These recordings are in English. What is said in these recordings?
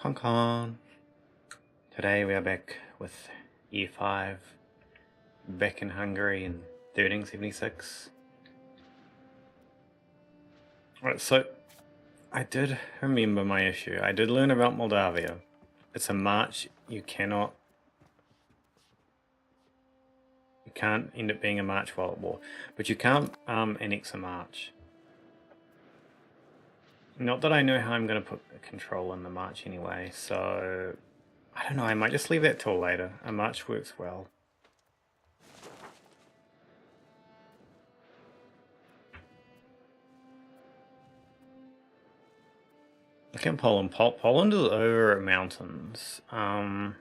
Hong Kong. Today we are back with Year 5, back in Hungary in 1376. Alright, so I did remember my issue. I did learn about Moldavia. It's a march you can't end up being a march while at war, but you can't annex a march. Not that I know how I'm going to put control in the march anyway, so I don't know, I might just leave that till later. A march works well. Look at Poland. Poland is over mountains. I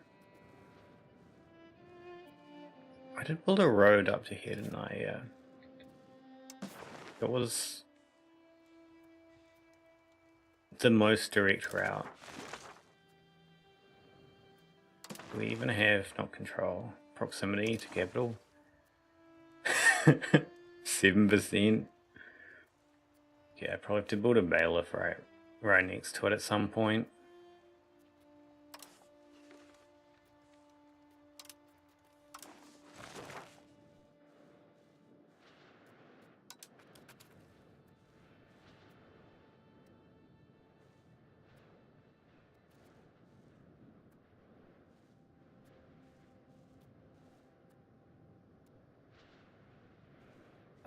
did build a road up to here, didn't I? Yeah. It was the most direct route. Do we even have not control? Proximity to capital? 7%. Yeah, I probably have to build a bailiff right next to it at some point.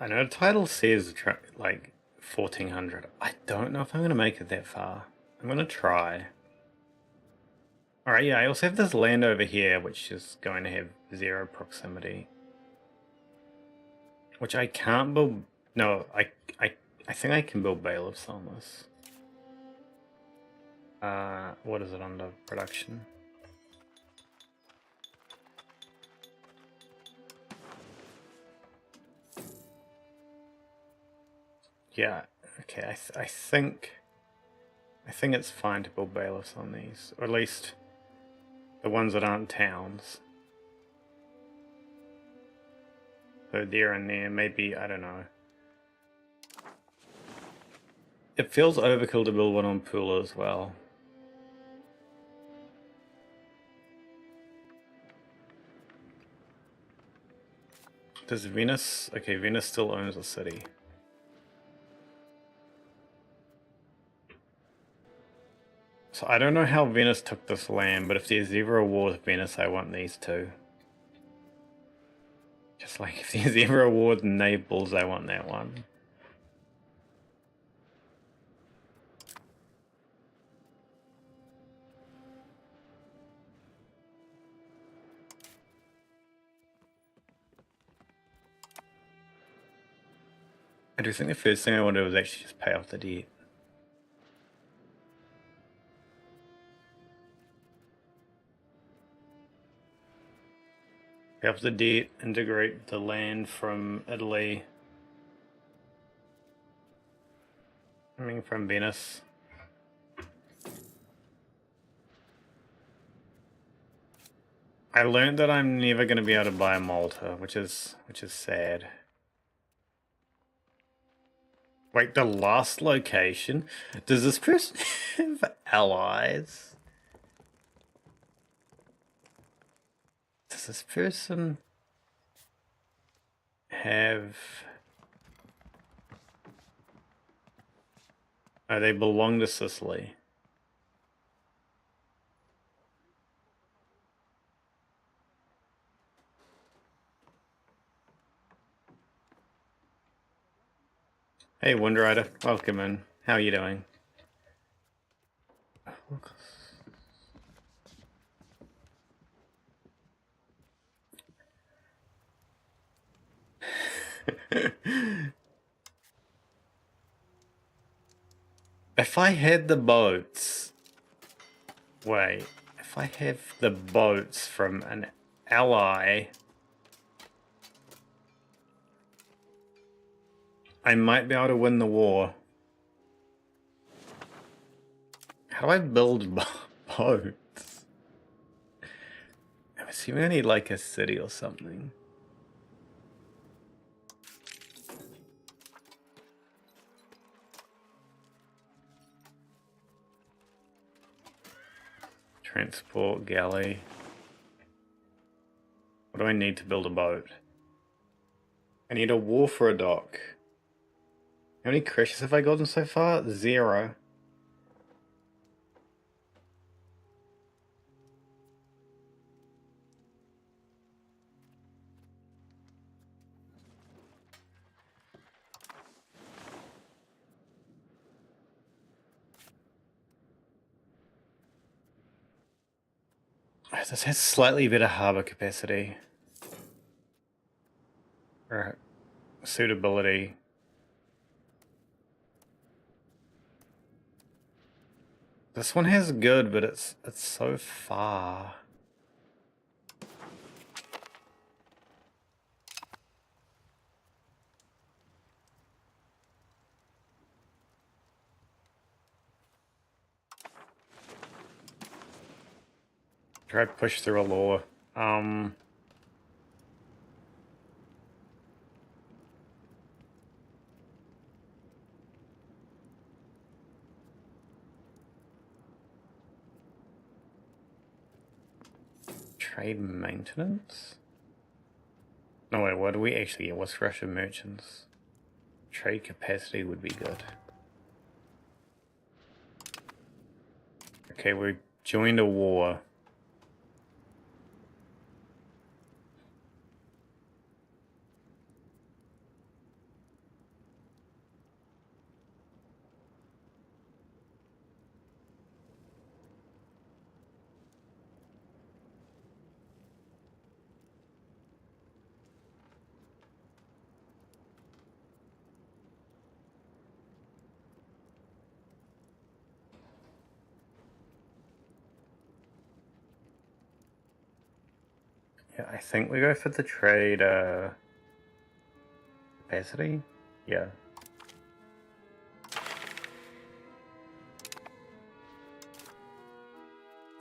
I know the title says like 1400. I don't know if I'm going to make it that far. I'm going to try. Alright, yeah, I also have this land over here which is going to have 0 proximity. Which I can't build... No, I think I can build bailiffs on this. What is it under production? Yeah, okay, I think it's fine to build bailiffs on these, or at least the ones that aren't towns. So there and there, maybe, I don't know. It feels overkill to build one on Pula as well. Does Venice... Okay, Venice still owns the city. So I don't know how Venice took this land, but if there's ever a war with Venice, I want these two. Just like if there's ever a war with Naples, I want that one. I do think the first thing I want to do is actually just pay off the debt. Pay off the debt, integrate the land from Italy. I mean from Venice. I learned that I'm never going to be able to buy Malta, which is sad. Wait, the last location? Does this person have allies? Does this person have... Oh, they belong to Sicily. Hey, Wind Rider, welcome in. How are you doing? If I had the boats... Wait, if I have the boats from an ally... I might be able to win the war. How do I build boats? I'm assuming I need like a city or something. Transport galley. What do I need to build a boat? I need a wharf for a dock. How many crashes have I gotten so far? 0. This has slightly better harbour capacity. Or suitability. This one has good, but it's so far. Try to push through a law. Trade maintenance? No, wait, what do we actually get? What's Russian merchants? Trade capacity would be good. Okay, we joined a war. Yeah, I think we go for the trade capacity. Yeah.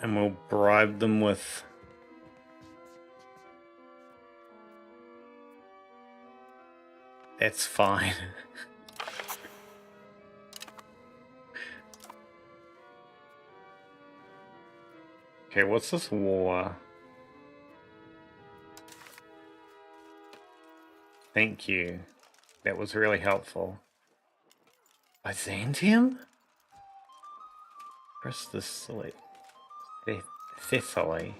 And we'll bribe them with that's fine. Okay, what's this war? Thank you. That was really helpful. Byzantium? Press the select. Thessaly.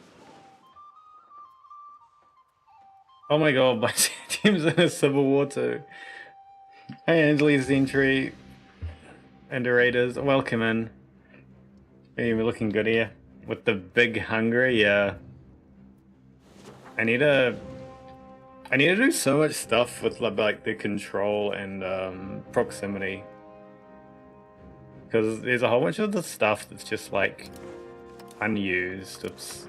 Oh my god, Byzantium's in a civil war too. Hey Angeli's entry. Underrators, welcome in. Hey, we're looking good here. With the big Hungary, yeah. I need to do so much stuff with like the control and proximity. Because there's a whole bunch of the stuff that's just like unused. It's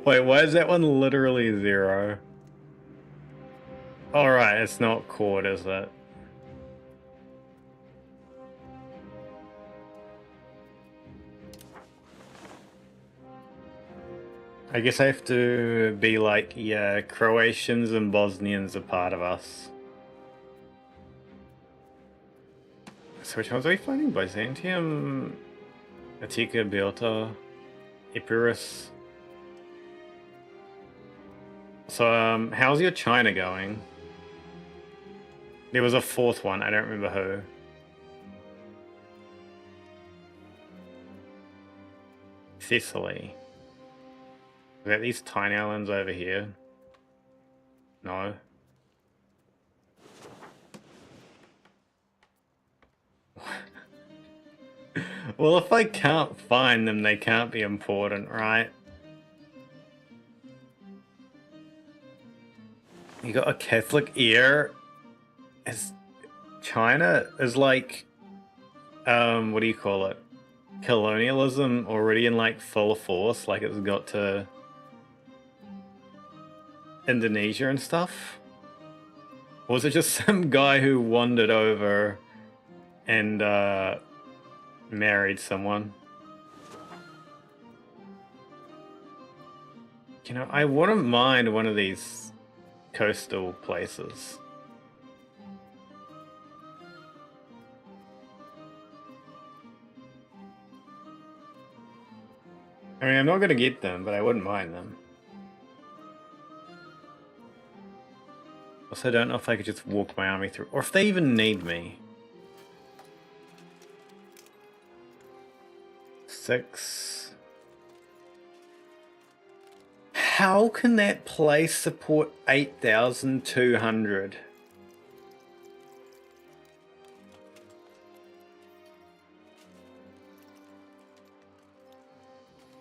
wait, why is that one literally 0? Alright, it's not chord, is it? I guess I have to be like, yeah, Croatians and Bosnians are part of us. So which ones are we fighting? Byzantium, Attica, Biota, Epirus. So, how's your China going? There was a 4th one, I don't remember who. Thessaly. Is that these tiny islands over here? No. Well, if I can't find them, they can't be important, right? You got a Catholic ear? As China is like, what do you call it? Colonialism already in like full force, like it's got to Indonesia and stuff? Or was it just some guy who wandered over and married someone? You know, I wouldn't mind one of these coastal places. I mean, I'm not gonna get them, but I wouldn't mind them. Also, I don't know if I could just walk my army through, or if they even need me. 6. How can that place support 8,200?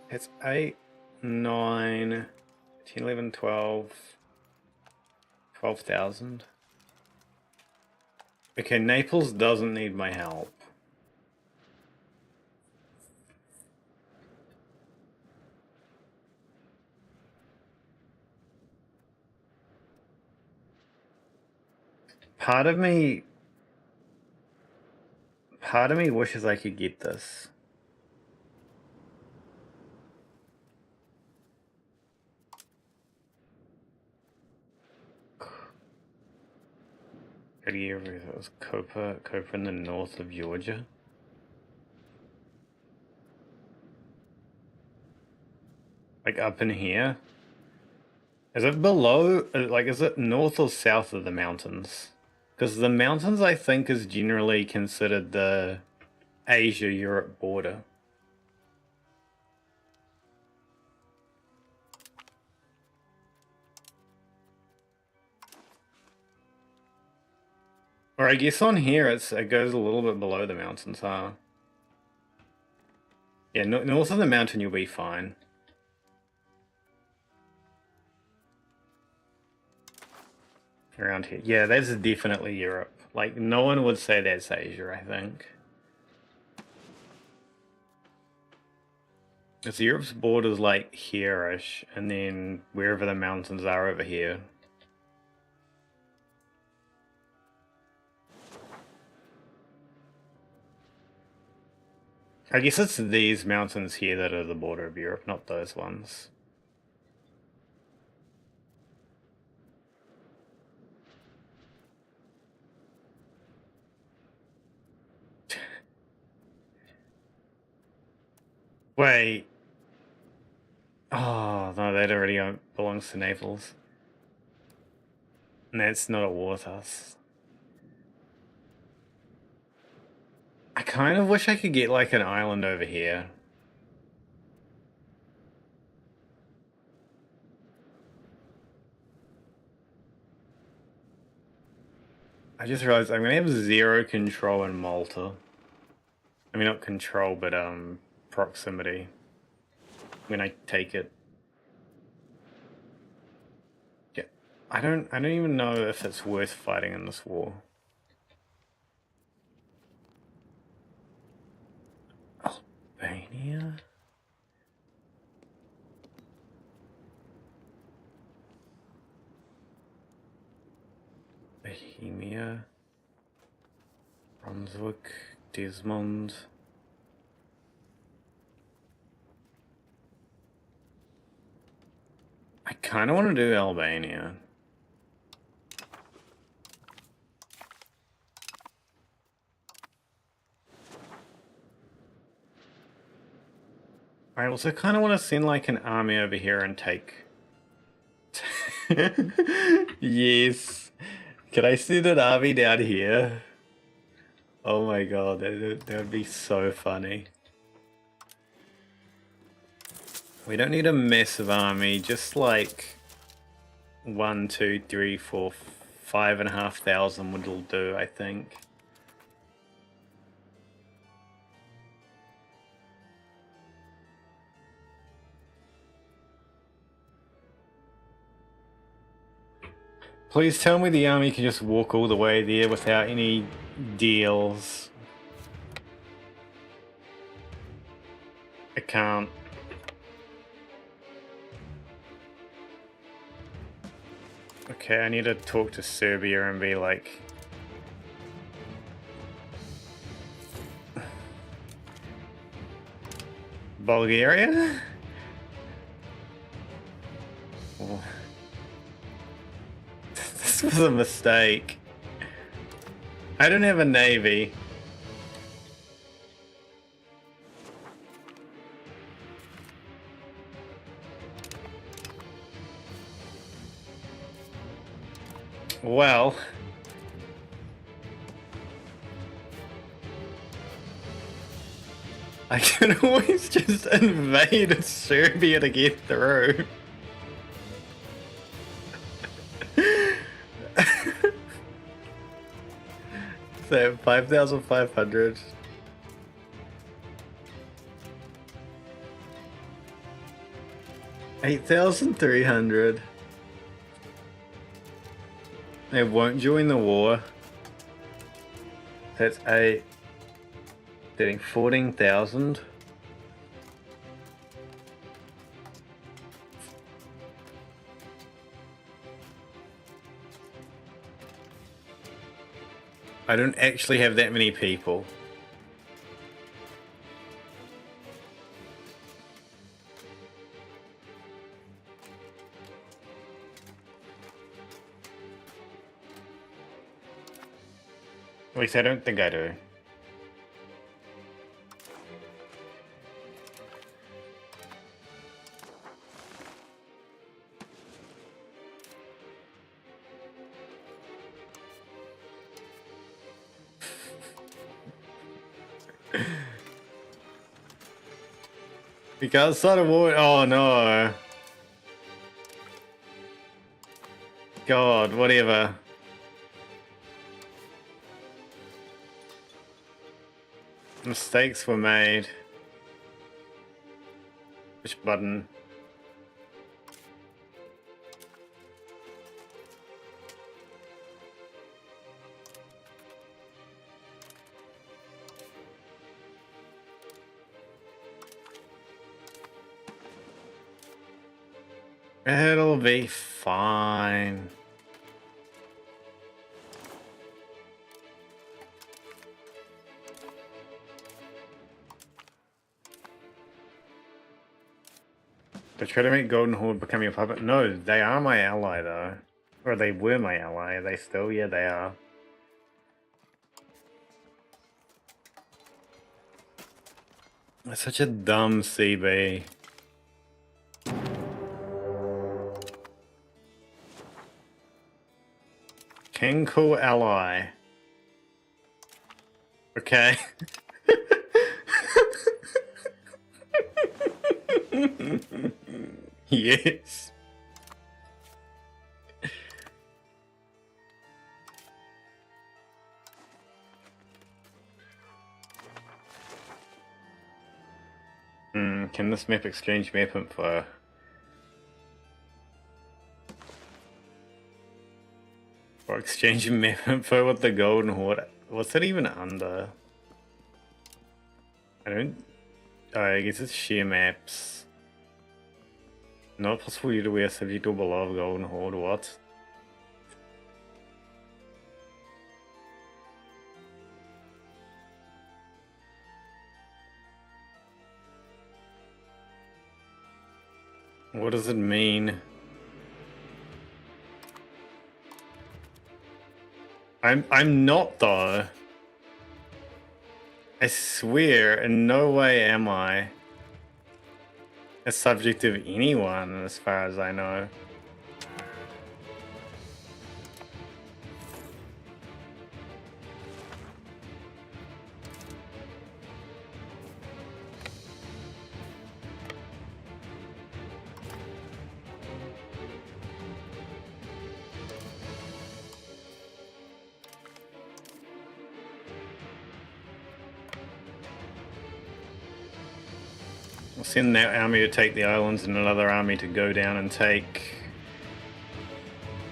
It's 8, 9, 10, 11, 12, 12,000. Okay, Naples doesn't need my help. Part of me wishes I could get this. It was Copa in the north of Georgia. Like up in here. Is it below, like is it north or south of the mountains? Because the mountains I think is generally considered the Asia-Europe border. Or I guess on here it goes a little bit below the mountains, huh? Yeah, north of the mountain you'll be fine. Around here. Yeah, that's definitely Europe. Like, no one would say that's Asia, I think. Because Europe's border's like here-ish, and then wherever the mountains are over here. I guess it's these mountains here that are the border of Europe, not those ones. Wait. Oh, no, that already belongs to Naples. And that's not at war with us. I kind of wish I could get like an island over here. I just realized I'm gonna have 0 control in Malta. I mean, not control, but proximity. When I take it. Yeah, I don't even know if it's worth fighting in this war. Albania? Bohemia? Brunswick? Desmond? I kind of want to do Albania. I also kind of want to send like an army over here and take... Yes. Can I send an army down here? Oh my god, that would be so funny. We don't need a massive army, just like 1, 2, 3, 4, 5,500 will do, I think. Please tell me the army can just walk all the way there without any deals. I can't. Okay, I need to talk to Serbia and be like... Bulgaria? Oh. This was a mistake. I don't have a navy. Well, I can always just invade Serbia to get through. So 5,500. $8,300. They won't join the war. That's 8. 13, 14,000. I don't actually have that many people. At least I don't think I do. We can't start a war. Oh no. God, whatever. Mistakes were made. Which button? It'll be fine. They try to make Golden Horde become your puppet. No, they are my ally though. Or they were my ally. Are they still? Yeah, they are. That's such a dumb CB. King Cool ally. Okay. Yes. Can this map exchange map info? Or exchange map info with the Golden Horde? What's it even under? I don't... Oh, I guess it's share maps. Not possible you to wear subject or below Golden Horde, what? What does it mean? I'm not though. I swear, in no way am I a subject of anyone as far as I know. We'll send that army to take the islands and another army to go down and take...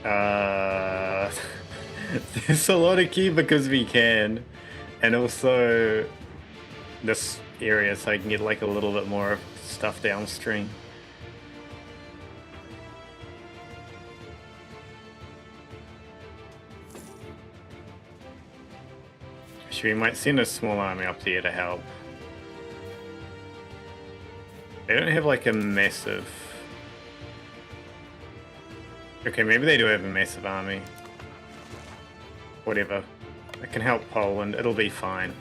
There's a lot of key because we can. And also this area so I can get like a little bit more stuff downstream. Actually, we might send a small army up here to help. They don't have like a massive... Okay, maybe they do have a massive army. Whatever. I can help Poland, it'll be fine.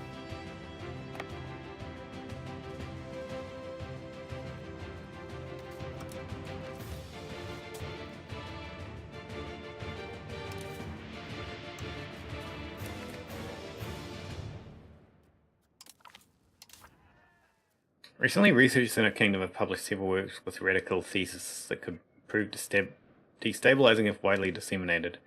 Recently, researchers in our kingdom have published several works with radical theses that could prove destabilizing if widely disseminated.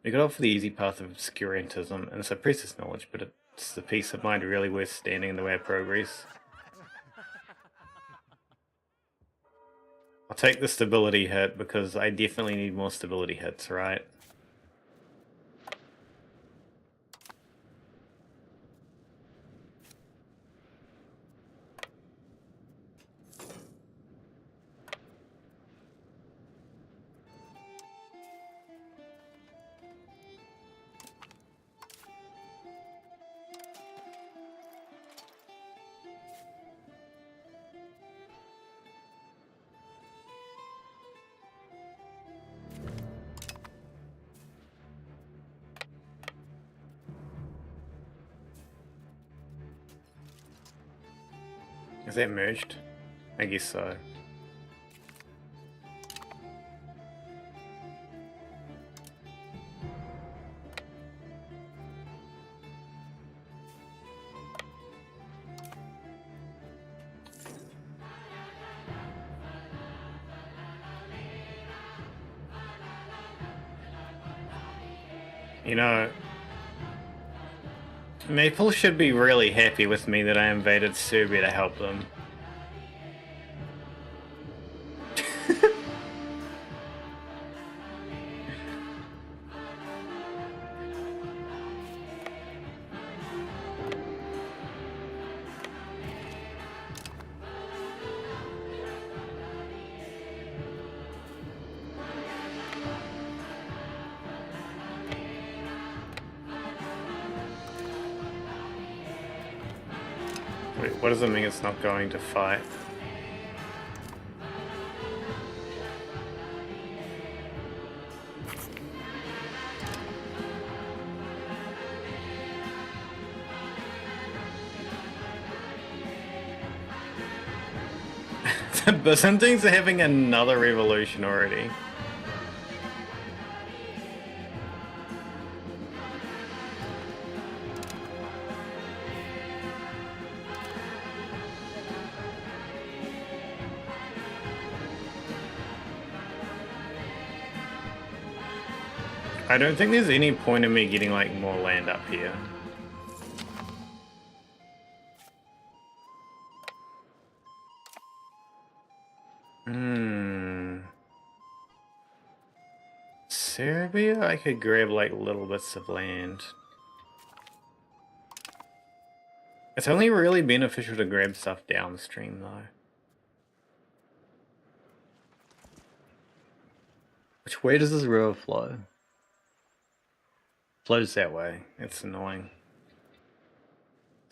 We could offer the easy path of obscurantism and suppress this knowledge, but it's the peace of mind really worth standing in the way of progress. I'll take the stability hit because I definitely need more stability hits, right? Is that merged? I guess so. You know, Maple should be really happy with me that I invaded Serbia to help them. Wait, what does it mean it's not going to fight? The Byzantines are having another revolution already. I don't think there's any point in me getting like more land up here. Serbia, I could grab like little bits of land. It's only really beneficial to grab stuff downstream though. Which way does this river flow? Flows that way. It's annoying.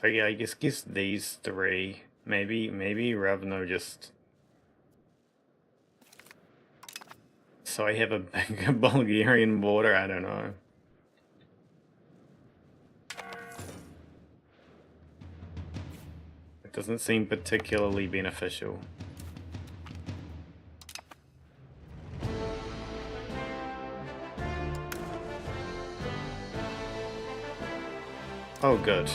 So yeah, I guess these three. Maybe Ravno just... So I have a bigger Bulgarian border, I don't know. It doesn't seem particularly beneficial. Oh, good.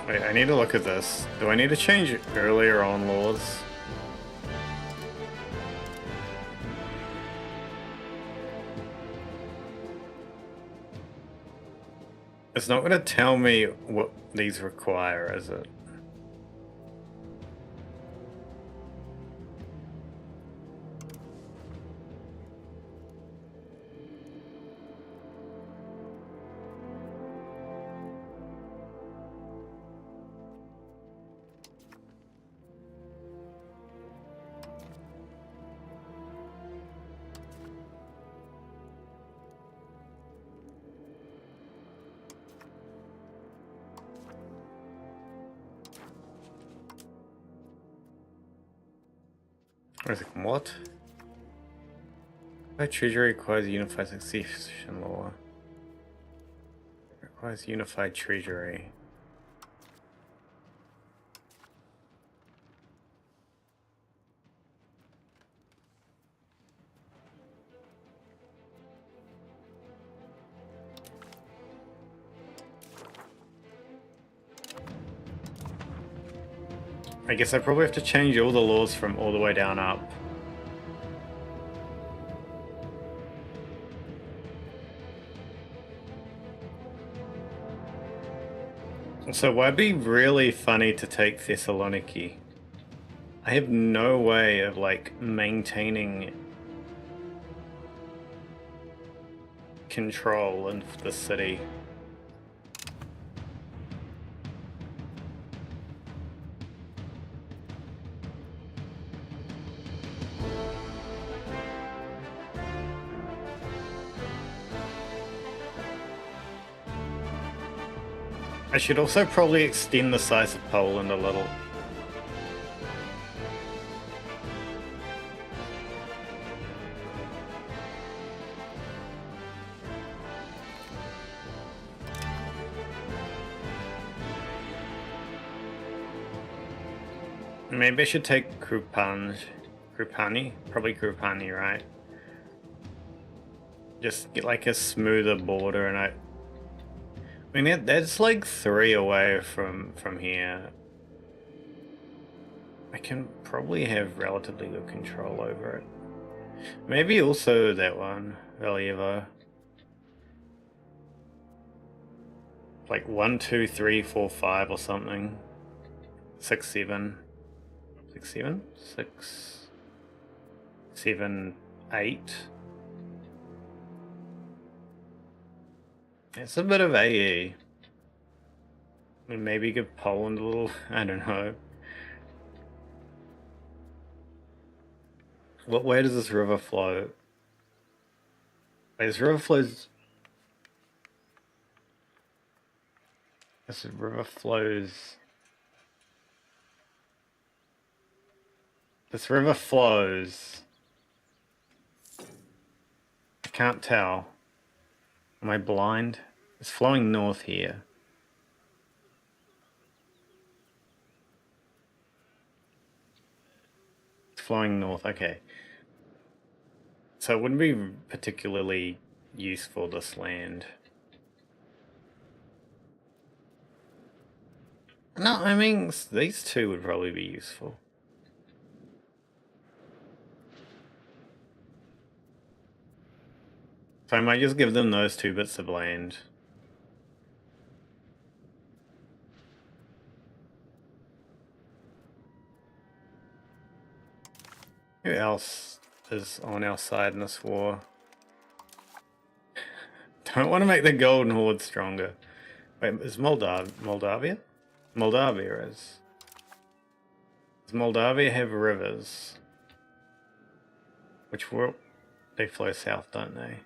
Wait, I need to look at this. Do I need to change earlier on laws? It's not going to tell me what these require, is it? What? My treasury requires unified succession law. It requires unified treasury. I guess I probably have to change all the laws from all the way down up. So why'd be really funny to take Thessaloniki? I have no way of like maintaining control in the city. I should also probably extend the size of Poland a little. Maybe I should take Krupani? Probably Krupani, right? Just get like a smoother border, and I mean that's like 3 away from here. I can probably have relatively good control over it. Maybe also that one, Valjevo. Like 1, 2, 3, 4, 5 or something. 6, 7. 6, 7? 6, 7, 8. It's a bit of AE. I mean, maybe give Poland a little, I don't know. What way does this river flow? Wait, this river flows... This river flows... This river flows... I can't tell. Am I blind? It's flowing north here. It's flowing north, okay. So it wouldn't be particularly useful, this land. No, I mean, these two would probably be useful. So I might just give them those 2 bits of land. Who else is on our side in this war? Don't want to make the Golden Horde stronger. Wait, is Moldavia? Moldavia is. Does Moldavia have rivers? Which will... They flow south, don't they?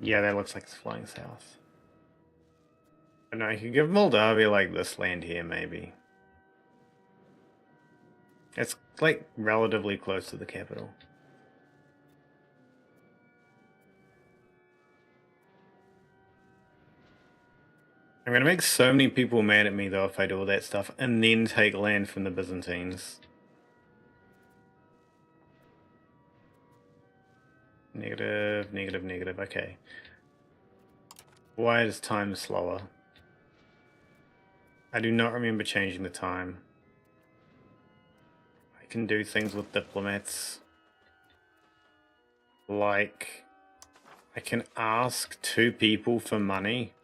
Yeah, that looks like it's flowing south. But no, you could give Moldavia like this land here, maybe. It's like relatively close to the capital. I'm gonna make so many people mad at me though if I do all that stuff and then take land from the Byzantines. Negative, negative, negative, okay. Why is time slower? I do not remember changing the time. I can do things with diplomats. Like, I can ask 2 people for money.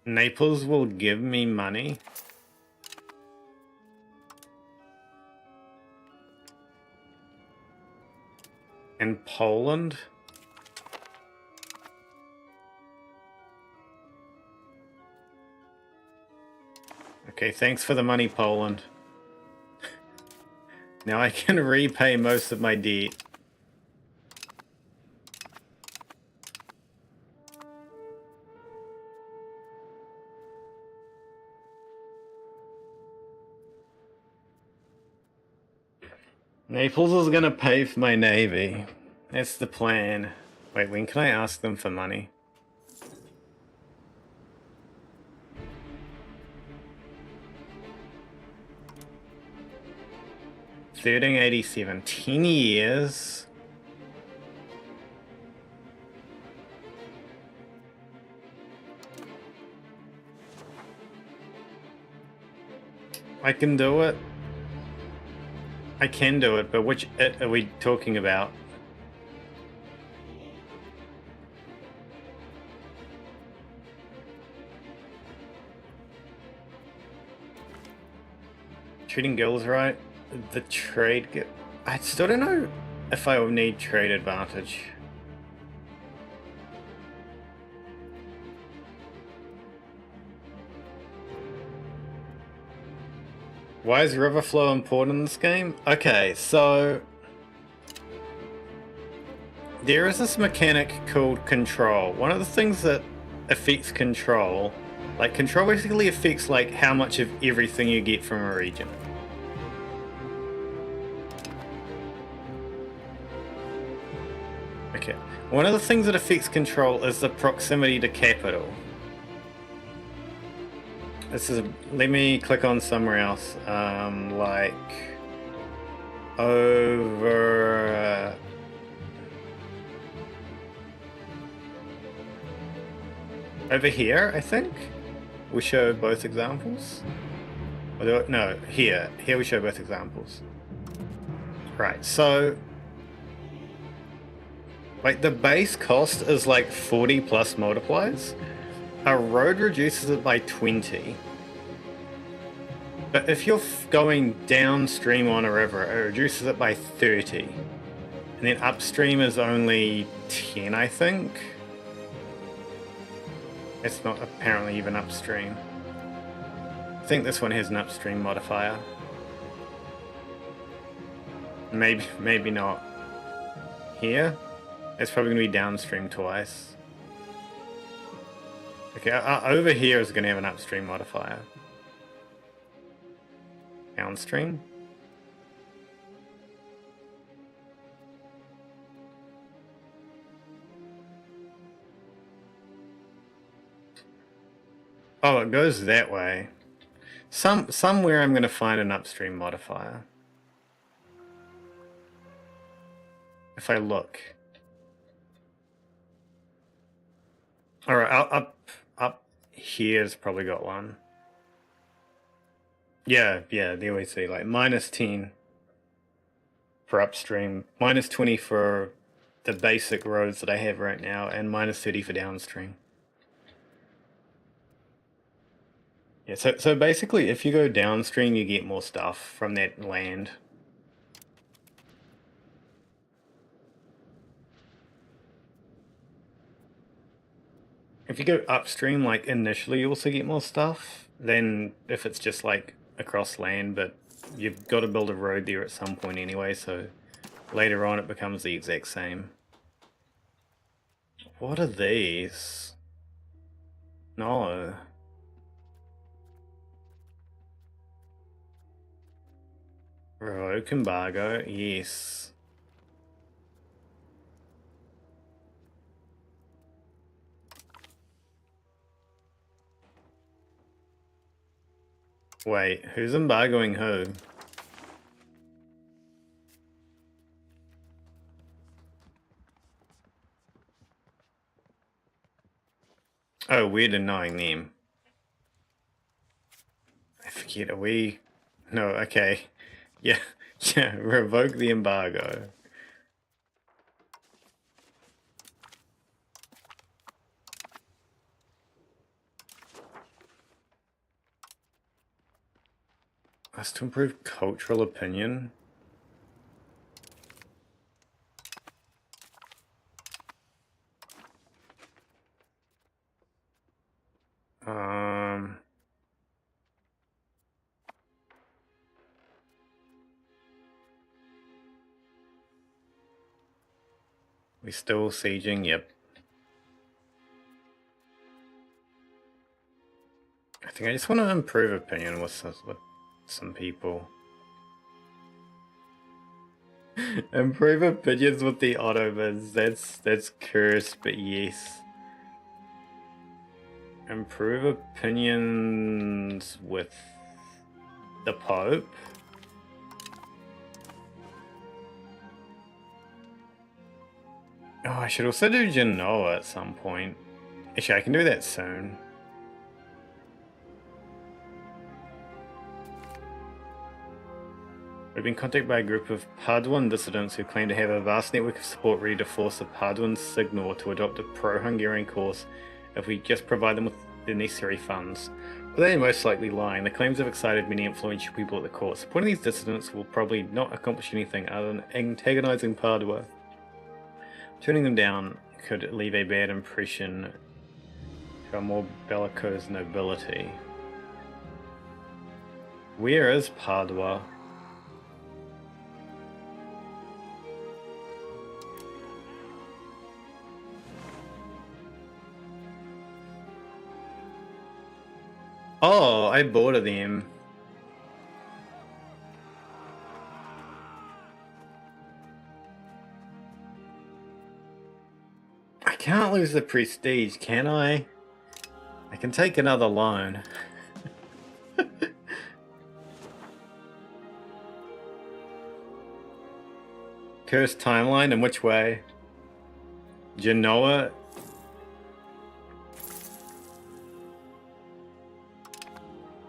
Naples will give me money. And Poland? Okay, thanks for the money, Poland. Now I can repay most of my debt. Naples is gonna pay for my navy. That's the plan. Wait, when can I ask them for money? $1387. 10 years. I can do it. I can do it, but which it are we talking about? Treating girls right? The trade... I still don't know if I will need trade advantage. Why is river flow important in this game? Okay, so... there is this mechanic called control. One of the things that affects control... like, control basically affects, like, how much of everything you get from a region. Okay. One of the things that affects control is the proximity to capital. This is... let me click on somewhere else. Like... over... over here, I think? We show both examples? No, here. Here we show both examples. Right, so... like, the base cost is like 40 plus multipliers. A road reduces it by 20. But if you're going downstream on a river, it reduces it by 30. And then upstream is only 10, I think. It's not apparently even upstream. I think this one has an upstream modifier. Maybe not. Here? It's probably going to be downstream twice. Okay, over here is going to have an upstream modifier. Downstream? Oh, it goes that way. Somewhere I'm going to find an upstream modifier. If I look. Alright, up here's probably got one. Yeah, there we see, like, minus 10 for upstream, minus 20 for the basic roads that I have right now, and minus 30 for downstream. Yeah, so basically, if you go downstream, you get more stuff from that land. If you go upstream, like, initially you also get more stuff than if it's just, like, across land, but you've got to build a road there at some point anyway, so later on it becomes the exact same. What are these? No. Revoke embargo, yes. Wait, who's embargoing who? Oh, we're denying them. I forget, are we... no, okay. Yeah, revoke the embargo. That's to improve cultural opinion. We still sieging, yep. I think I just want to improve opinion with some people. Improve opinions with the Ottomans, that's cursed, but yes. Improve opinions with the Pope. Oh, I should also do Genoa at some point. Actually, I can do that soon. We've been contacted by a group of Paduan dissidents who claim to have a vast network of support ready to force the Paduan Signal to adopt a pro-Hungarian course if we just provide them with the necessary funds. But they are most likely lying. The claims have excited many influential people at the court. Supporting these dissidents will probably not accomplish anything other than antagonizing Padua. Turning them down could leave a bad impression to our more bellicose nobility. Where is Padua? Oh, I border them. I can't lose the prestige, can I? I can take another loan. Cursed timeline, in which way? Genoa?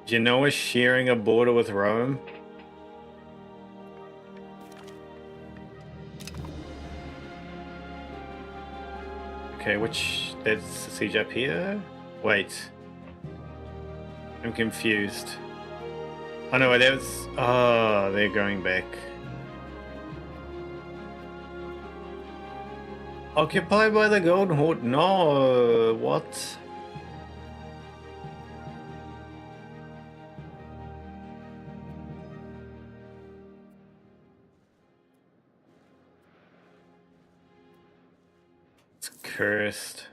Genoa sharing a border with Rome? Okay, that's the siege up here? Wait. I'm confused. Oh no, that was... Oh, they're going back. Occupied by the Golden Horde? No, what? It's cursed.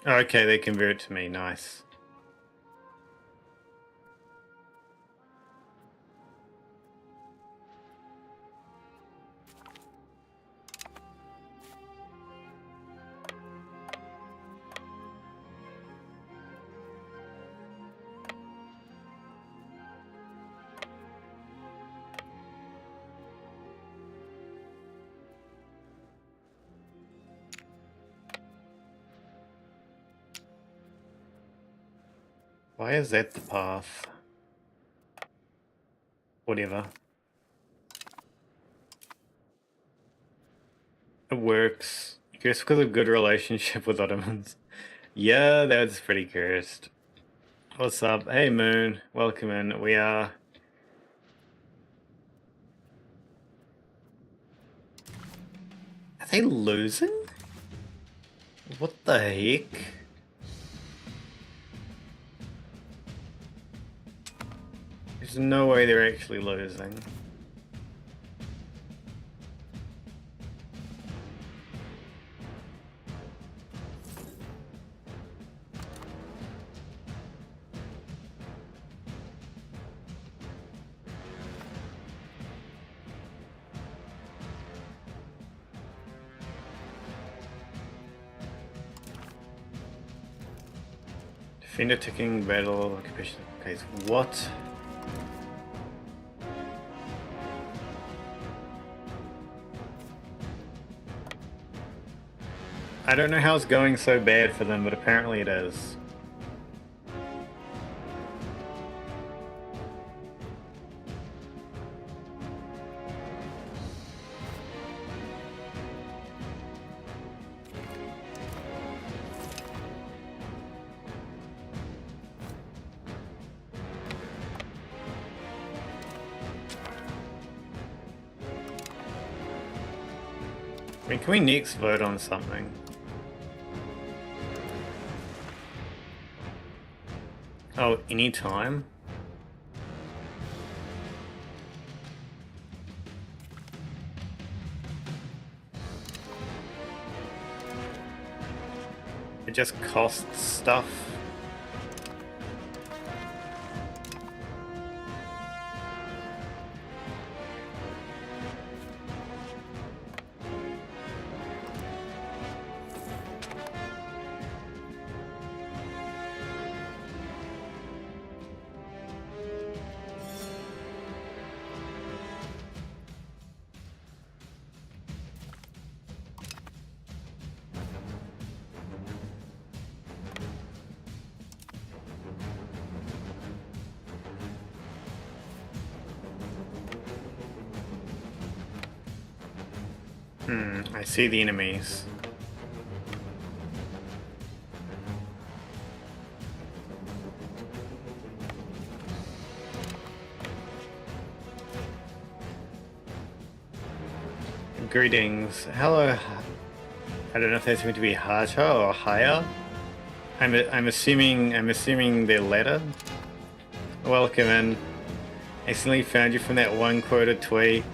Okay, they convert to me, nice. Why is that the path? Whatever. It works. I guess because of good relationship with Ottomans. Yeah, that's pretty cursed. What's up? Hey Moon, welcome in. We are... Are they losing? What the heck? There's no way they're actually losing. Defend a ticking battle occupation. Okay, what? I don't know how it's going so bad for them, but apparently it is. I mean, can we next vote on something? Oh, anytime? It just costs stuff. I see the enemies. Greetings. Hello. I don't know if that's going to be Haja or Haya. I'm assuming they're letter. Welcome in. Accidentally found you from that one quoted tweet.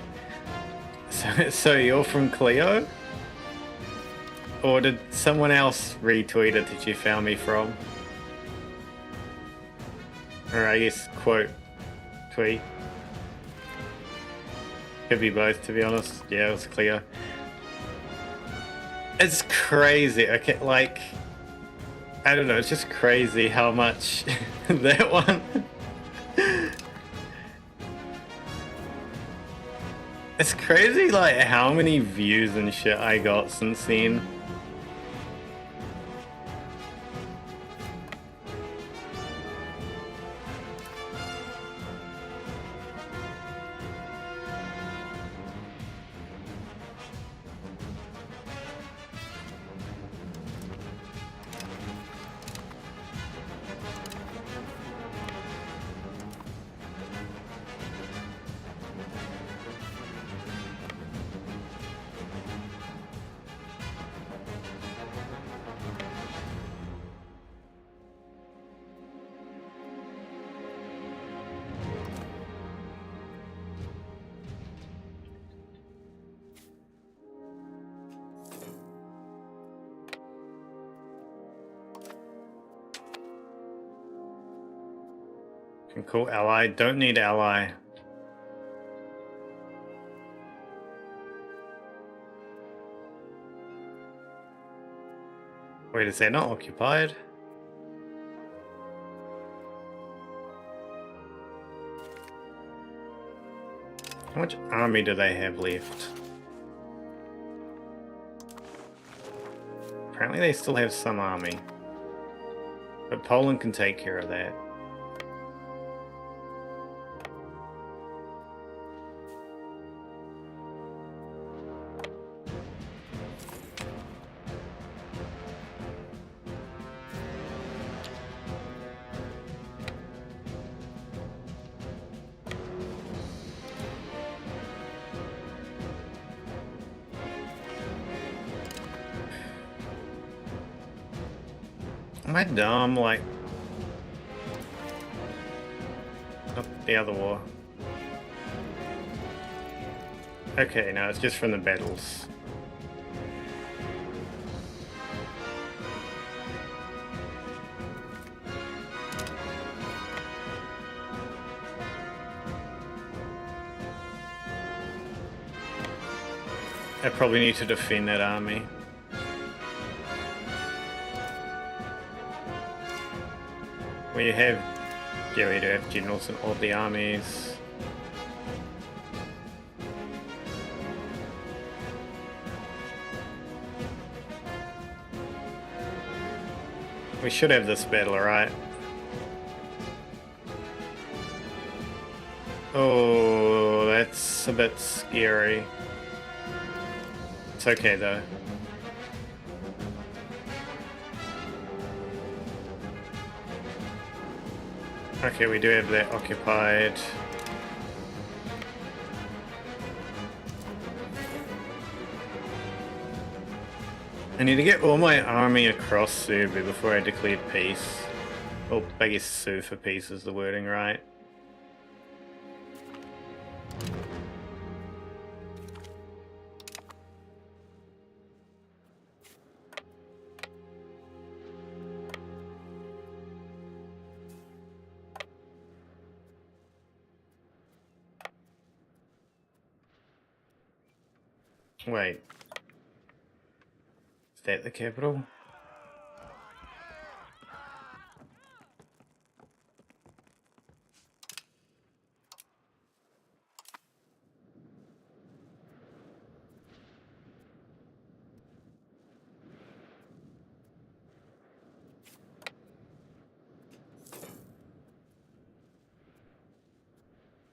So you're from Cleo? Or did someone else retweet it that you found me from? Or I guess quote tweet. Could be both, to be honest. Yeah, it was Cleo. It's crazy. Okay, like, I don't know, it's just crazy how much that one. It's crazy, like, how many views and shit I got since then. Cool, ally. Don't need ally. Wait, is that not occupied? How much army do they have left? Apparently they still have some army. But Poland can take care of that. Am I dumb? Like, not the other war. Okay, no, it's just from the battles. I probably need to defend that army. We have, yeah, we do have generals in all the armies. We should have this battle, right? Oh, that's a bit scary. It's okay though. Okay, we do have that occupied. I need to get all my army across Serbia before I declare peace. Well, I guess sue for peace is the wording, right? Wait. Is that the capital?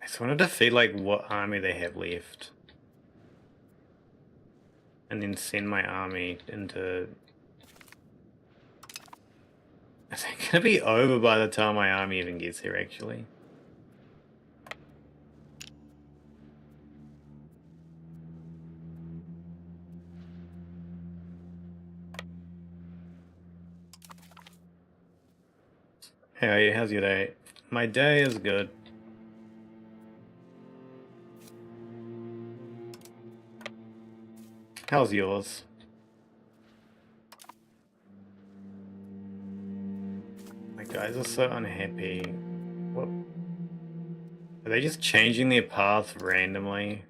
I just wanted to see like what army they have left. and then send my army into... Is it gonna be over by the time my army even gets here, actually? Hey, how's your day? My day is good. How's yours? My guys are so unhappy. What? Are they just changing their path randomly?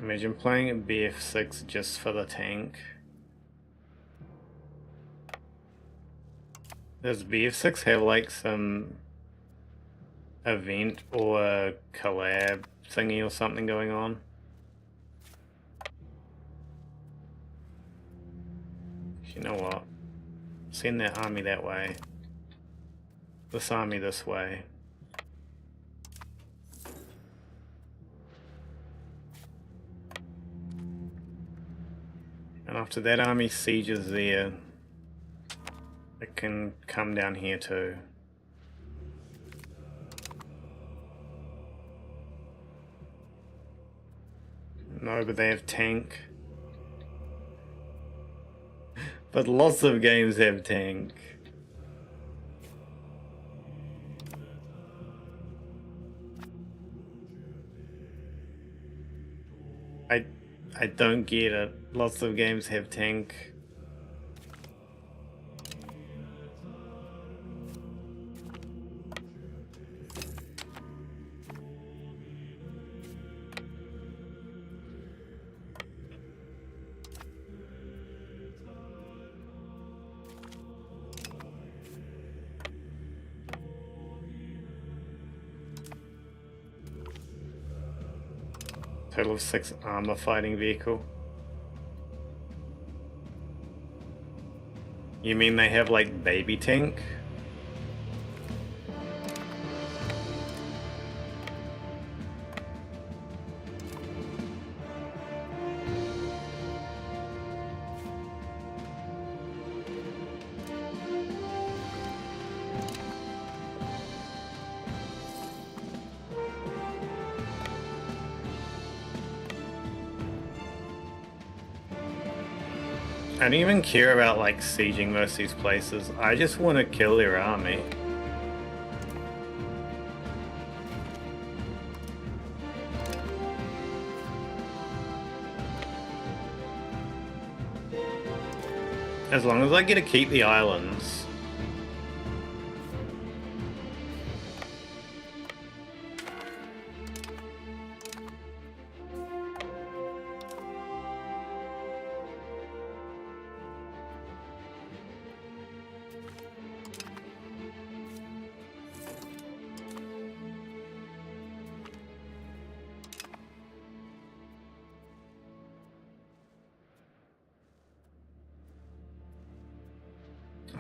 Imagine playing at BF6 just for the tank. Does BF6 have like some event or collab thingy or something going on? You know what? Send that army that way. This army this way. And after that army sieges there, it can come down here too. No, but they have tank. But lots of games have tank. I don't get it. Lots of games have tank. Total of 6 armor fighting vehicle. You mean they have like baby tank? I don't even care about like sieging most of these places. I just want to kill their army. As long as I get to keep the islands.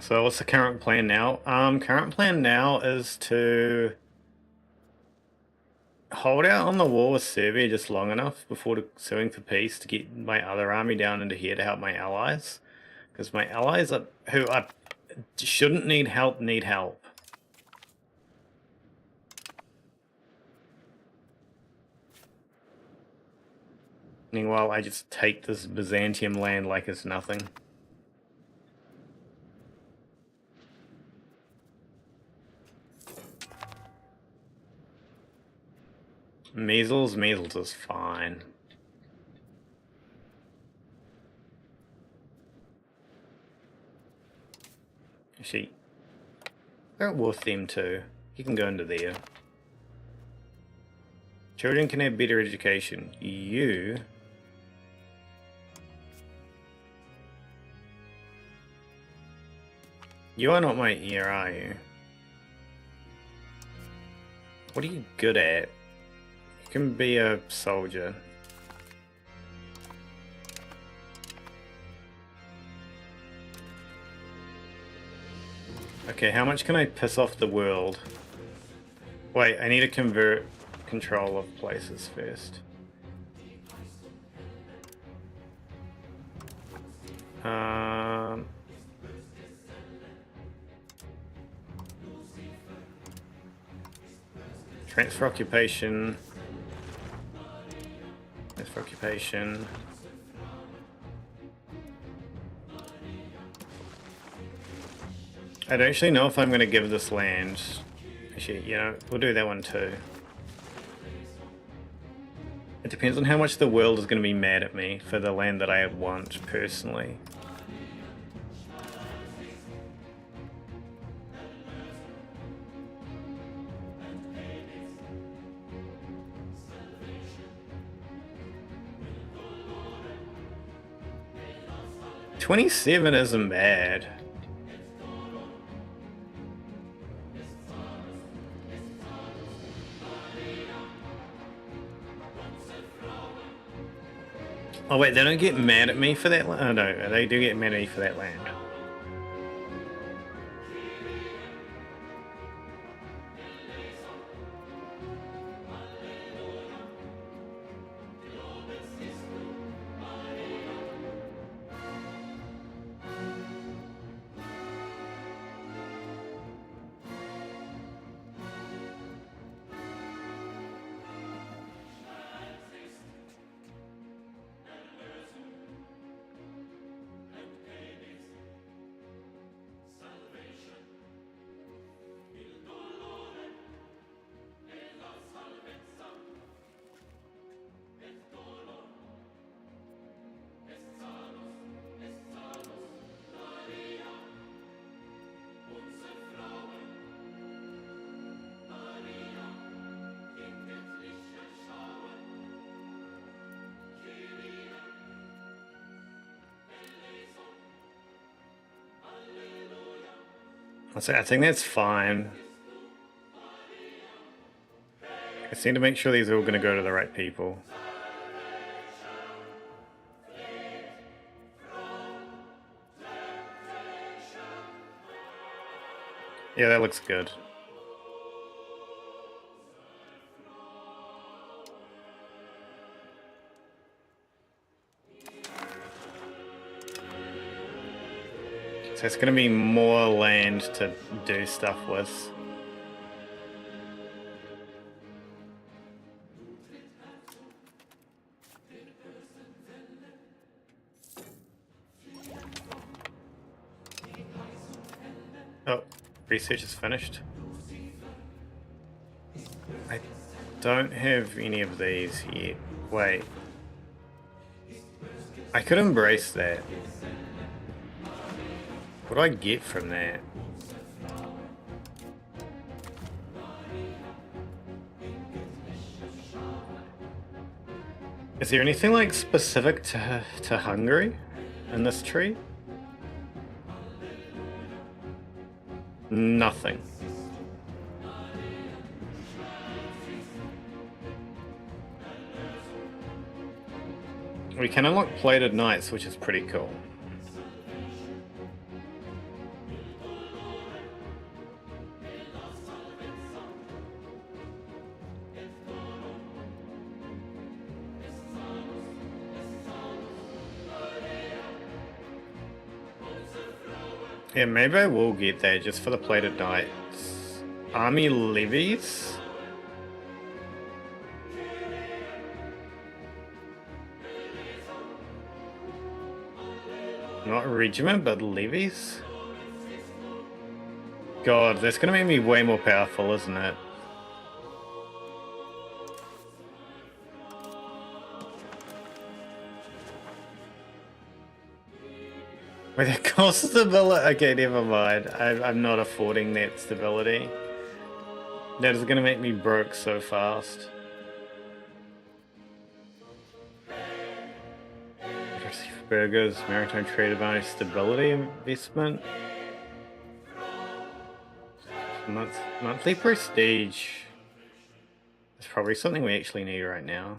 So what's the current plan now? Current plan now is to hold out on the war with Serbia just long enough before suing for peace to get my other army down into here to help my allies. Because my allies are, who I shouldn't need help, need help. Meanwhile, I just take this Byzantium land like it's nothing. Measles is fine. Actually, they're worth them too. You can go into there. Children can have better education. You are not my ear, are you? What are you good at? You can be a soldier. Okay, how much can I piss off the world? Wait, I need to convert control of places first. Transfer occupation. Transfer occupation. I don't actually know if I'm going to give this land. Actually, you know, we'll do that one too. It depends on how much the world is going to be mad at me for the land that I want personally. $27 isn't bad. Oh wait, they don't get mad at me for that land? Oh no, they do get mad at me for that land. I think that's fine. I just need to make sure these are all going to go to the right people. Yeah, that looks good. So it's going to be more land to do stuff with. Oh, research is finished. I don't have any of these yet. Wait. I could embrace that. What do I get from that? Is there anything like specific to Hungary in this tree? Nothing. We can unlock plated knights, which is pretty cool. Yeah, maybe I will get that just for the plated knights. Army levies? Not regiment, but levies? God, that's gonna make me way more powerful, isn't it? Wait, that costs stability? Okay, never mind. I'm not affording that stability. That is gonna make me broke so fast. Burgers, maritime trade advantage, stability investment. Monthly prestige. It's probably something we actually need right now.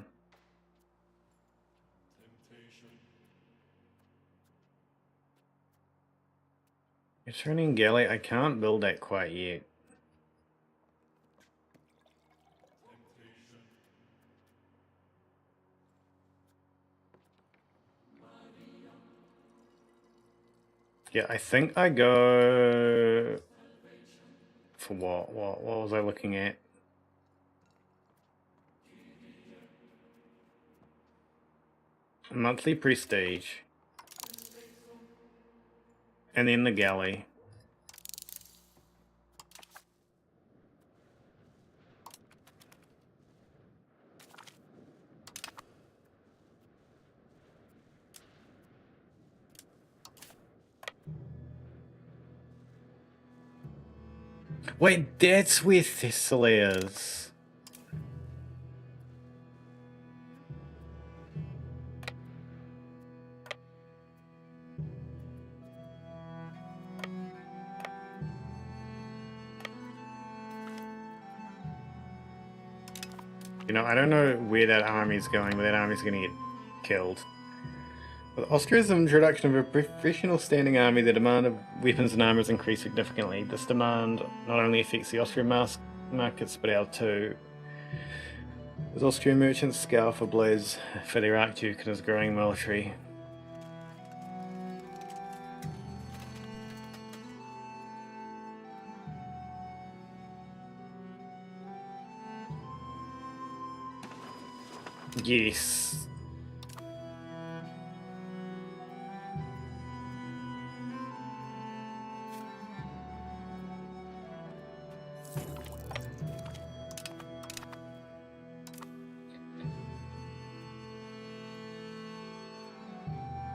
Returning galley, I can't build that quite yet. Yeah, I think I go for what? What was I looking at? Monthly prestige. And then the galley. Wait, that's where Thessaly is. You know, I don't know where that army's going, but that army's gonna get killed. With Austria's introduction of a professional standing army, the demand of weapons and armor has increased significantly. This demand not only affects the Austrian markets, but our too. As Austrian merchants scour for blades for their Archduke and his growing military. Yes.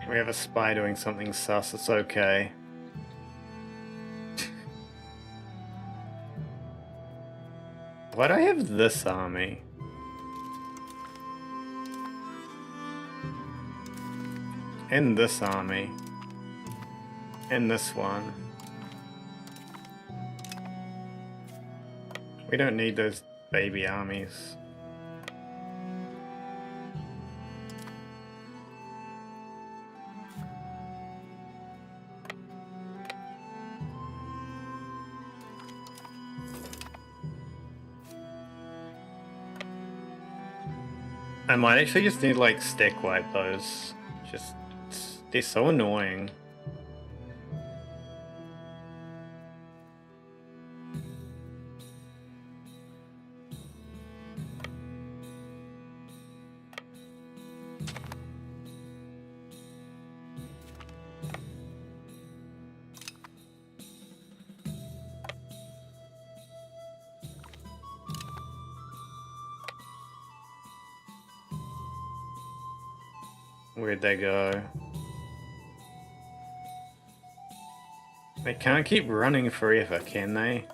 We have a spy doing something sus, it's okay. Why do I have this army? And this army. And this one. We don't need those baby armies. I might actually just need like stack wipe those. Just, they're so annoying. Where'd they go? They can't keep running forever, can they?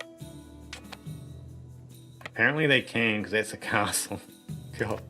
Apparently they can, because that's a castle. God.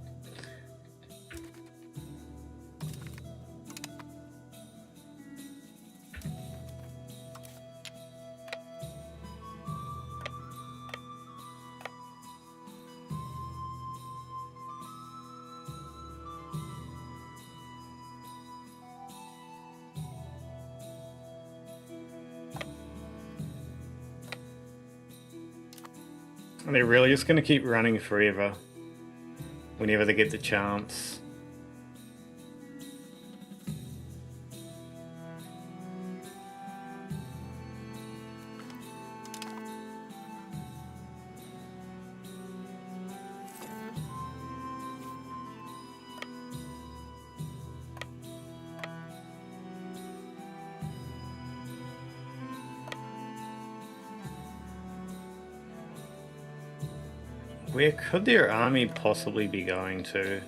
And they're really just going to keep running forever whenever they get the chance. Where could their army possibly be going to?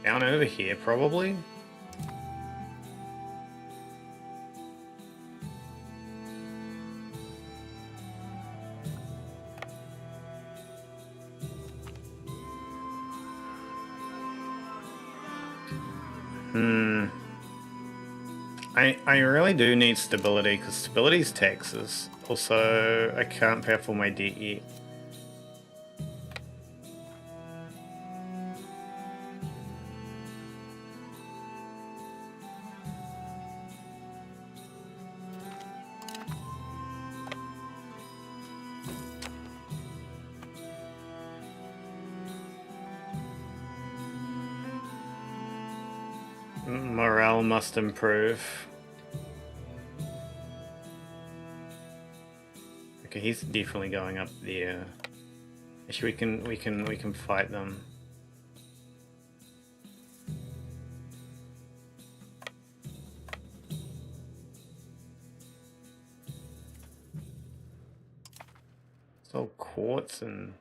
Down over here, probably? I really do need stability, because stability's taxes. Also, I can't pay off all my debt yet. Morale must improve. Okay, he's definitely going up there. Actually, we can fight them. It's all quartz and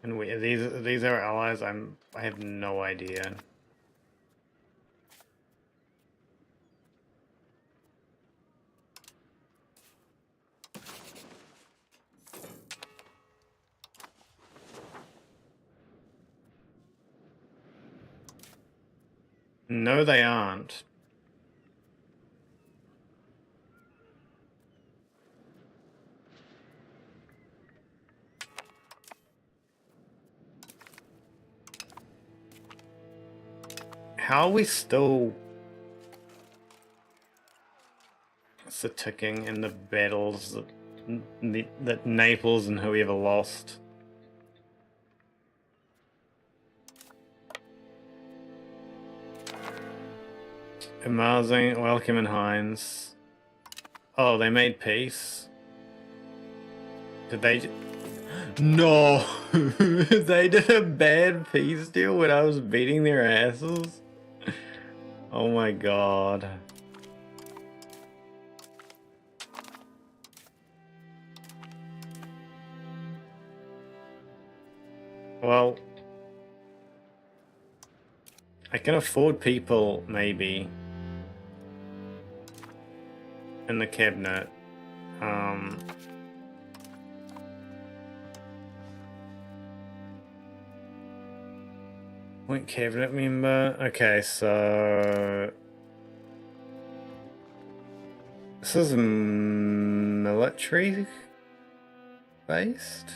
these are allies. I have no idea. No, they aren't. How are we still ticking in the battles that Naples and whoever lost? Amazing. Welcome in Heinz. Oh, they made peace. Did they? No! They did a bad peace deal when I was beating their asses? Oh my god. Well, I can afford people, maybe, in the cabinet. Point cabinet member. Okay, so this is military based.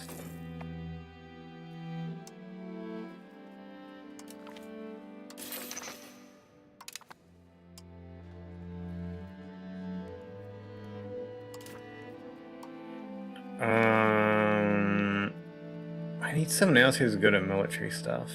I need someone else who's good at military stuff.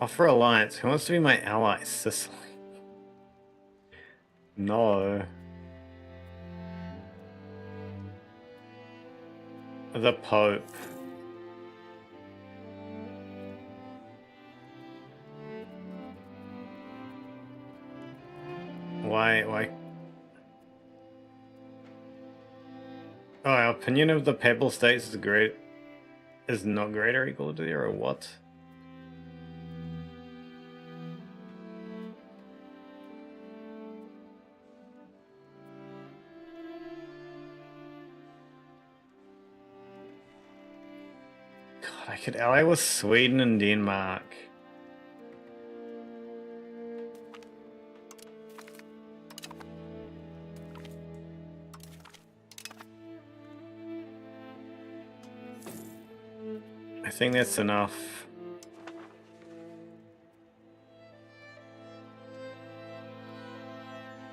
Offer alliance. Who wants to be my ally? Sicily. No. The Pope. Why? Oh, our opinion of the Papal States is not great or equal to zero, or what? God, I could ally with Sweden and Denmark. I think that's enough.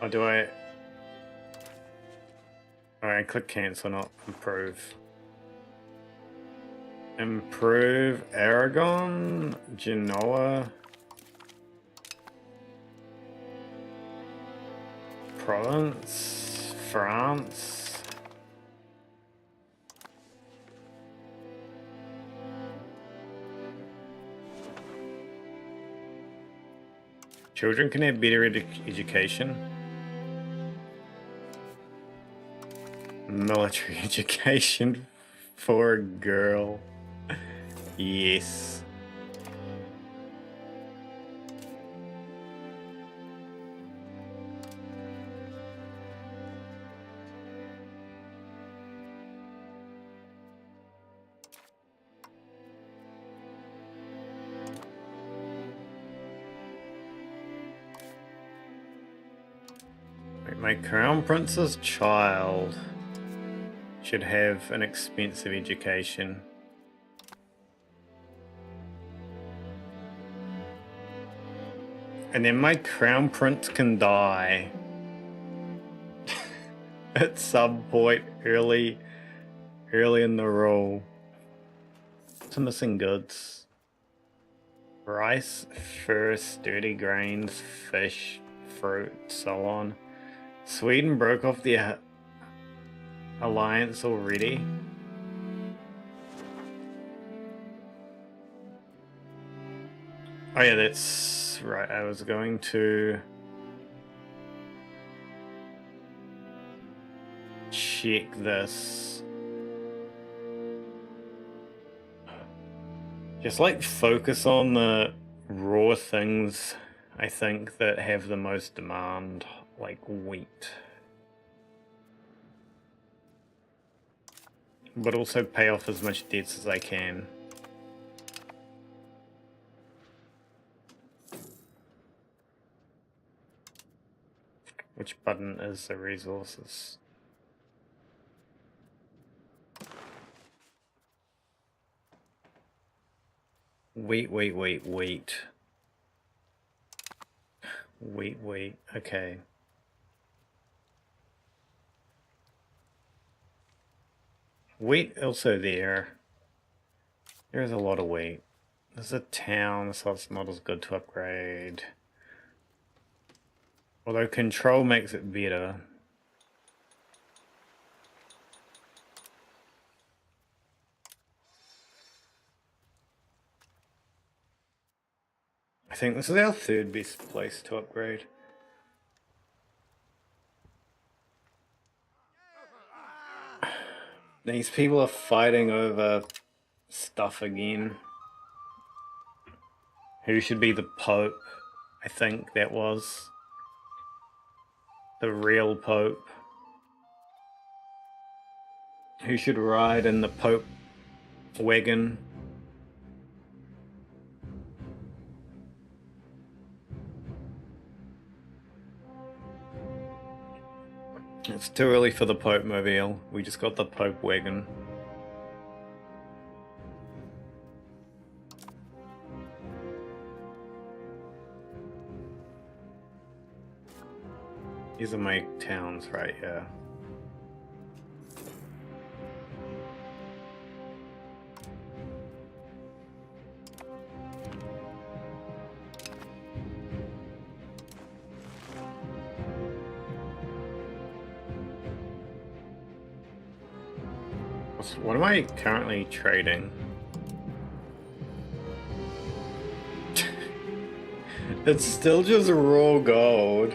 Or do I? Alright, click cancel, not improve. Improve Aragon, Genoa, Provence, France. Children can have better education. Military education for a girl. Yes. My Crown Prince's child should have an expensive education. And then my crown prince can die at some point early in the rule. Some missing goods. Rice, fur, sturdy grains, fish, fruit, so on. Sweden broke off the alliance already. Oh yeah, that's right. I was going to check this. Just like focus on the raw things, I think, that have the most demand, like wheat. But also pay off as much debts as I can. Which button is the resources? Wait. Wheat, okay. Wheat also there. There's a lot of wheat. There's a town, so it's not as good to upgrade. Although control makes it better. I think this is our third best place to upgrade. These people are fighting over stuff again. Who should be the Pope? I think that was the real Pope. Who should ride in the Pope wagon? It's too early for the Pope mobile. We just got the Pope wagon. These are my towns right here. What am I currently trading? It's still just raw gold.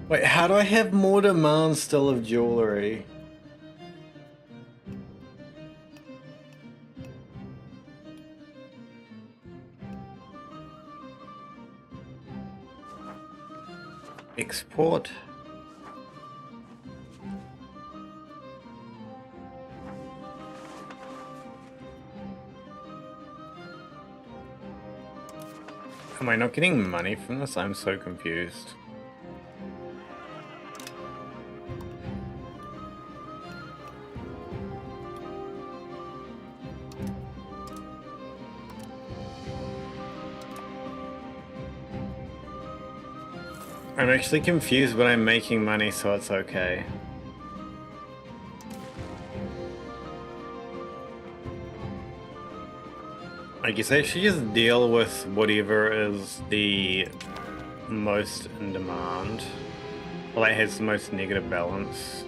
Wait, how do I have more demand still of jewelry? Export. Am I not getting money from this? I'm so confused. I'm actually confused, but I'm making money, so it's okay. I guess I should just deal with whatever is the most in demand. Well, that has the most negative balance.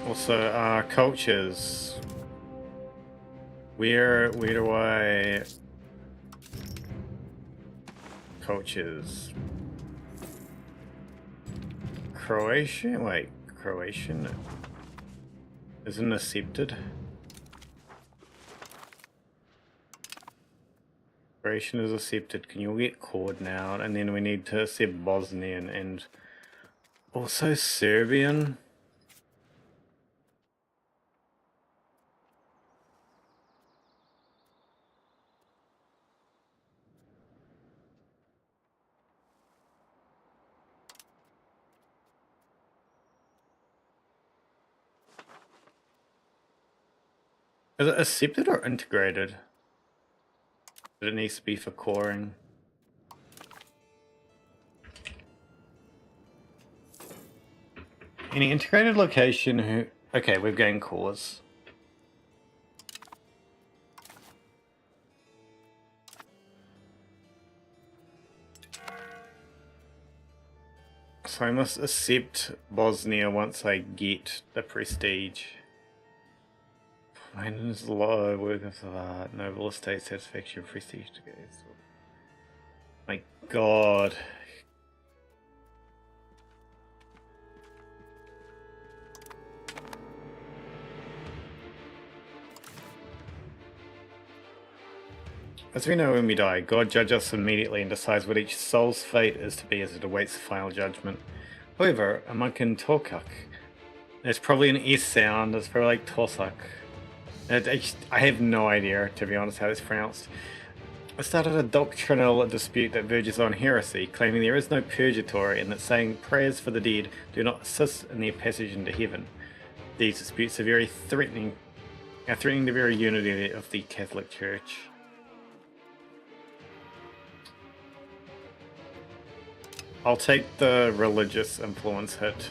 Also, cultures. Where do I... Cultures. Croatia? Wait, Croatian isn't accepted. Croatian is accepted. Can you get Cord now? And then we need to accept Bosnian and also Serbian. Is it accepted or integrated? It needs to be for coring. Any integrated location who... Okay, we've gained cores. So I must accept Bosnia once I get the prestige. Maintenance law, work of art, noble estate, satisfaction, prestige together. My god. As we know when we die, God judges us immediately and decides what each soul's fate is to be as it awaits the final judgment. However, a monk in Torkuk, there's probably an S sound, it's probably like Torsak. I have no idea, to be honest, how it's pronounced. I started a doctrinal dispute that verges on heresy, claiming there is no purgatory and that saying prayers for the dead do not assist in their passage into heaven. These disputes are very threatening the very unity of the Catholic Church. I'll take the religious influence hit.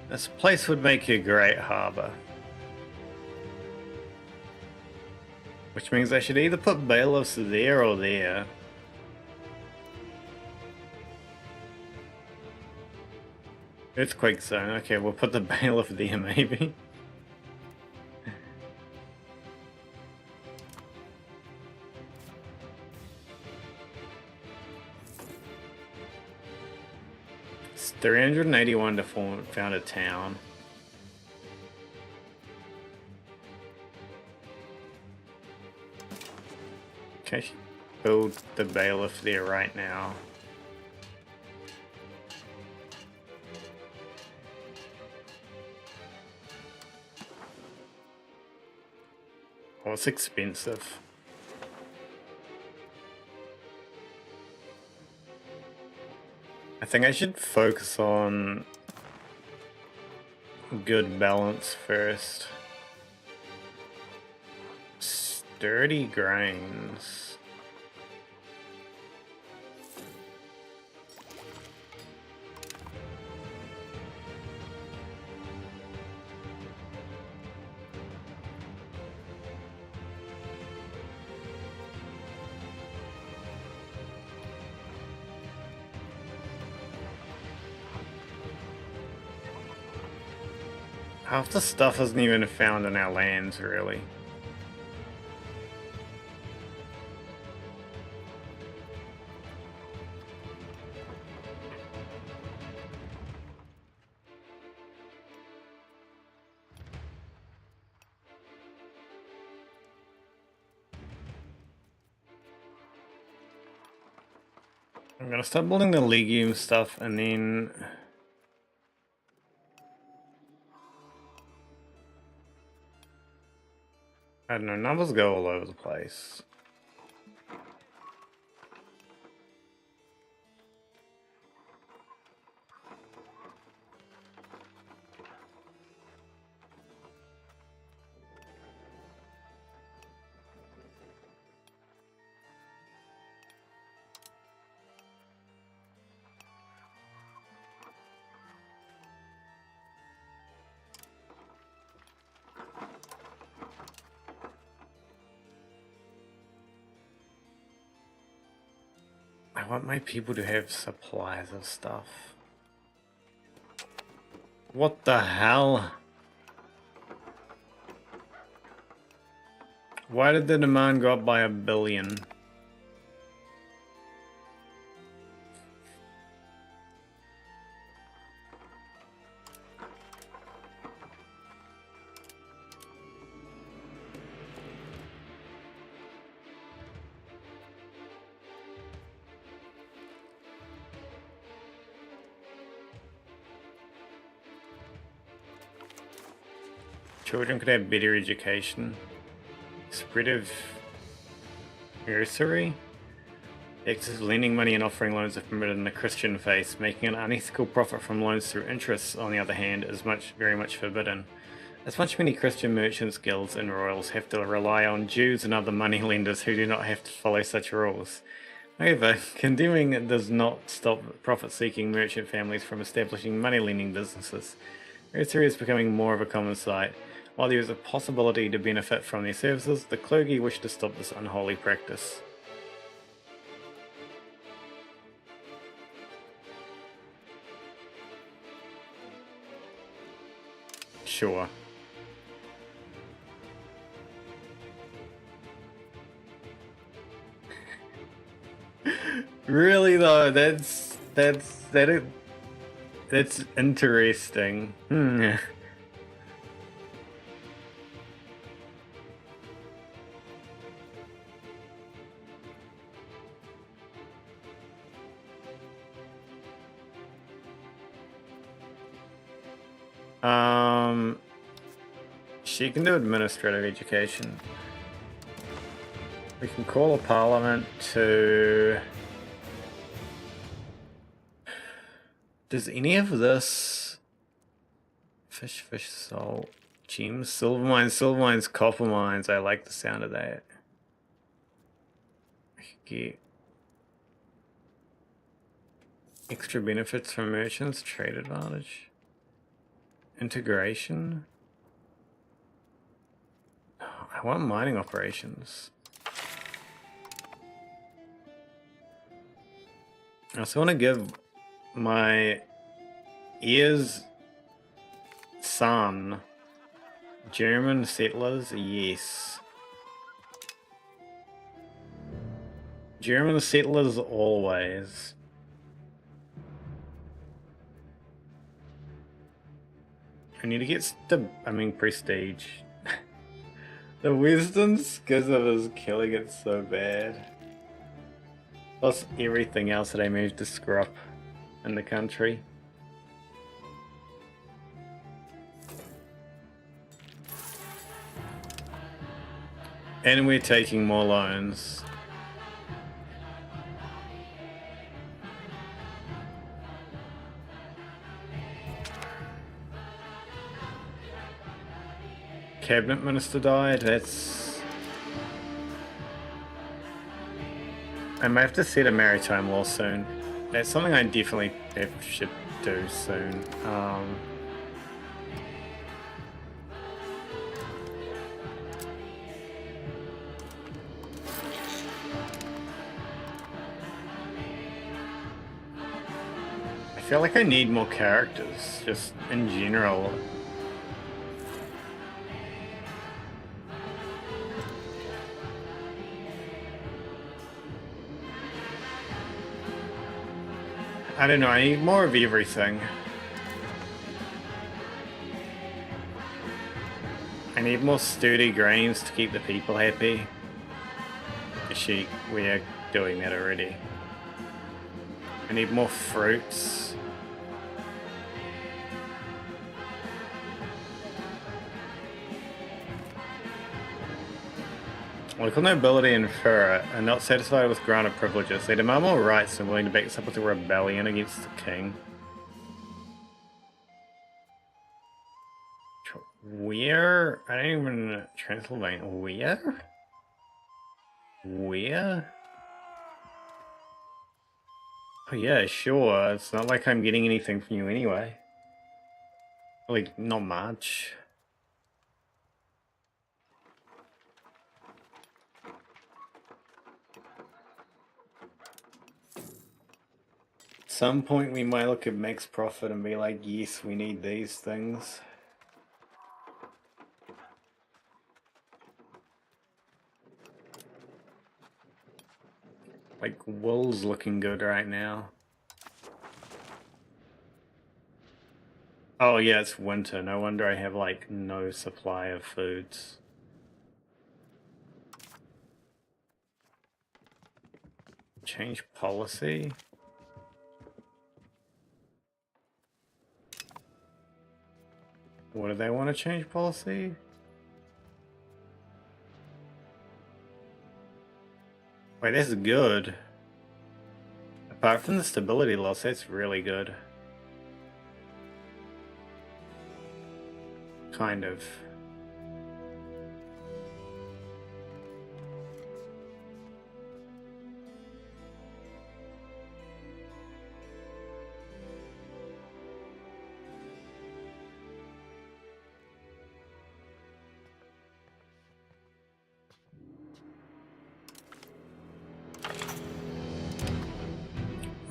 This place would make a great harbour. Which means I should either put bailiffs there or there. Earthquake zone. Okay, we'll put the bailiff there maybe. It's 381 to found a town. Okay, build the bailiff there right now. Oh, it's expensive. I think I should focus on good balance first. Sturdy grains. Half the stuff isn't even found in our lands, really. I'm gonna start building the legume stuff and then... I don't know, numbers go all over the place. I want my people to have supplies of stuff. What the hell? Why did the demand go up by 1 billion? Children could have better education. Spread of usury. Excess lending money and offering loans are permitted in the Christian faith. Making an unethical profit from loans through interest, on the other hand, is very much forbidden. As much many Christian merchants, guilds, and royals have to rely on Jews and other money lenders who do not have to follow such rules. However, condemning does not stop profit-seeking merchant families from establishing money-lending businesses. Usury is becoming more of a common sight. While there is a possibility to benefit from their services, the clergy wish to stop this unholy practice. Sure. Really though, that's interesting. She can do administrative education. We can call a parliament to... Does any of this... Fish, salt, gems, silver mines, copper mines. I like the sound of that. I could get extra benefits from merchants, trade advantage, integration. I want mining operations. I also want to give my heir's son German settlers, yes. German settlers always. I need to get prestige. The Western Schism is killing it so bad. Plus everything else that I managed to screw up in the country. And we're taking more loans. Cabinet minister died, that's... I may have to set a maritime law soon. That's something I definitely should do soon. I feel like I need more characters, just in general. I don't know, I need more of everything. I need more sturdy grains to keep the people happy. We are doing that already. I need more fruits. Local nobility and fur are not satisfied with granted privileges. They demand more rights and are willing to back this up with a rebellion against the king. Where? I don't even... Transylvania. Where? Where? Oh yeah, sure. It's not like I'm getting anything from you anyway. Like, not much. some point we might look at max profit and be like, yes, we need these things. Like, wool's looking good right now. Oh yeah, it's winter. No wonder I have like no supply of foods. Change policy? What do they want to change policy? Wait, that's good. Apart from the stability loss, that's really good. Kind of.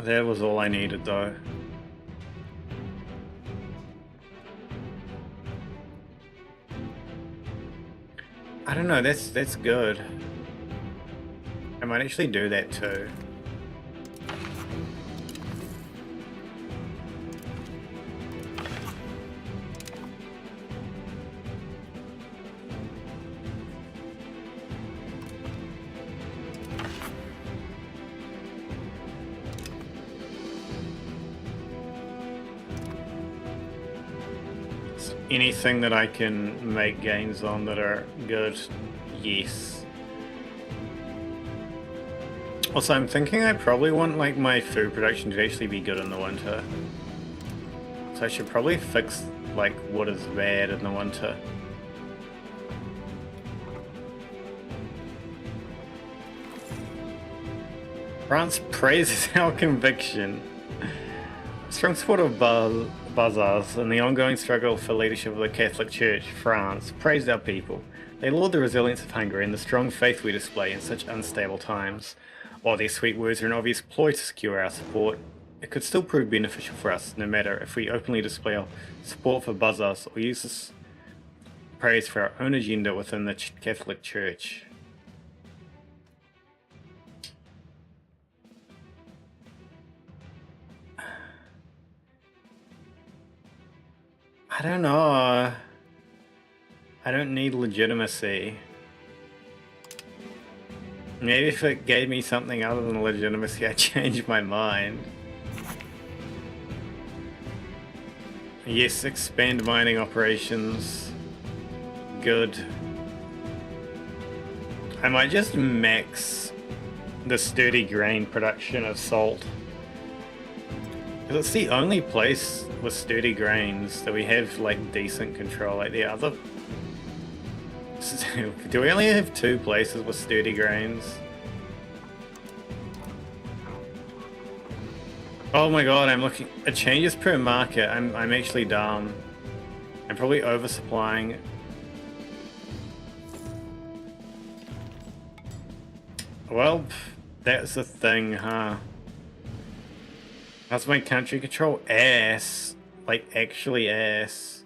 That was all I needed though. I don't know, that's good. I might actually do that too. Anything that I can make gains on that are good, yes. Also, I'm thinking I probably want like my food production to actually be good in the winter. So I should probably fix like what is bad in the winter. France praises our conviction. Strong support of bazaars and the ongoing struggle for leadership of the Catholic Church, France, praised our people. They laud the resilience of Hungary and the strong faith we display in such unstable times. While their sweet words are an obvious ploy to secure our support, it could still prove beneficial for us, no matter if we openly display our support for bazaars or use this praise for our own agenda within the Catholic Church. I don't know. I don't need legitimacy. Maybe if it gave me something other than legitimacy, I'd change my mind. Yes, expand mining operations. Good. I might just max the sturdy grain production of salt. Because it's the only place with sturdy grains that we have like decent control. Like the other, do we only have 2 places with sturdy grains? Oh my god, I'm looking. It changes per market. I'm actually dumb. I'm probably oversupplying. Well, that's the thing, huh? How's my country control ass? Like, actually ass.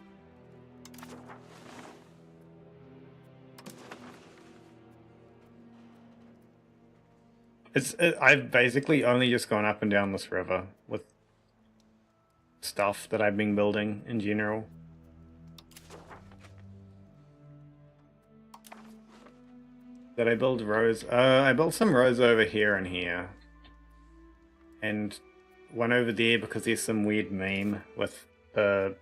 I've basically only just gone up and down this river with stuff that I've been building in general. Did I build roads? I built some roads over here and here. And one over there because there's some weird meme with the...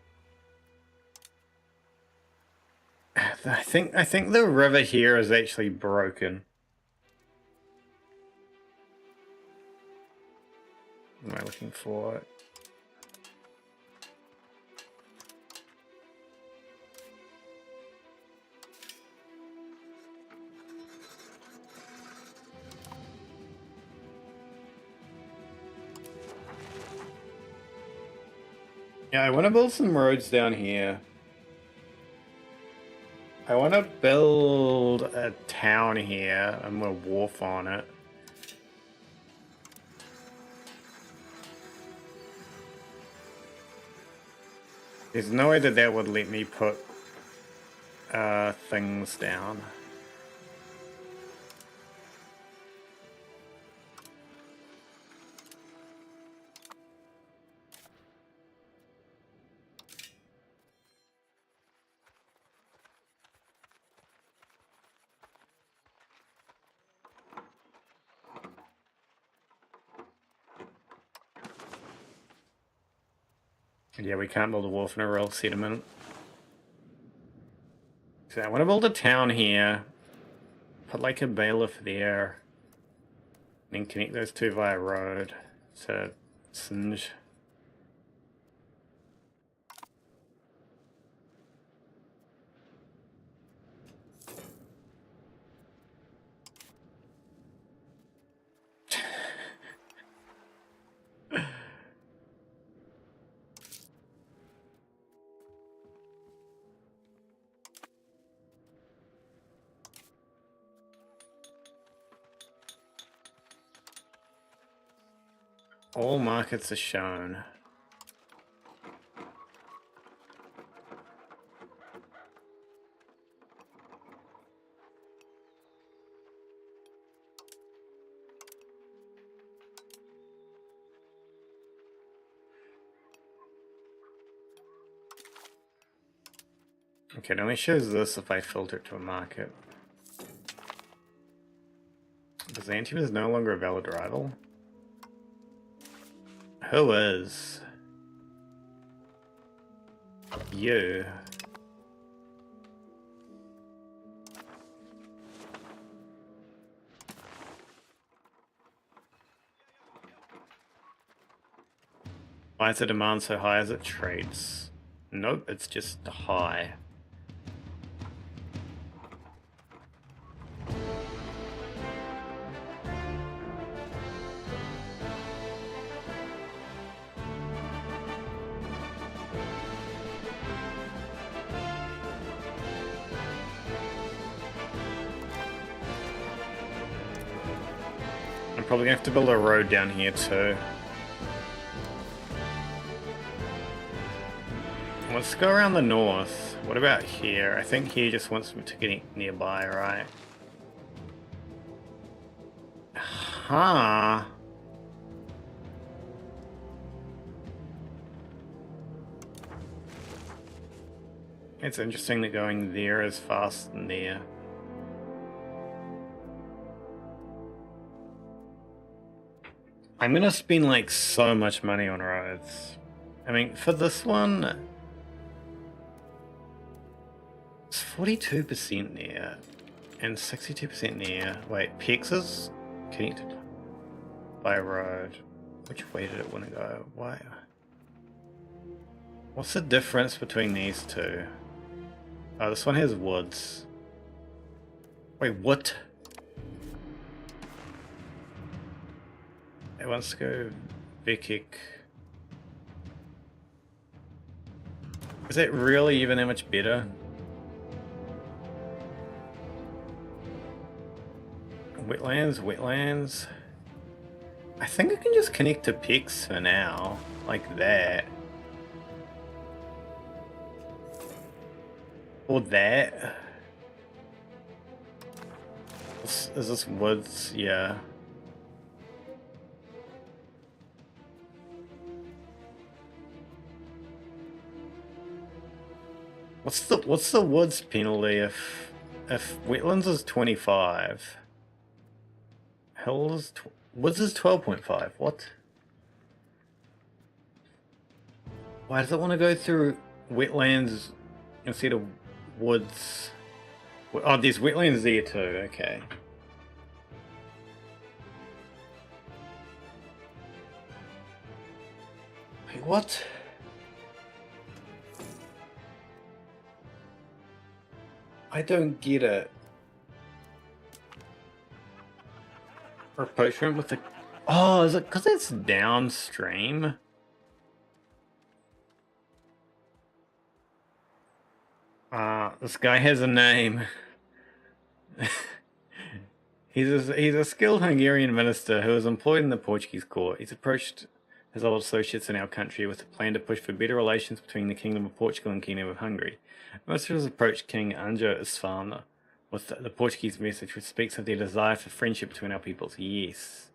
I think the river here is actually broken. What am I looking for? Yeah, I want to build some roads down here. I want to build a town here and a wharf on it. There's no way that that would let me put things down. Yeah, we can't build a wharf in a real settlement. So I want to build a town here. Put like a bailiff there. Then connect those two via road to Singe. All markets are shown. Okay, it only shows this if I filter it to a market. Byzantium is no longer a valid rival. Who is? You. Why is the demand so high as it trades? Nope, it's just high. I'm probably gonna have to build a road down here too. Let's go around the north. What about here? I think he just wants me to get nearby, right? Huh. It's interesting that going there is faster than there. I'm gonna spend like so much money on roads. I mean, for this one, it's 42% there and 62% there. Wait, PX is connected by road. Which way did it want to go? Why? What's the difference between these two? Oh, this one has woods. Wait, what? It wants to go Vikik. Is it really even that much better? Wetlands, wetlands. I think I can just connect to PX for now, like that. Or that. Is this woods? Yeah. What's the woods penalty if wetlands is 25? Hills woods is 12.5. What? Why does it want to go through wetlands instead of woods? Oh, there's wetlands there too. Okay. Wait, what? I don't get it. Rapprochement with the... Oh, is it because it's downstream? This guy has a name. He's a skilled Hungarian minister who is employed in the Portuguese court. He's approached his old associates in our country with a plan to push for better relations between the Kingdom of Portugal and Kingdom of Hungary. Most of us approached King Anjo Isfana with the Portuguese message which speaks of their desire for friendship between our peoples. Yes.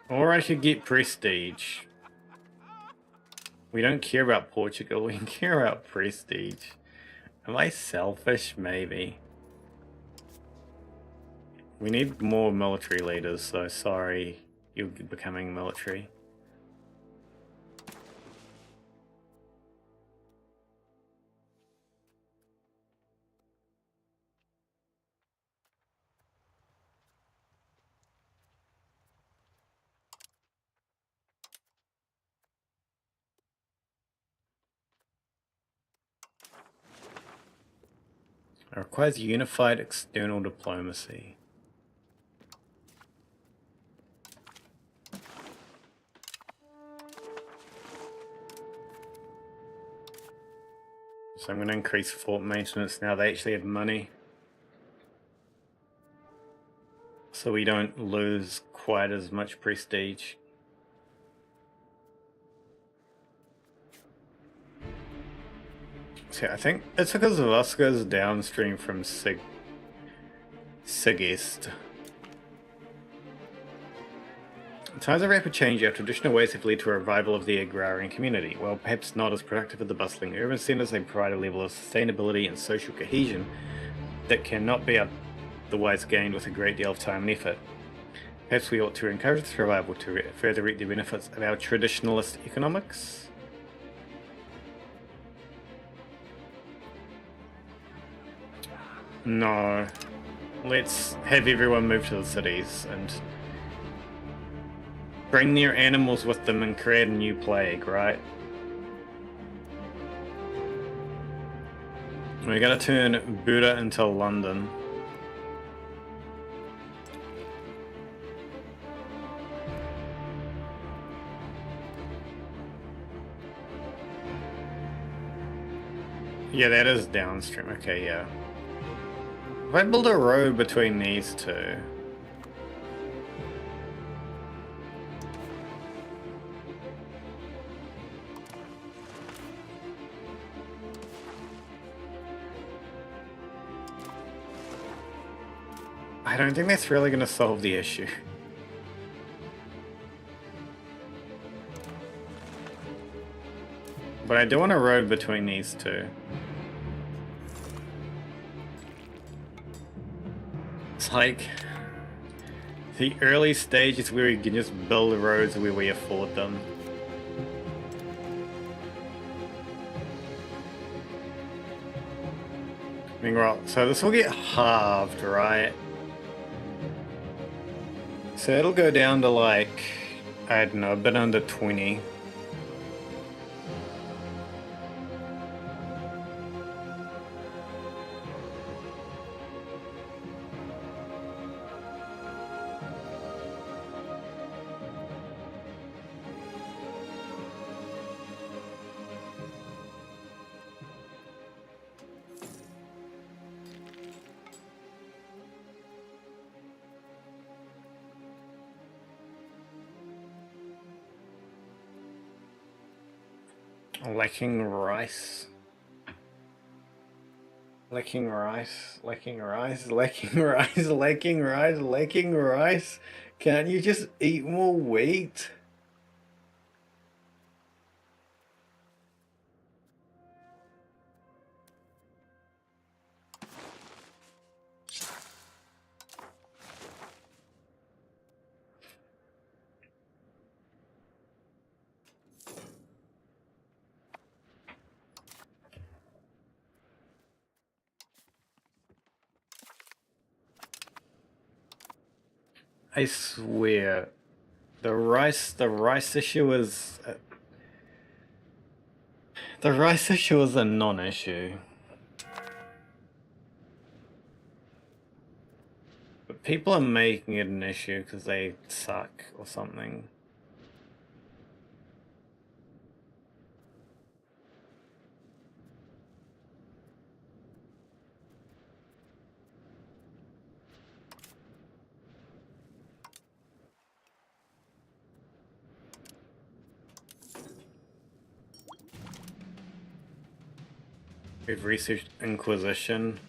Or I could get prestige. We don't care about Portugal, we care about prestige. Am I selfish? Maybe. We need more military leaders, so sorry you're becoming military. It requires unified external diplomacy. So I'm going to increase fort maintenance now they actually have money. So we don't lose quite as much prestige. So I think it's because Vasco's downstream from Sigest. In times of rapid change, our traditional ways have led to a revival of the agrarian community. While perhaps not as productive as the bustling urban centres, they provide a level of sustainability and social cohesion that cannot be otherwise gained with a great deal of time and effort. Perhaps we ought to encourage this revival to further reap the benefits of our traditionalist economics. No. Let's have everyone move to the cities and bring their animals with them and create a new plague, right? We're gonna turn Buddha into London. Yeah, that is downstream. Okay, yeah. If I build a road between these two... I don't think that's really going to solve the issue. But I do want a road between these two. It's like the early stages where we can just build roads where we afford them. I mean, right, so this will get halved, right? So it'll go down to like, I don't know, a bit under 20. Lacking rice. Lacking rice, lacking rice, lacking rice, lacking rice, lacking rice. Can't you just eat more wheat? I swear, the rice issue is the rice issue is a non-issue. But people are making it an issue because they suck or something. We've researched Inquisition.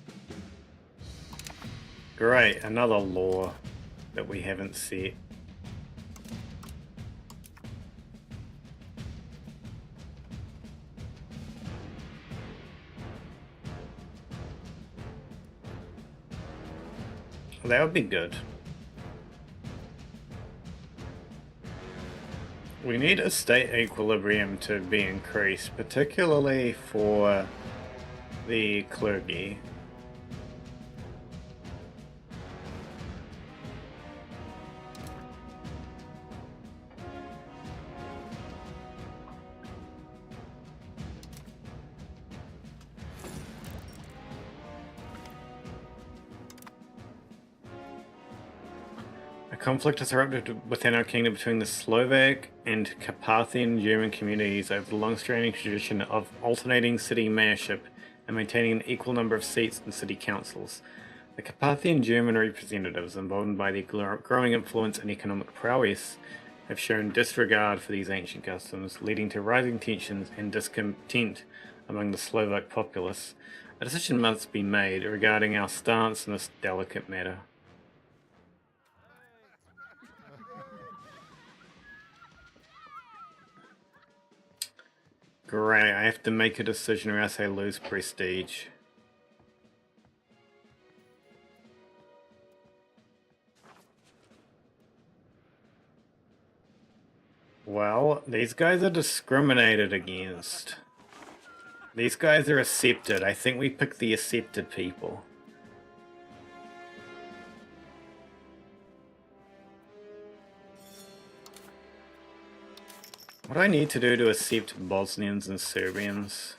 Great, another law that we haven't set. Well, that would be good. We need a state equilibrium to be increased, particularly for the clergy. A conflict has erupted within our kingdom between the Slovak and Carpathian German communities over the long-standing tradition of alternating city mayorship and maintaining an equal number of seats in city councils. The Carpathian German representatives, emboldened by their growing influence and economic prowess, have shown disregard for these ancient customs, leading to rising tensions and discontent among the Slovak populace. A decision must be made regarding our stance in this delicate matter. Great, I have to make a decision or else I lose prestige. Well, these guys are discriminated against. These guys are accepted. I think we pick the accepted people. What do I need to do to accept Bosnians and Serbians?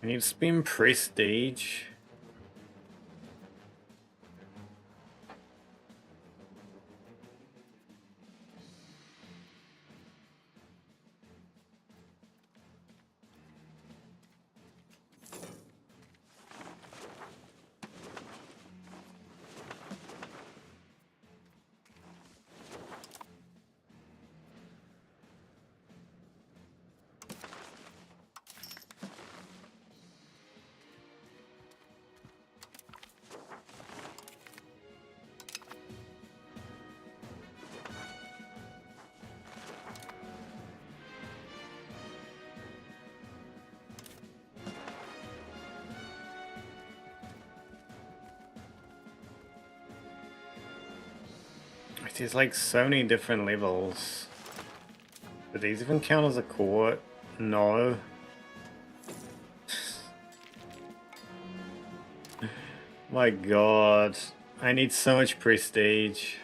I need to spend prestige. There's like so many different levels. Do these even count as a court? No. My god. I need so much prestige.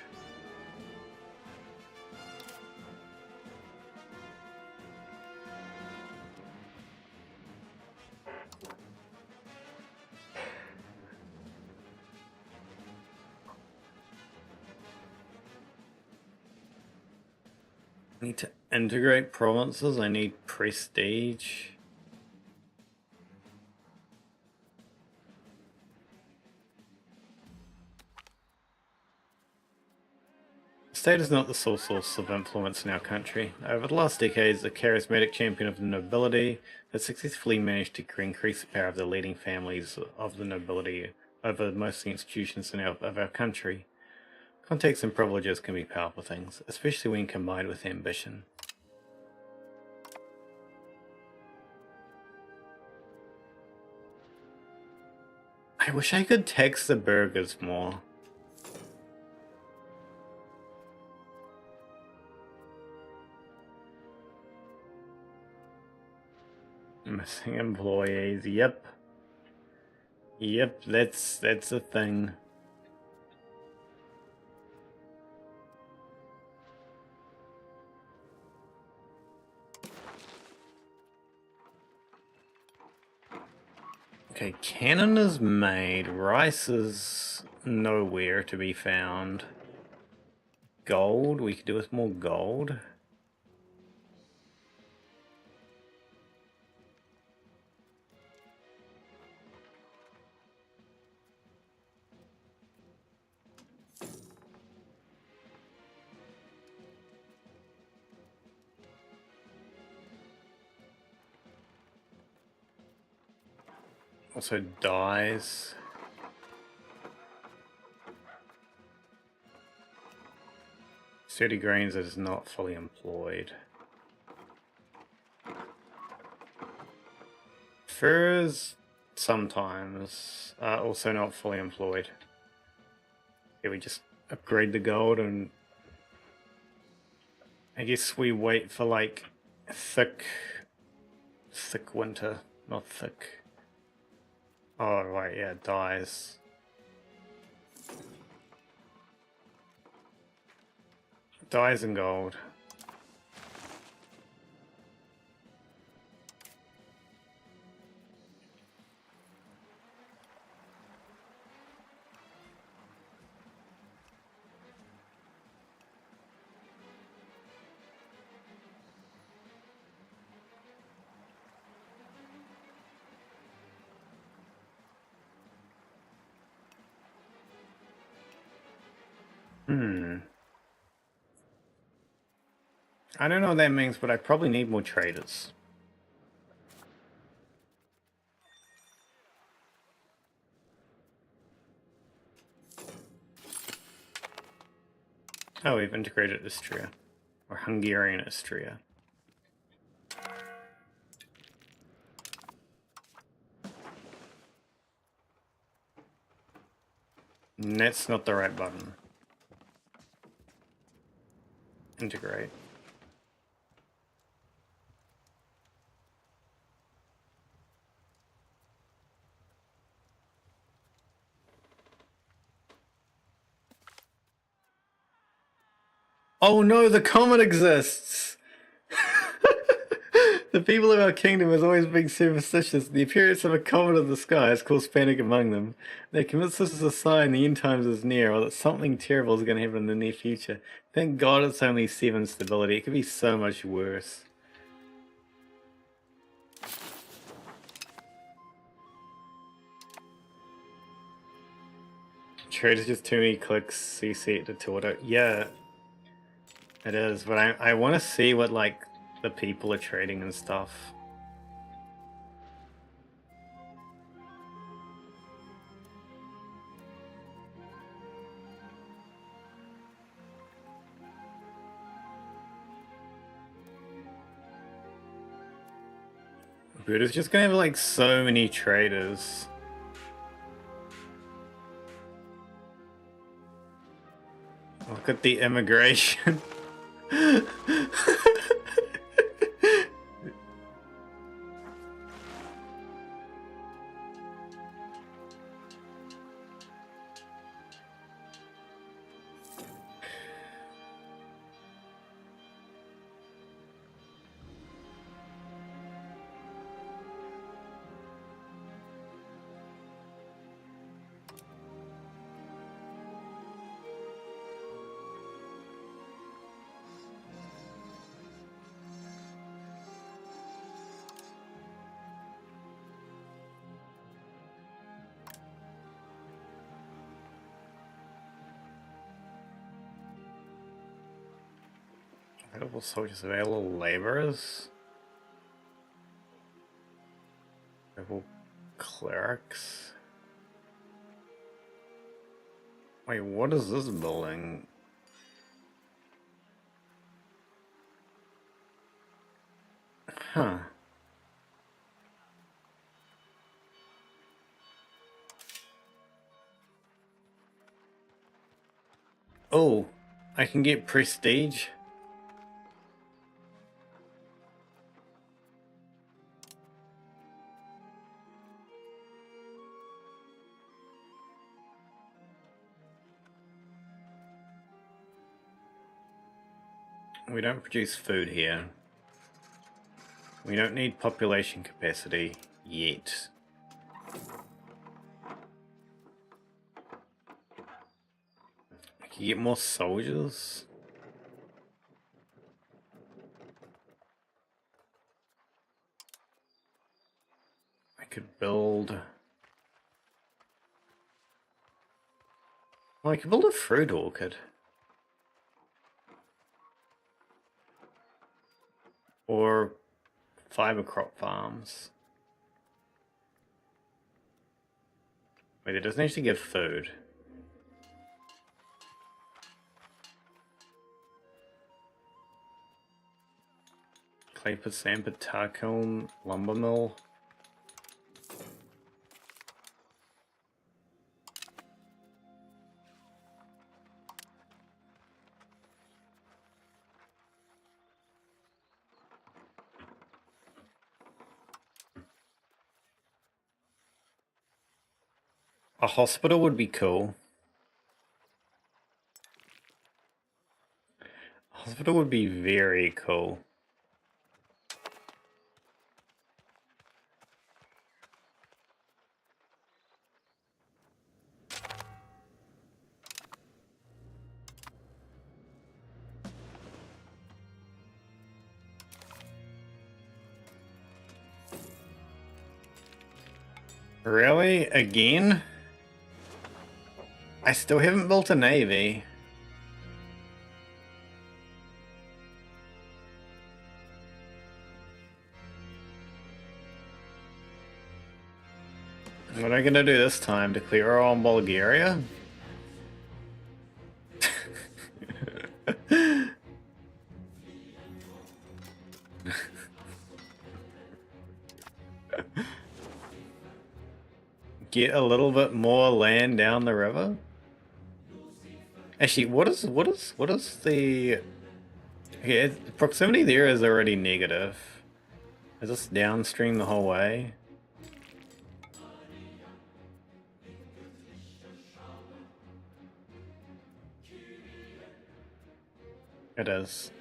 I need to integrate provinces. I need prestige. The state is not the sole source of influence in our country. Over the last decades, a charismatic champion of the nobility has successfully managed to increase the power of the leading families of the nobility over most of the institutions of our country. Contacts and privileges can be powerful things, especially when combined with ambition. I wish I could tax the burgers more. Missing employees, yep. Yep, that's a thing. Okay, cannon is made. Rice is nowhere to be found. Gold, we could do with more gold. Also dies. Sturdy grains is not fully employed. Furs sometimes also not fully employed. Yeah, we just upgrade the gold and I guess we wait for like thick winter, not thick. Oh right, yeah, it dies. Dies in gold. I don't know what that means, but I probably need more traders. Oh, we've integrated Istria. Or Hungarian Istria. That's not the right button. Integrate. Oh no, the comet exists! The people of our kingdom has always been superstitious. The appearance of a comet in the sky has caused panic among them. They're convinced this is a sign the end times is near, or that something terrible is going to happen in the near future. Thank God it's only 7 stability. It could be so much worse. Trade is just too many clicks, CC it to order. Yeah, it is, but I want to see what, like, the people are trading and stuff. Buddha's just gonna have, like, so many traders. Look at the immigration. Available soldiers, available laborers, available clerics. Wait, what is this building? Huh. Oh, I can get prestige. We don't produce food here. We don't need population capacity yet. I can get more soldiers. I could build... Well, I could build a fruit orchard. Or fiber crop farms. Wait, it doesn't actually give food. Clay pit, sand pit, tar kiln, lumber mill. A hospital would be cool. A hospital would be very cool. Really? Again? I still haven't built a navy. What am I gonna do this time? Declare war on Bulgaria? Get a little bit more land down the river? Actually, what is the... Okay, proximity there is already negative. Is this downstream the whole way? It is.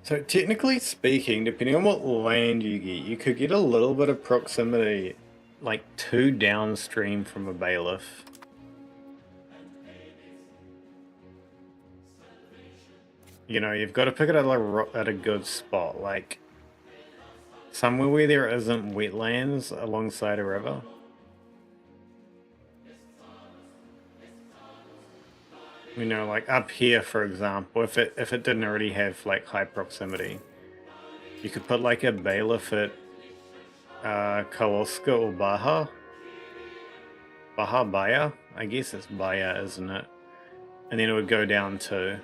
So technically speaking, depending on what land you get, you could get a little bit of proximity, like 2 downstream from a bailiff. You know, you've got to pick it at a good spot, like somewhere where there isn't wetlands alongside a river. You know, like up here, for example, if it didn't already have like high proximity, you could put like a bailiff at Kaloska or Baja. Baya? I guess it's Baya, isn't it? And then it would go down to...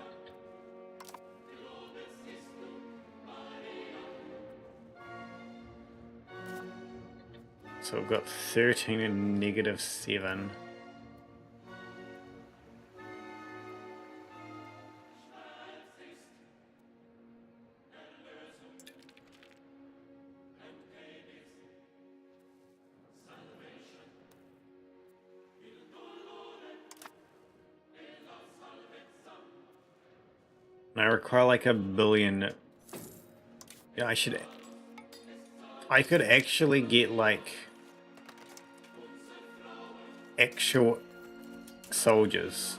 So we've got 13 and -7. I require like 1 billion. Yeah, I could actually get like actual soldiers.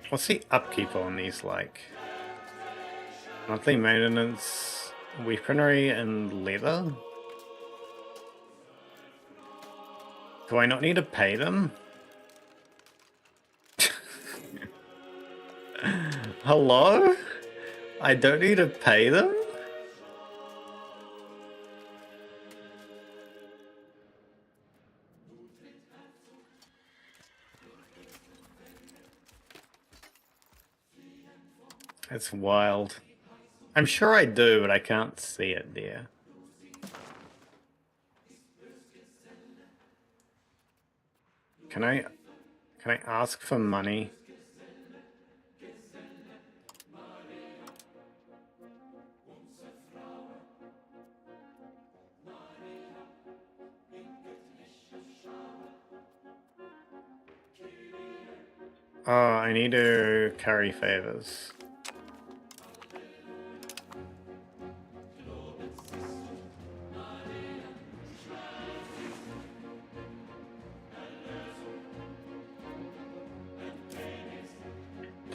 What's the upkeep on these like? Monthly maintenance, weaponry, and leather? Do I not need to pay them? Hello? I don't need to pay them? It's wild. I'm sure I do, but I can't see it there. Can I ask for money? Oh, I need to curry favors.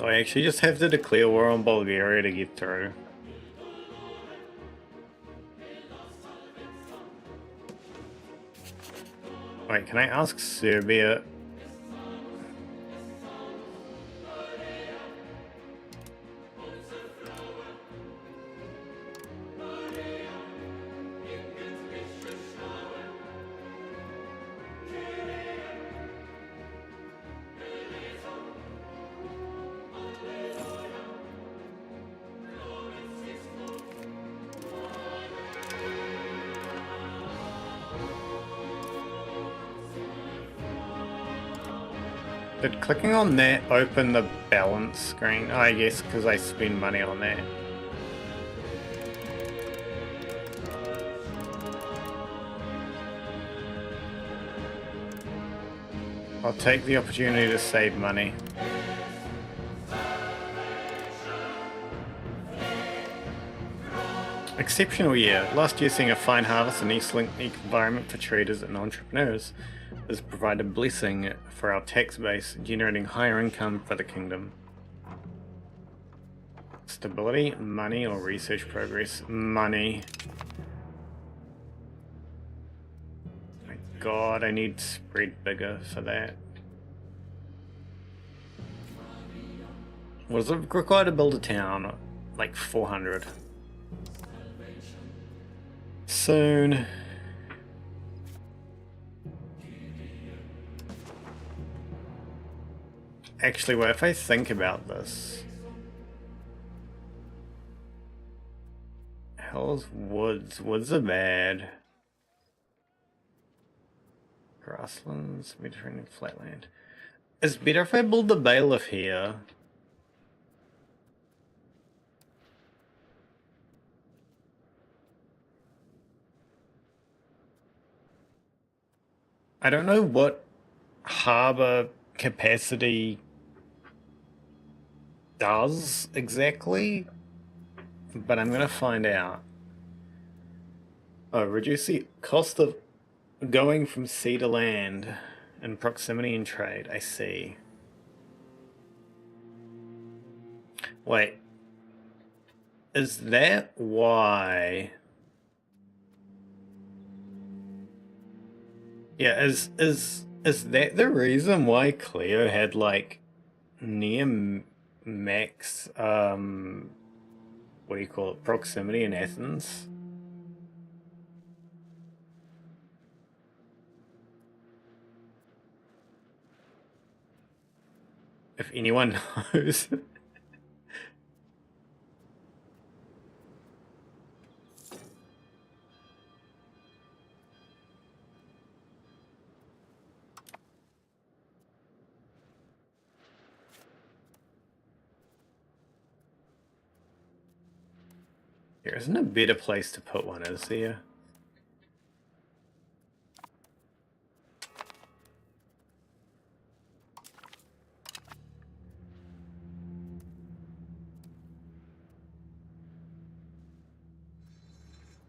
Do I actually just have to declare war on Bulgaria to get through? Wait, can I ask Serbia? Did clicking on that open the balance screen? Oh, I guess because I spend money on that. I'll take the opportunity to save money. Exceptional year. Last year seeing a fine harvest and East-Link environment for traders and entrepreneurs has provided a blessing for our tax base, generating higher income for the kingdom. Stability, money, or research progress? Money. My god, I need spread bigger for that. What does it require to build a town? Like 400. Soon. Actually, well, if I think about this, hell's woods? Woods are bad. Grasslands, Mediterranean flatland. It's better if I build the bailiff here. I don't know what harbor capacity does exactly, but I'm gonna find out. Oh, reduce the cost of going from sea to land and proximity and trade. I see. Wait, is that why? Yeah, is that the reason why Cleo had like near max what do you call it, proximity in Athens? If anyone knows. There isn't a better place to put one, is there?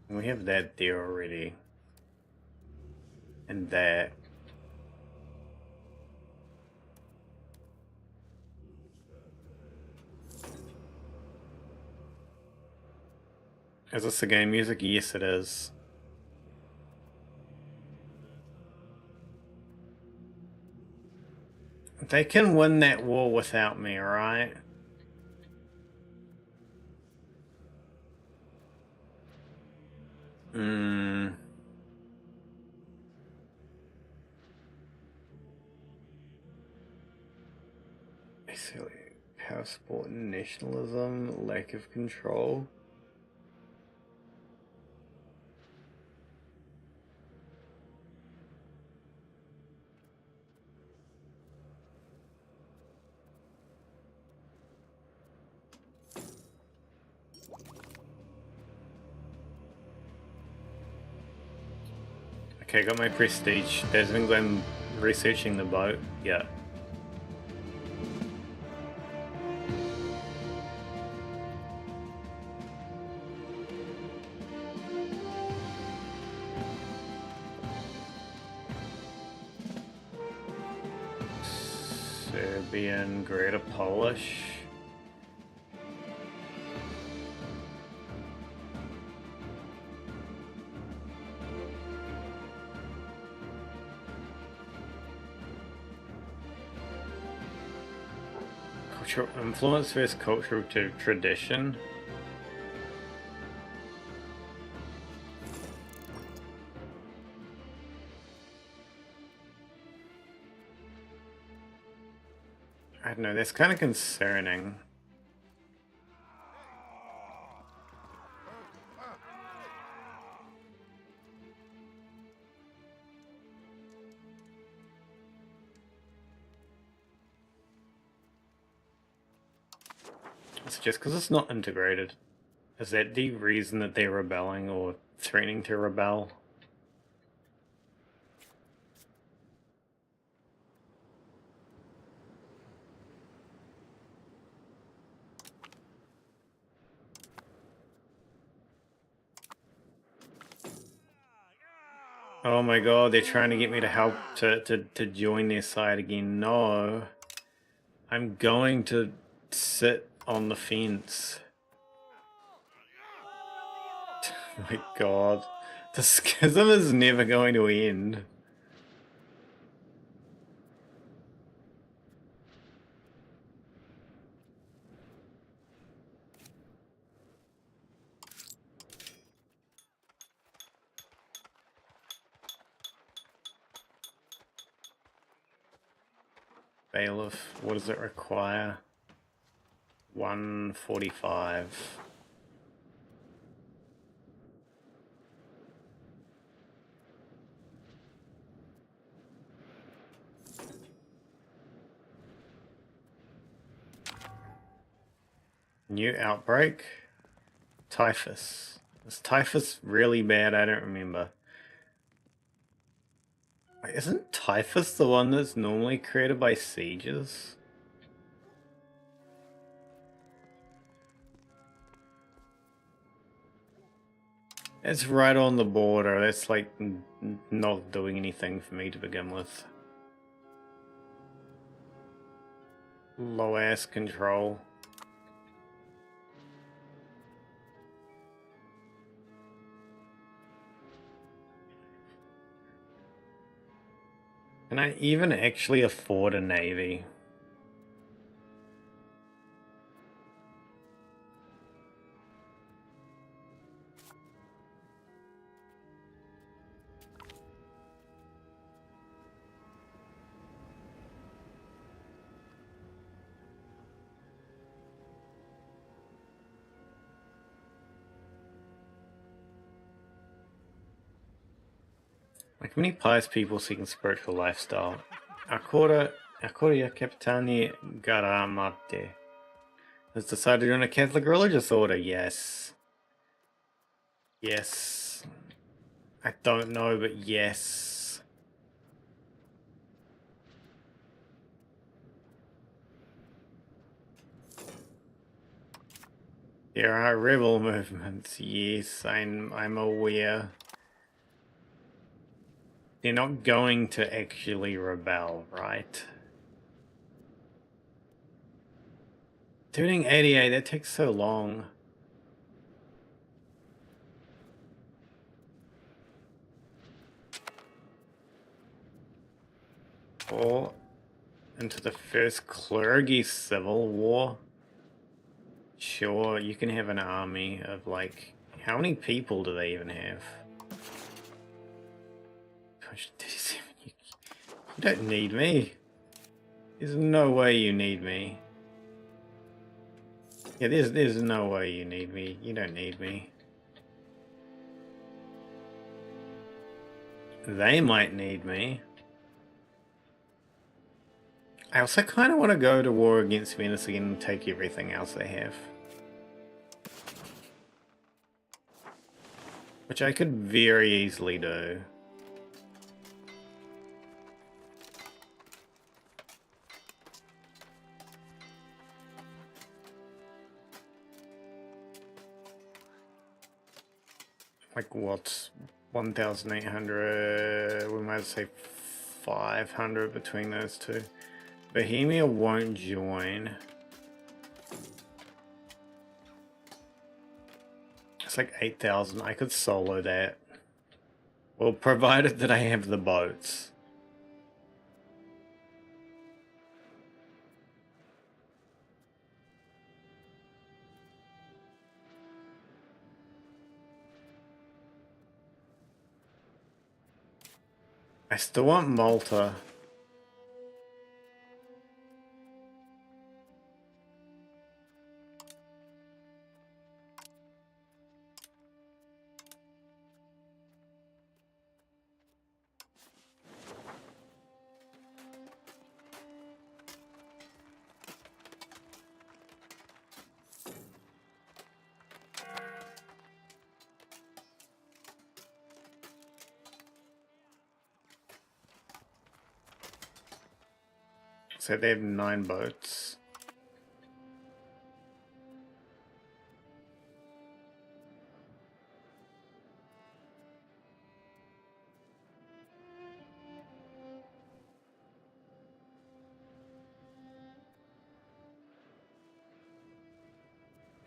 We have that there already. And that. Is this the game music? Yes, it is. They can win that war without me, right? Basically, power sport and nationalism, lack of control. Okay, got my prestige. Desmond, I'm researching the boat. Yeah. Serbian, Greater Polish. Cultural influence versus cultural tradition. I don't know, that's kind of concerning. It's just because it's not integrated. Is that the reason that they're rebelling or threatening to rebel? Oh my god, they're trying to get me to help to join their side again. No. I'm going to sit on the fence. Oh my god. The schism is never going to end. Bailiff, what does it require? 145. New outbreak? Typhus. Is typhus really bad? I don't remember. Wait, isn't typhus the one that's normally created by sieges? It's right on the border. That's like not doing anything for me to begin with. Low ass control. Can I even actually afford a navy? Like many pious people seeking spiritual lifestyle. Ancora Capitani Garamate has decided to join a Catholic religious order. Yes. Yes. I don't know, but yes. There are rebel movements. Yes, I'm aware. They're not going to actually rebel, right? Turning 88, that takes so long. Or into the first clergy civil war. Sure, you can have an army of like, how many people do they even have? You don't need me. There's no way you need me. Yeah, there's no way you need me. You don't need me. They might need me. I also kind of want to go to war against Venice again and take everything else they have. Which I could very easily do. Like what's 1,800? We might say 500 between those two. Bohemia won't join. It's like 8,000. I could solo that. Well, provided that I have the boats. I still want Malta. So they have 9 boats.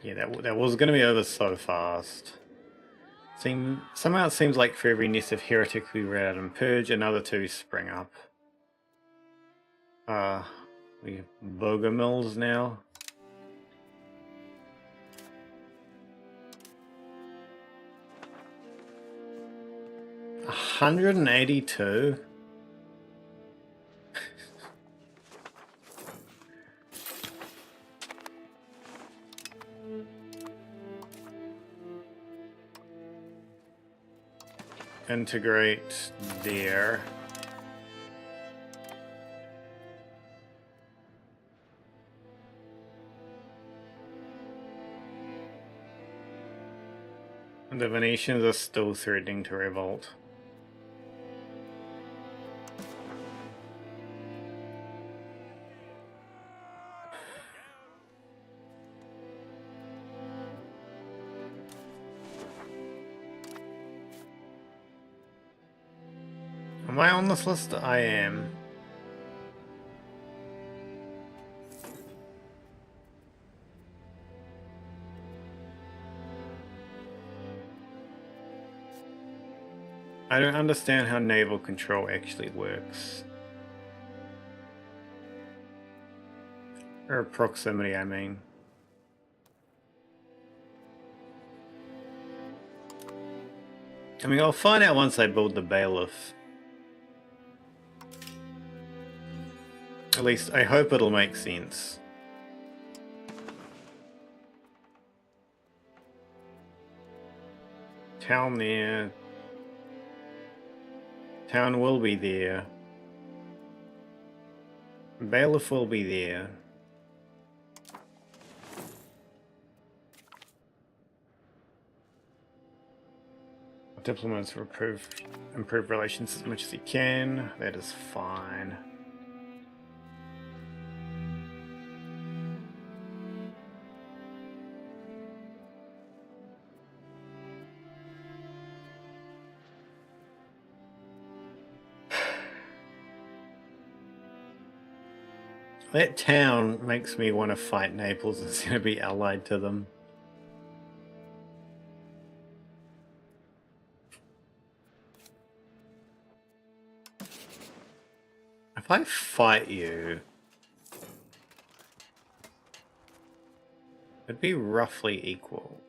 Yeah, that was going to be over so fast. Somehow it seems like for every nest of heretic we red out and purge, another 2 spring up. We Bogomils now. $182. Integrate there. And the Venetians are still threatening to revolt. Am I on this list? I am. I don't understand how naval control actually works. Or proximity, I mean. I mean, I'll find out once I build the bailiff. At least, I hope it'll make sense. Town there. Town will be there. Bailiff will be there. Diplomats will improve relations as much as he can. That is fine. That town makes me want to fight Naples instead of be allied to them. If I fight you, it'd be roughly equal.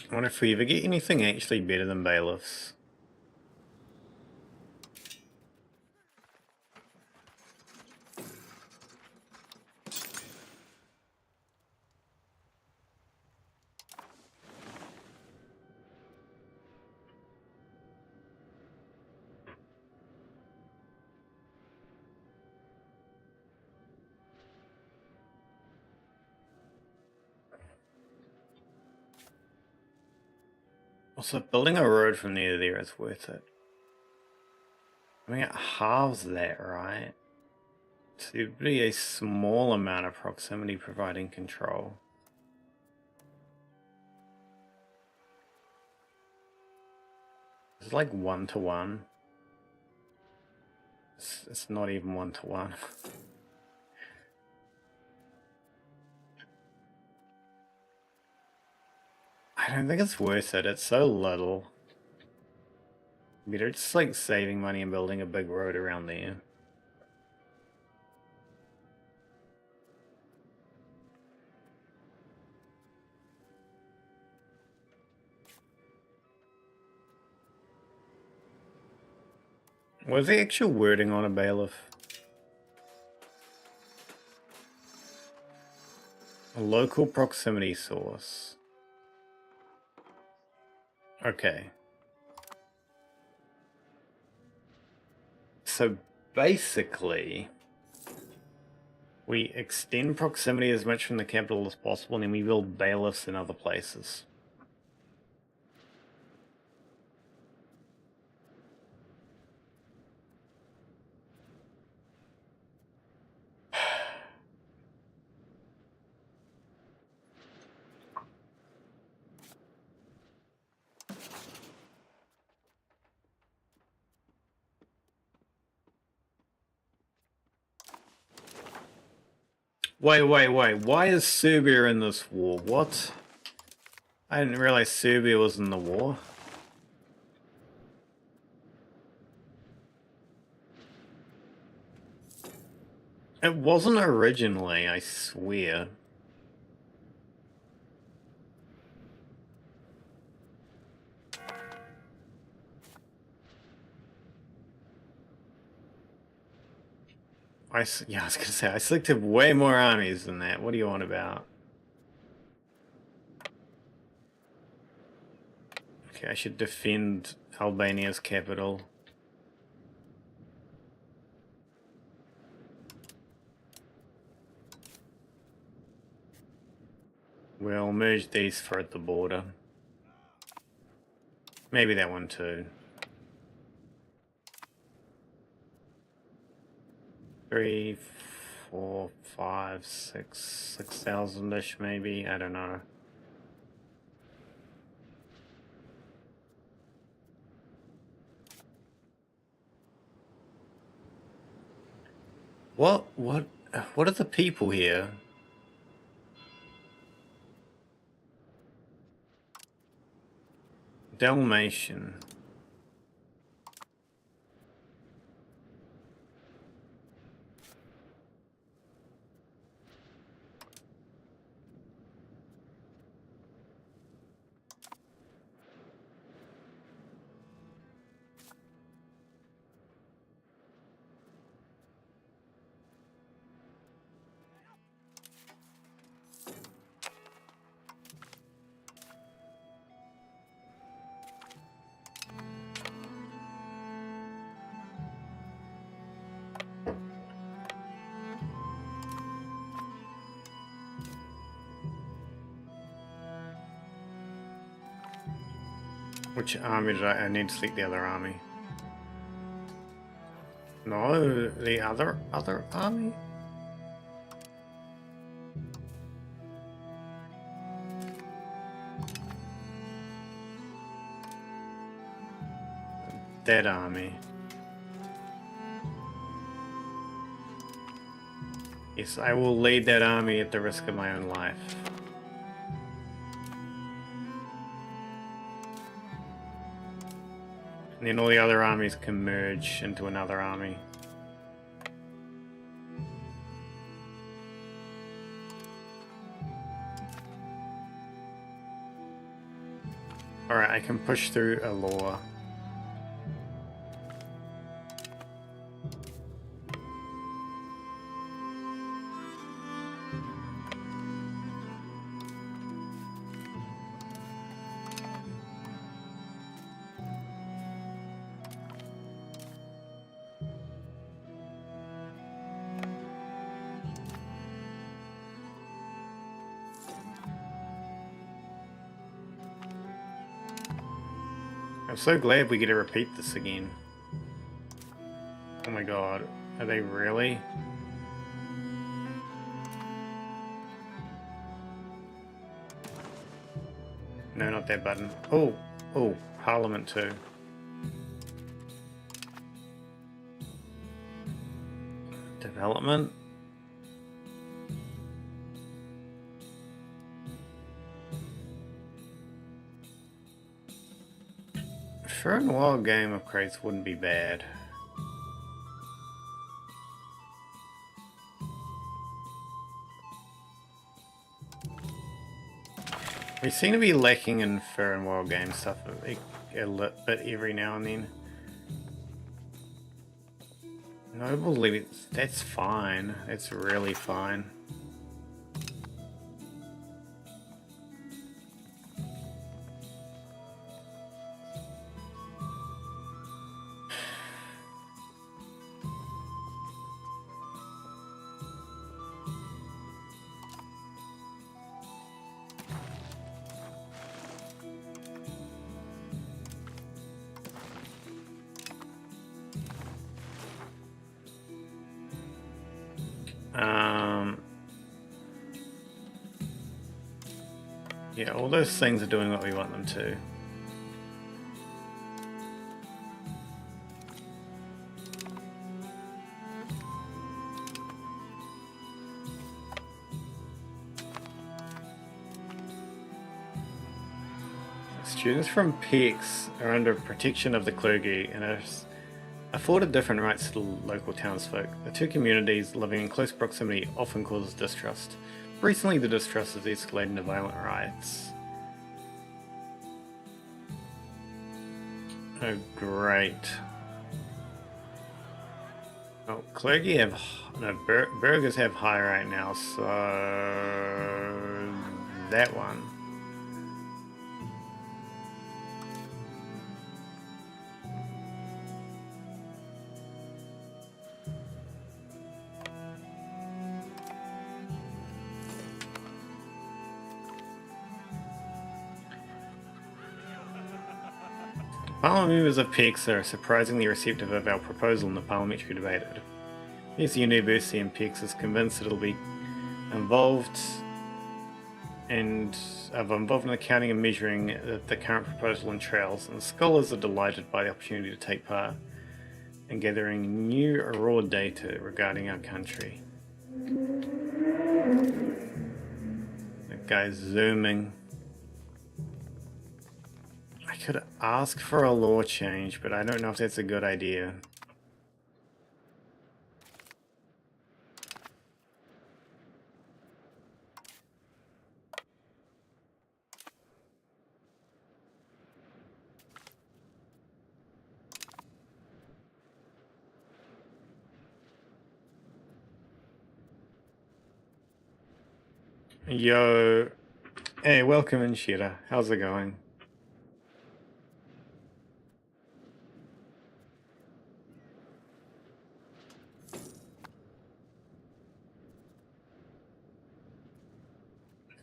I wonder if we ever get anything actually better than bailiffs. Also, building a road from near there is worth it. I mean, it halves that, right? So there'd be a small amount of proximity providing control. It's like 1-to-1. It's not even 1-to-1. I don't think it's worth it. It's so little. Better just like saving money and building a big road around there. What's the actual wording on a bailiff? A local proximity source. Okay. So basically, we extend proximity as much from the capital as possible, and then we build bailiffs in other places. Wait. Why is Serbia in this war? What? I didn't realize Serbia was in the war. It wasn't originally, I swear. Yeah, I was gonna say, I selected way more armies than that. What are you on about? Okay, I should defend Albania's capital. We'll merge these for at the border. Maybe that one too. 3, 4, 5, 6, 6,000-ish maybe. I don't know. What are the people here? Dalmatian. Which army did I need to select the other army? No, the other army? That army. Yes, I will lead that army at the risk of my own life. And then all the other armies can merge into another army. Alright, I can push through a law. I'm so glad we get to repeat this again. Oh my god, are they really? No, not that button. Oh, Parliament too. development. Sure, a wild game of crates wouldn't be bad. We seem to be lacking in fur and wild game stuff a little bit every now and then. Noble leads, that's fine. That's really fine. Yeah, all those things are doing what we want them to. Students from PX are under protection of the clergy and are afforded different rights to the local townsfolk. The two communities living in close proximity often causes distrust. Recently, the distrust has escalated into violent riots. Oh, great. Oh, clergy have... no, burghers have high right now, so... that one. Parliament members of PX are surprisingly receptive of our proposal in the parliamentary debate. Yes, the university in PX is convinced that it'll be involved in the counting and measuring that the current proposal entails, and scholars are delighted by the opportunity to take part in gathering new raw data regarding our country. The guy's zooming. I could ask for a law change, but I don't know if that's a good idea. Yo. Hey, welcome in, Shira. How's it going?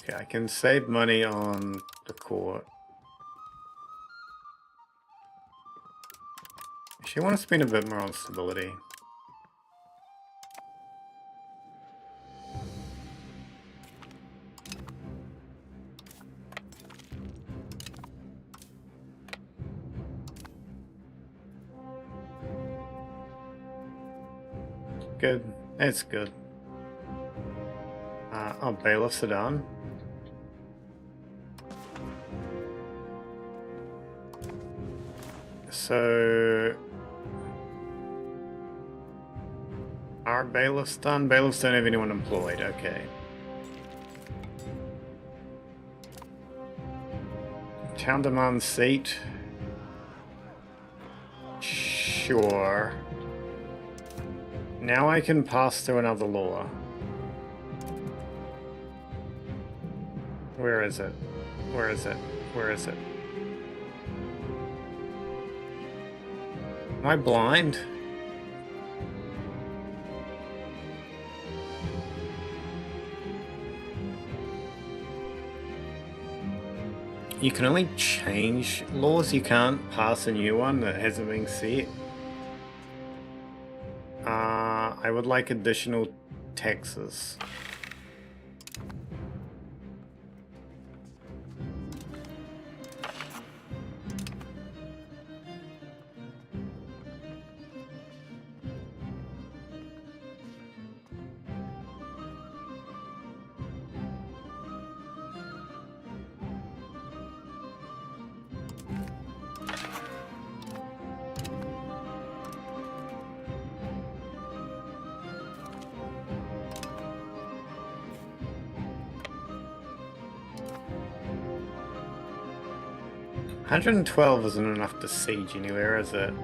Okay, I can save money on the court. She want to spend a bit more on stability. Good. That's good. Oh, bailiffs are done. So... are bailiffs done? Bailiffs don't have anyone employed, okay. Town demands seat. Sure. Now I can pass through another law. Where is it? Where is it? Where is it? Am I blind? You can only change laws, you can't pass a new one that hasn't been set. I would like additional taxes. 112 isn't enough to siege anywhere, is it?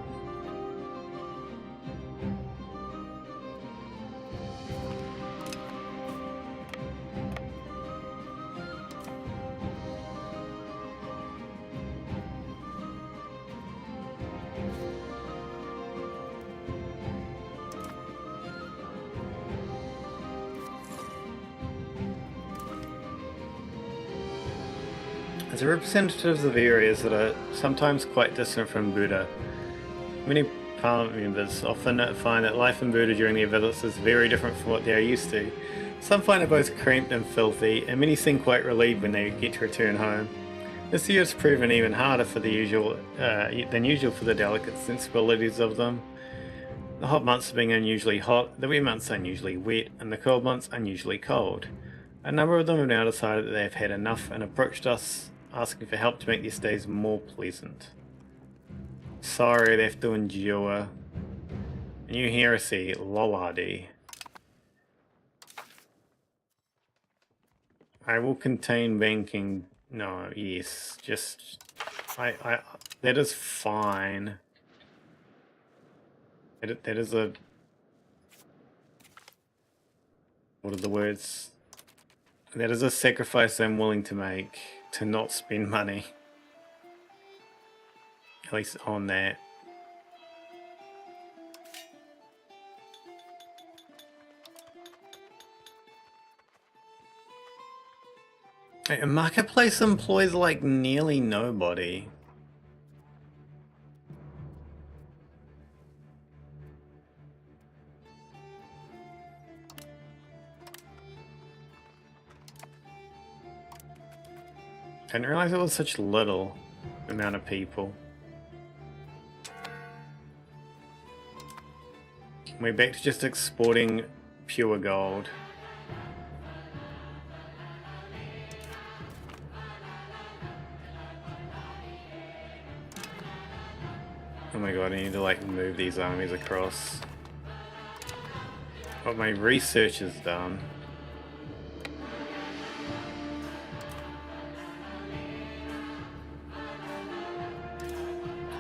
As a representative of areas that are sometimes quite distant from Buddha, many Parliament members often find that life in Buddha during their visits is very different from what they are used to. Some find it both cramped and filthy, and many seem quite relieved when they get to return home. This year has proven even harder for than usual for the delicate sensibilities of them. The hot months being unusually hot, the wet months unusually wet, and the cold months unusually cold. A number of them have now decided that they have had enough and approached us asking for help to make their stays more pleasant. Sorry they have to endure. New heresy, Lollardy. I will contain banking. No, yes, just that is fine. That is a, what are the words? That is a sacrifice I'm willing to make to not spend money. At least on that. A marketplace employs like nearly nobody. I didn't realize it was such little amount of people. We're back to just exporting pure gold. Oh my god, I need to like move these armies across. But my research is done.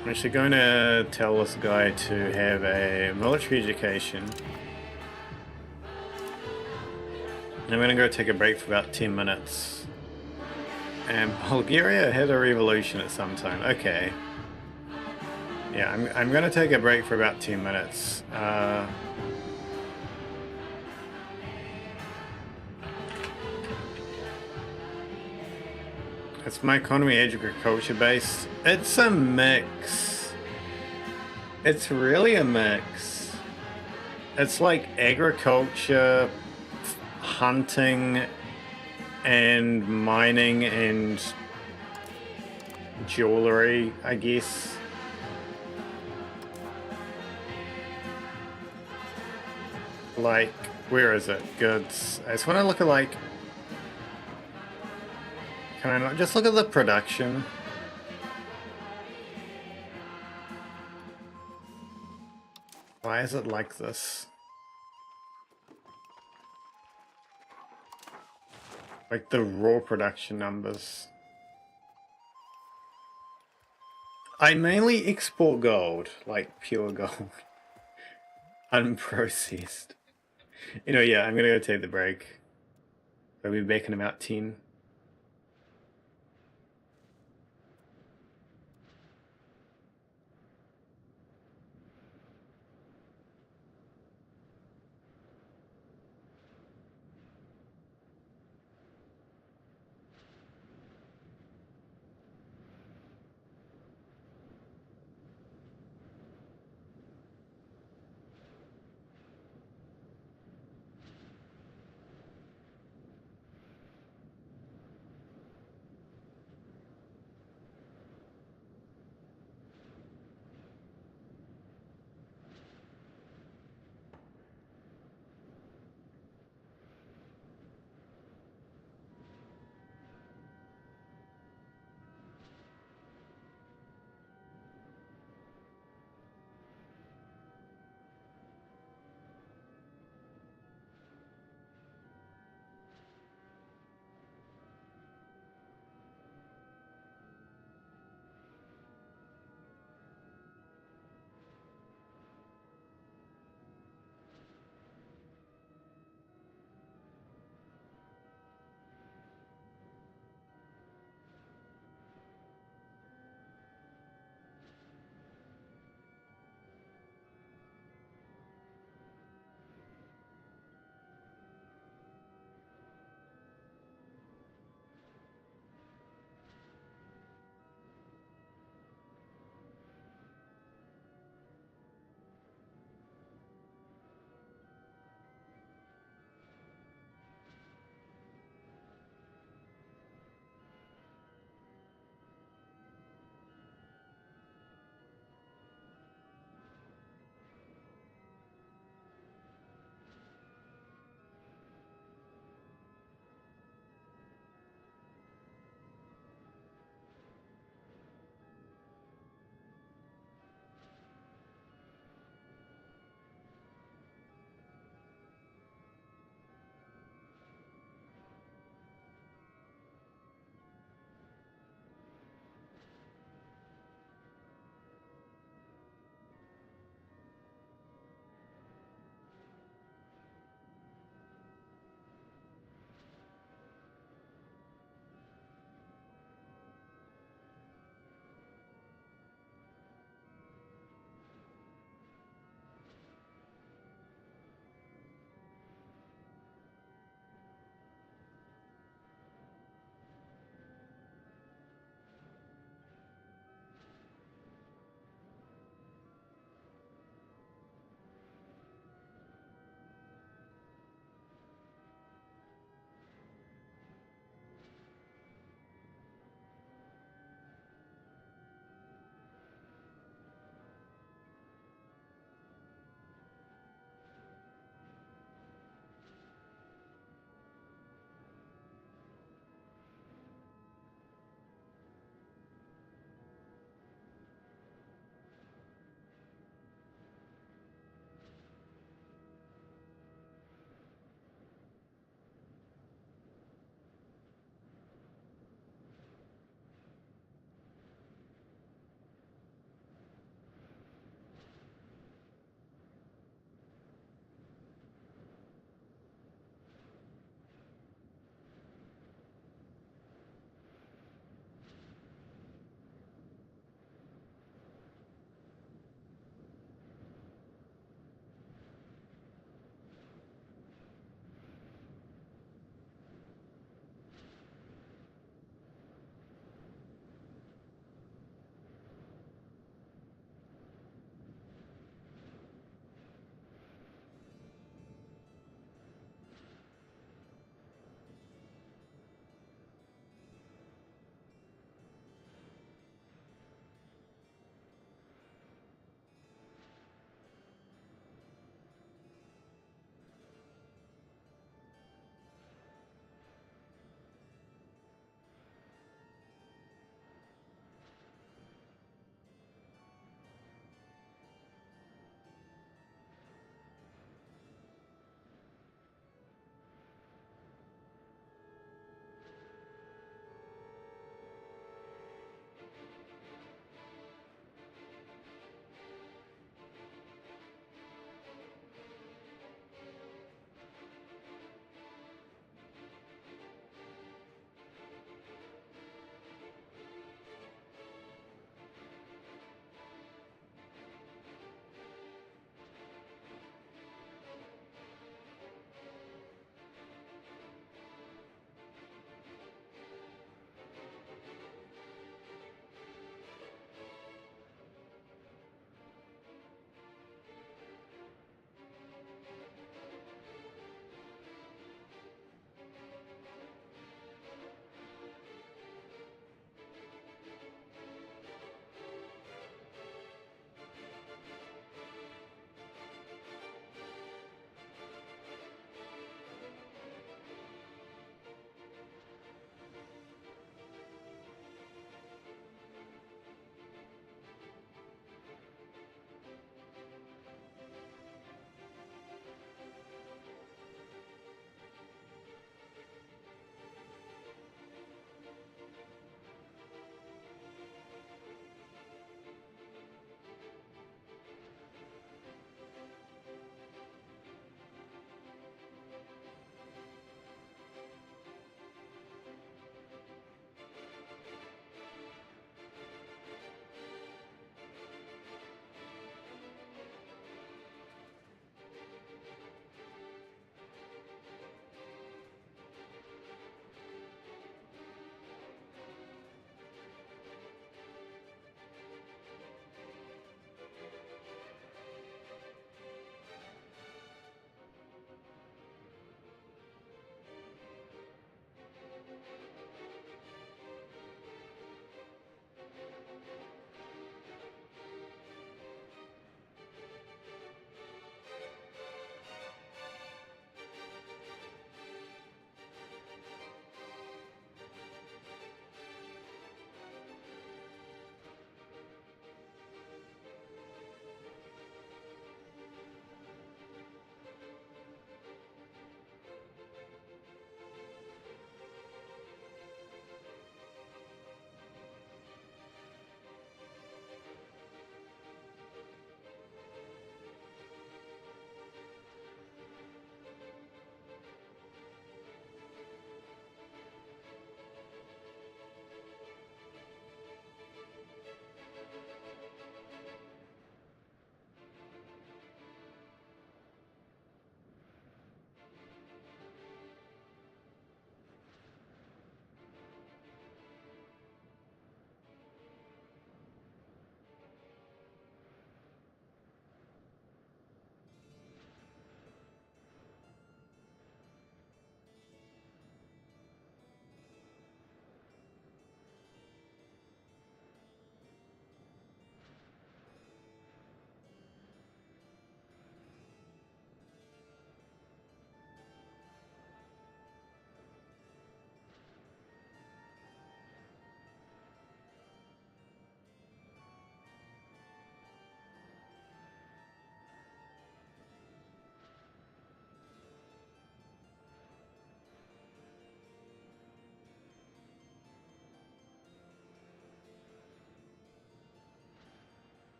I'm actually going to tell this guy to have a military education. And I'm going to go take a break for about 10 minutes. And Bulgaria had a revolution at some time. Okay. Yeah, I'm going to take a break for about 10 minutes. It's my economy agriculture based. It's a mix. It's really a mix. It's like agriculture, hunting, and mining, and jewelry, I guess. Like, where is it? Goods. I just want to look at like... Can I not just look at the production? Why is it like this? Like the raw production numbers. I mainly export gold, like pure gold. Unprocessed. You know, yeah, I'm gonna go take the break. I'll be back in about 10.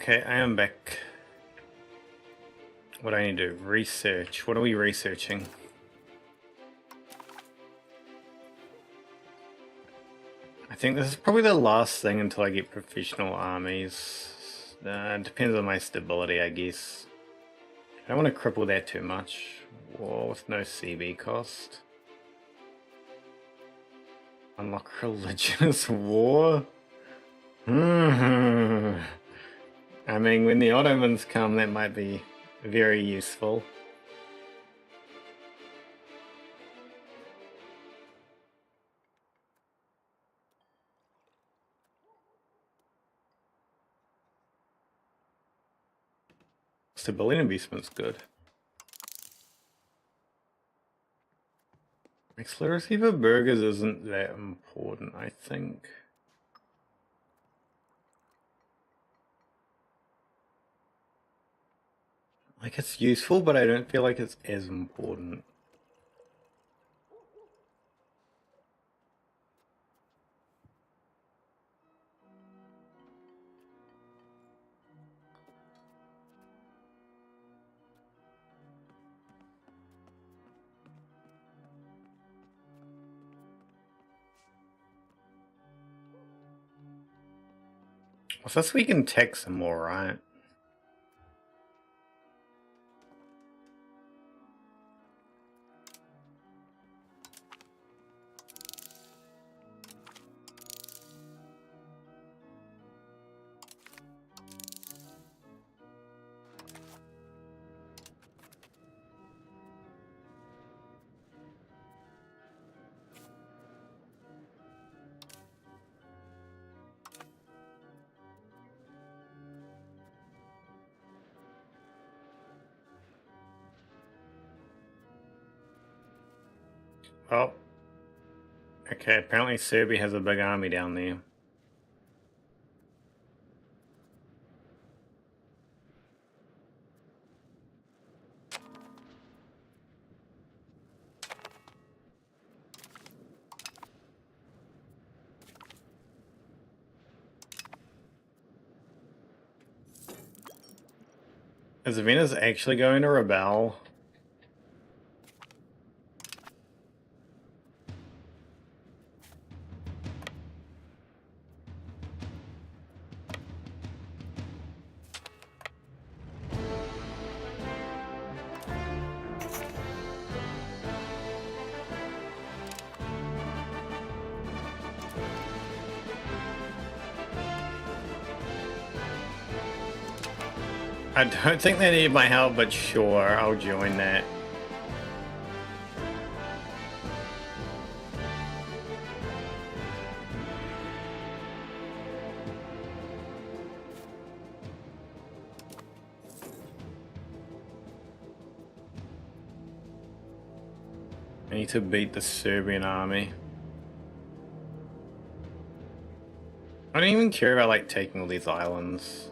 Okay, I am back. What do I need to do? Research. What are we researching? I think this is probably the last thing until I get professional armies. It depends on my stability, I guess. I don't want to cripple that too much. War with no CB cost. Unlock religious war? I mean, when the Ottomans come, that might be very useful. Stability investment's good. Max literacy for burgers isn't that important, I think. Like, it's useful, but I don't feel like it's as important. Well, first we can tax some more, right? Oh. Okay, apparently Serbia has a big army down there. Is Venice actually going to rebel? I don't think they need my help, but sure, I'll join that. I need to beat the Serbian army. I don't even care about, like, taking all these islands.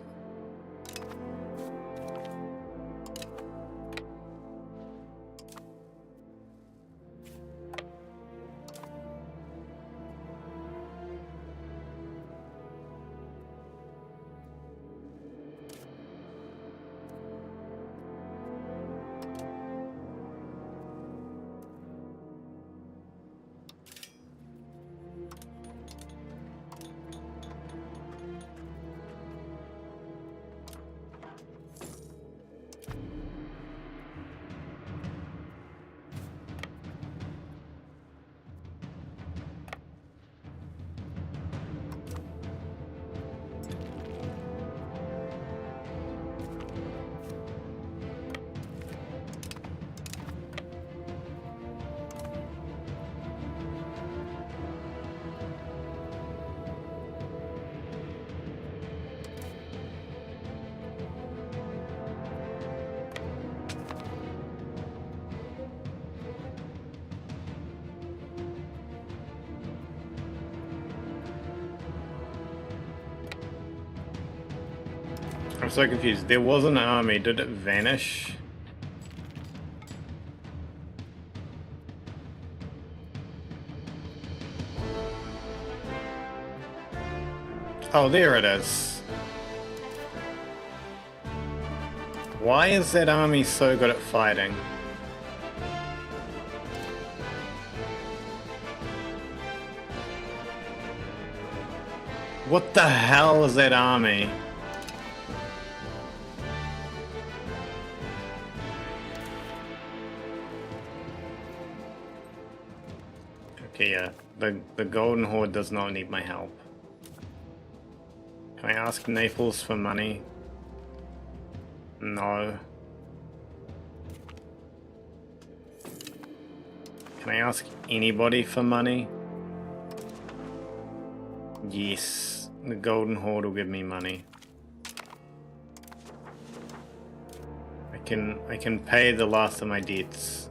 I'm so confused. There was an army. Did it vanish? Oh, there it is. Why is that army so good at fighting? What the hell is that army? Okay, yeah. The Golden Horde does not need my help. Can I ask Naples for money? No. Can I ask anybody for money? Yes. The Golden Horde will give me money. I can pay the last of my debts.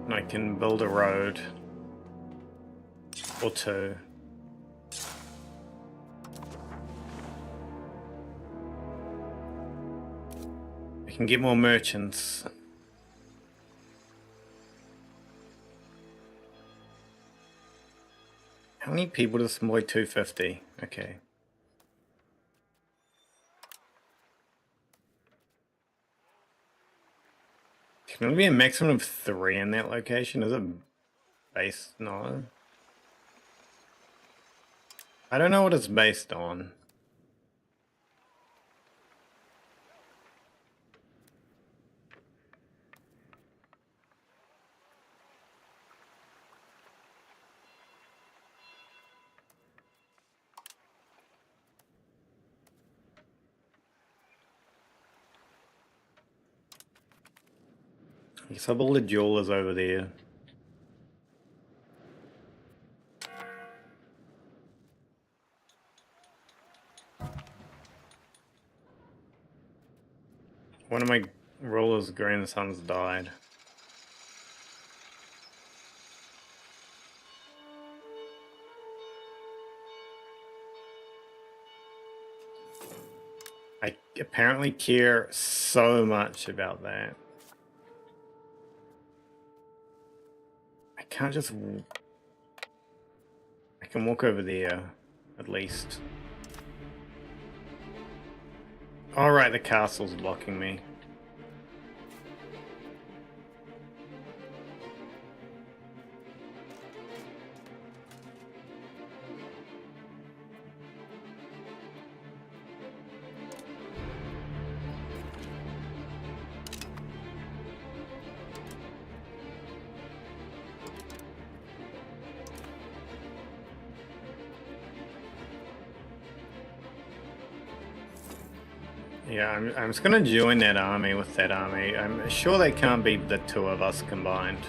And I can build a road. Or two. I can get more merchants. How many people does Moy 250? Okay. Can there be a maximum of 3 in that location? Is it based? No. I don't know what it's based on. I guess I'll build the jewelers over there. One of my ruler's grandsons died. I apparently care so much about that. I can't just... I can walk over there, at least. Alright, the castle's blocking me. Yeah, I'm just gonna join that army with that army. I'm sure they can't beat the 2 of us combined.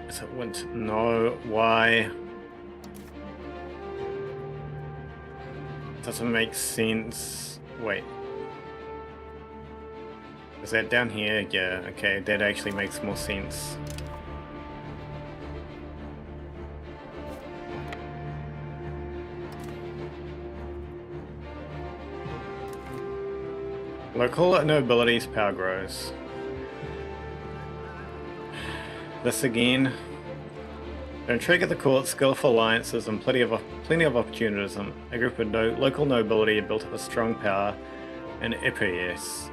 So it went... No, why? Doesn't make sense. Wait. Is that down here? Yeah, okay, that actually makes more sense. Local nobility's power grows. This again. Don't trigger the court, skillful alliances, and plenty of opportunism. A group of local nobility have built up a strong power and EPS.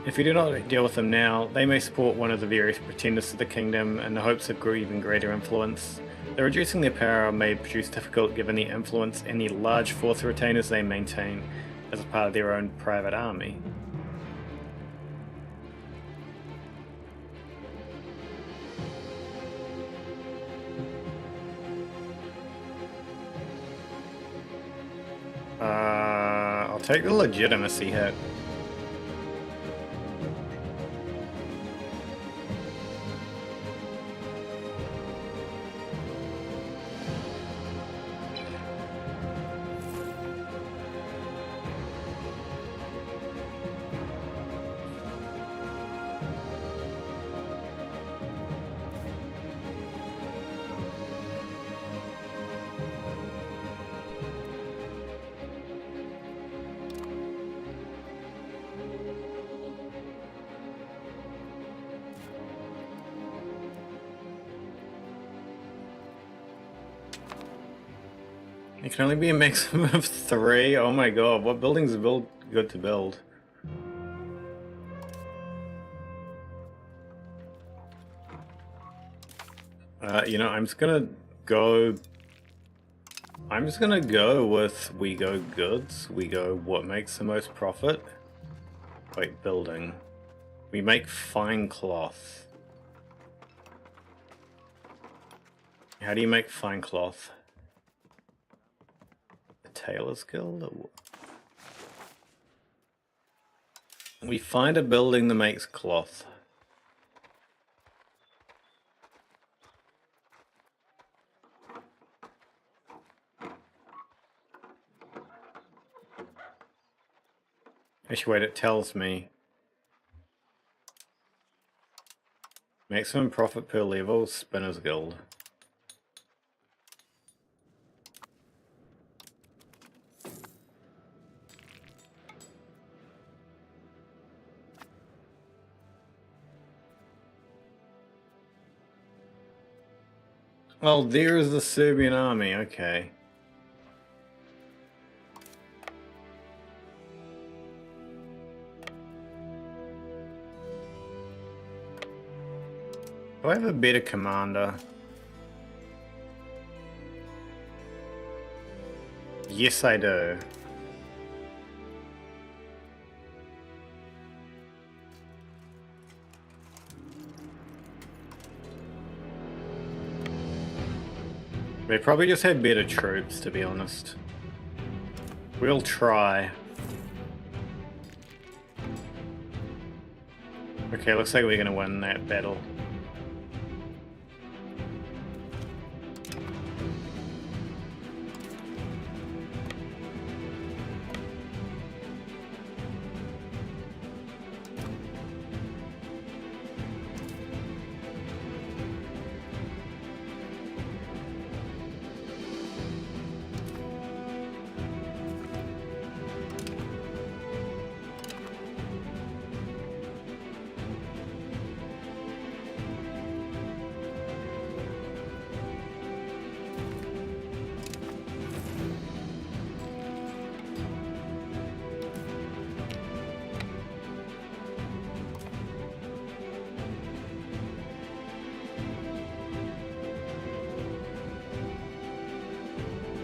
If you do not deal with them now, they may support one of the various pretenders to the kingdom in the hopes of even greater influence. The reducing their power may produce difficult given the influence and the large force retainers they maintain as a part of their own private army. I'll take the legitimacy hit. It can only be a maximum of 3. Oh my god, what buildings are good to build? You know, I'm just gonna go with we go goods. We go what makes the most profit. Wait, building. We make fine cloth. How do you make fine cloth? A tailor's guild? We find a building that makes cloth. Actually, wait, it tells me. Maximum profit per level, Spinner's Guild. Oh, there is the Serbian army, okay. Do I have a better commander? Yes, I do. They probably just had better troops, to be honest. We'll try. Okay, looks like we're gonna win that battle.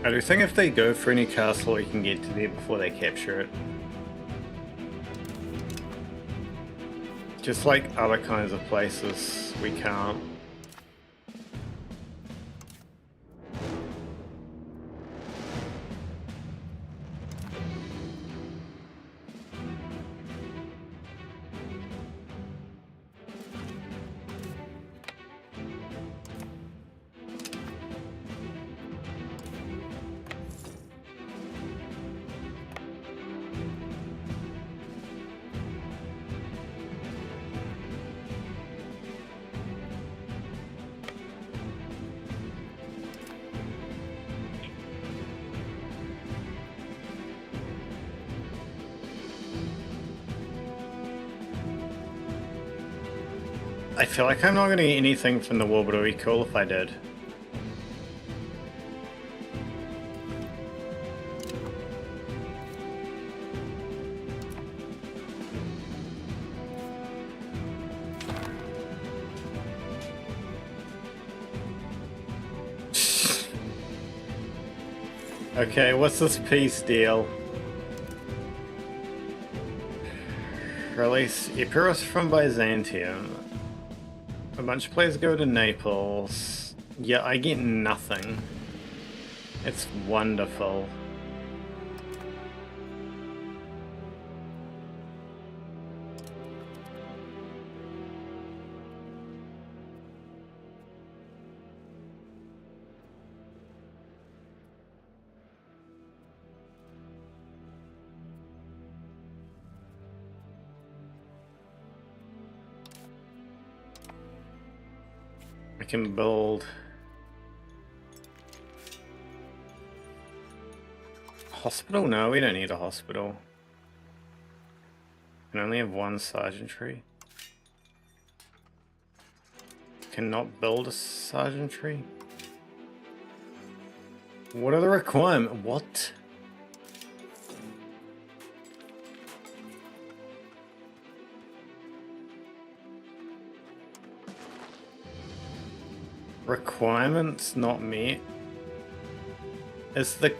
I do think if they go for any castle, we can get to there before they capture it. Just like other kinds of places, we can't. I feel like I'm not going to get anything from the war, but it would be cool if I did. Okay, what's this peace deal? Release Epirus from Byzantium. A bunch of players go to Naples. Yeah, I get nothing. It's wonderful. I can build hospital? No, we don't need a hospital. We can only have one sergeantry. Cannot build a sergeantry. What are the requirements? What? Requirements not met? Is the...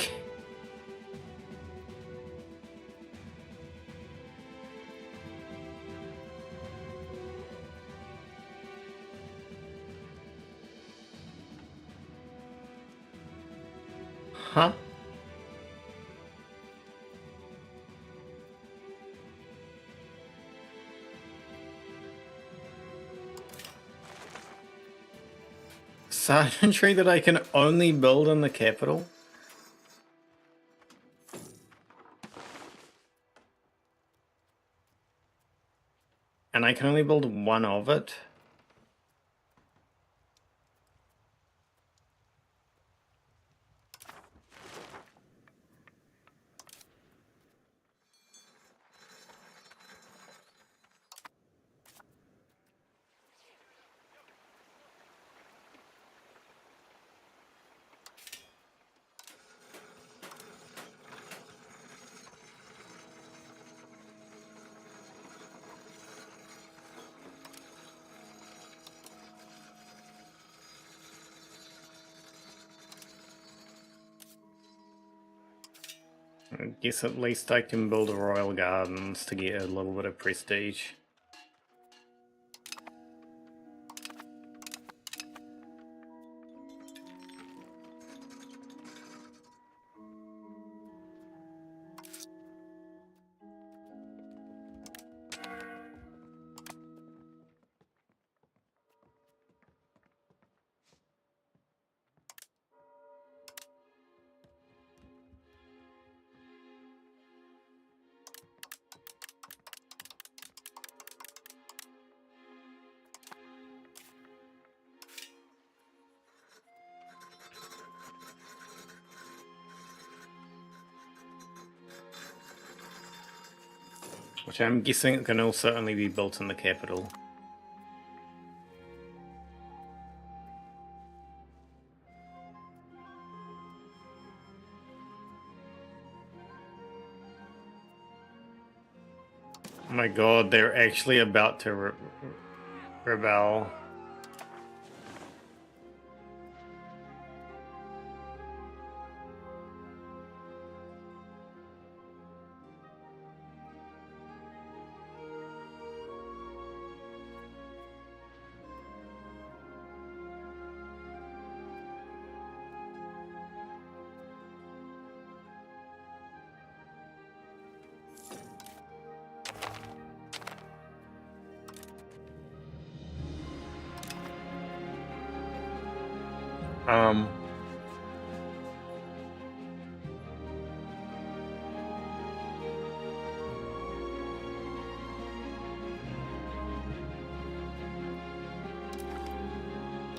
Huh? Sergeantry that I can only build in the capital? And I can only build one of it? I guess at least I can build a royal gardens to get a little bit of prestige. Which I'm guessing can also only be built in the capital. Oh my god, they're actually about to rebel.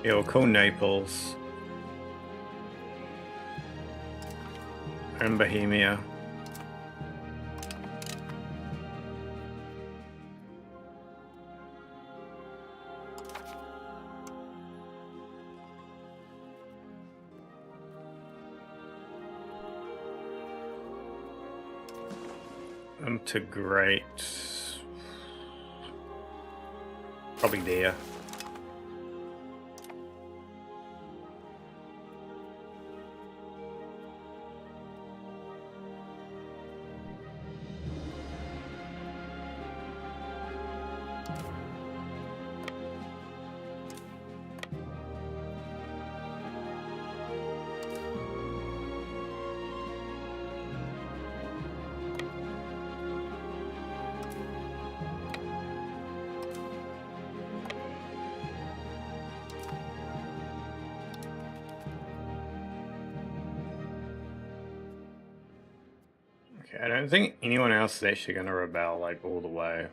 Yeah, we'll call Naples and Bohemia. Integrate. Probably there. Okay, I don't think anyone else is actually going to rebel like all the way.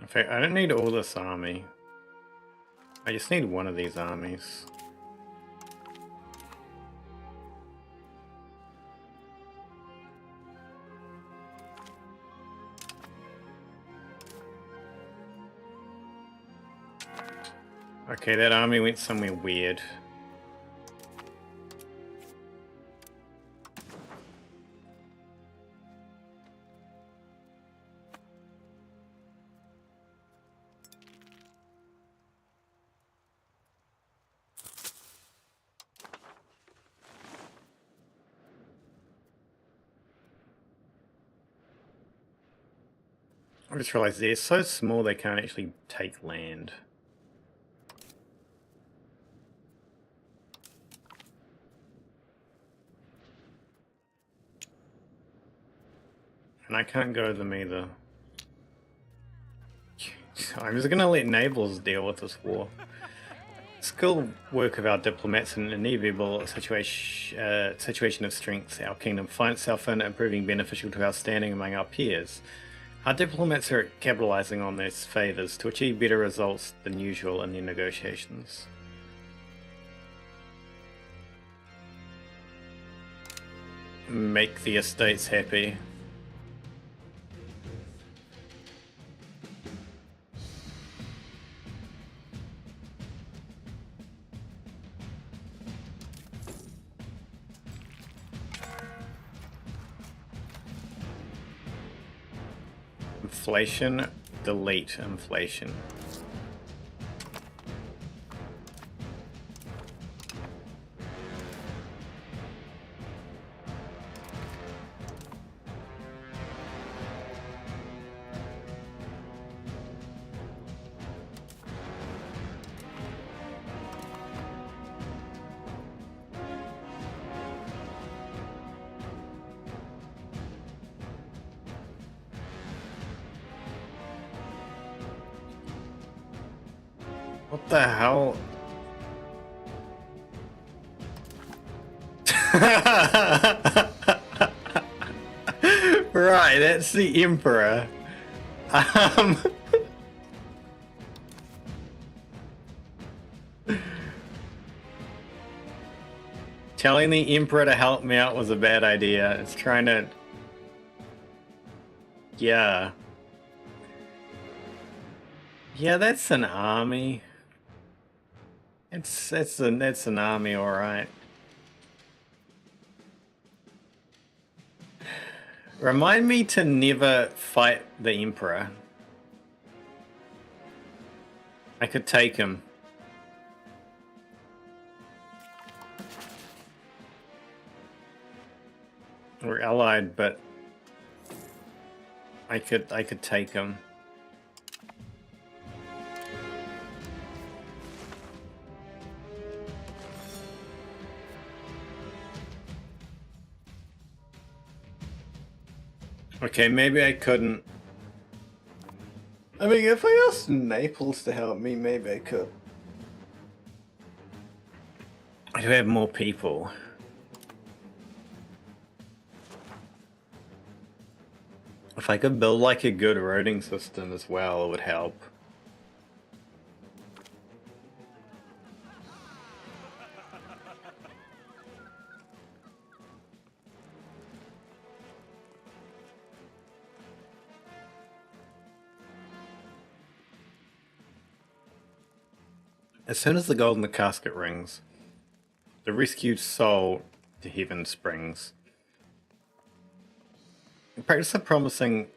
In fact, I don't need all this army. I just need one of these armies. Okay, that army went somewhere weird. I just realized they're so small they can't actually take land. And I can't go to them either. I'm just gonna let Naples deal with this war. Skilled work of our diplomats in an inevitable situation of strength our kingdom finds itself in, and proving beneficial to our standing among our peers. Our diplomats are capitalizing on these favors to achieve better results than usual in their negotiations. Make the estates happy. Inflation, delete inflation. What the hell? Right, that's the Emperor. Telling the Emperor to help me out was a bad idea. It's trying to... Yeah. Yeah, that's an army. That's an army, all right. Remind me to never fight the Emperor. I could take him. We're allied, but I could take him. Okay, maybe I couldn't. I mean, if I asked Naples to help me, maybe I could. I do have more people. If I could build like a good roading system as well, it would help. As soon as the gold in the casket rings, the rescued soul to heaven springs. The practice of promising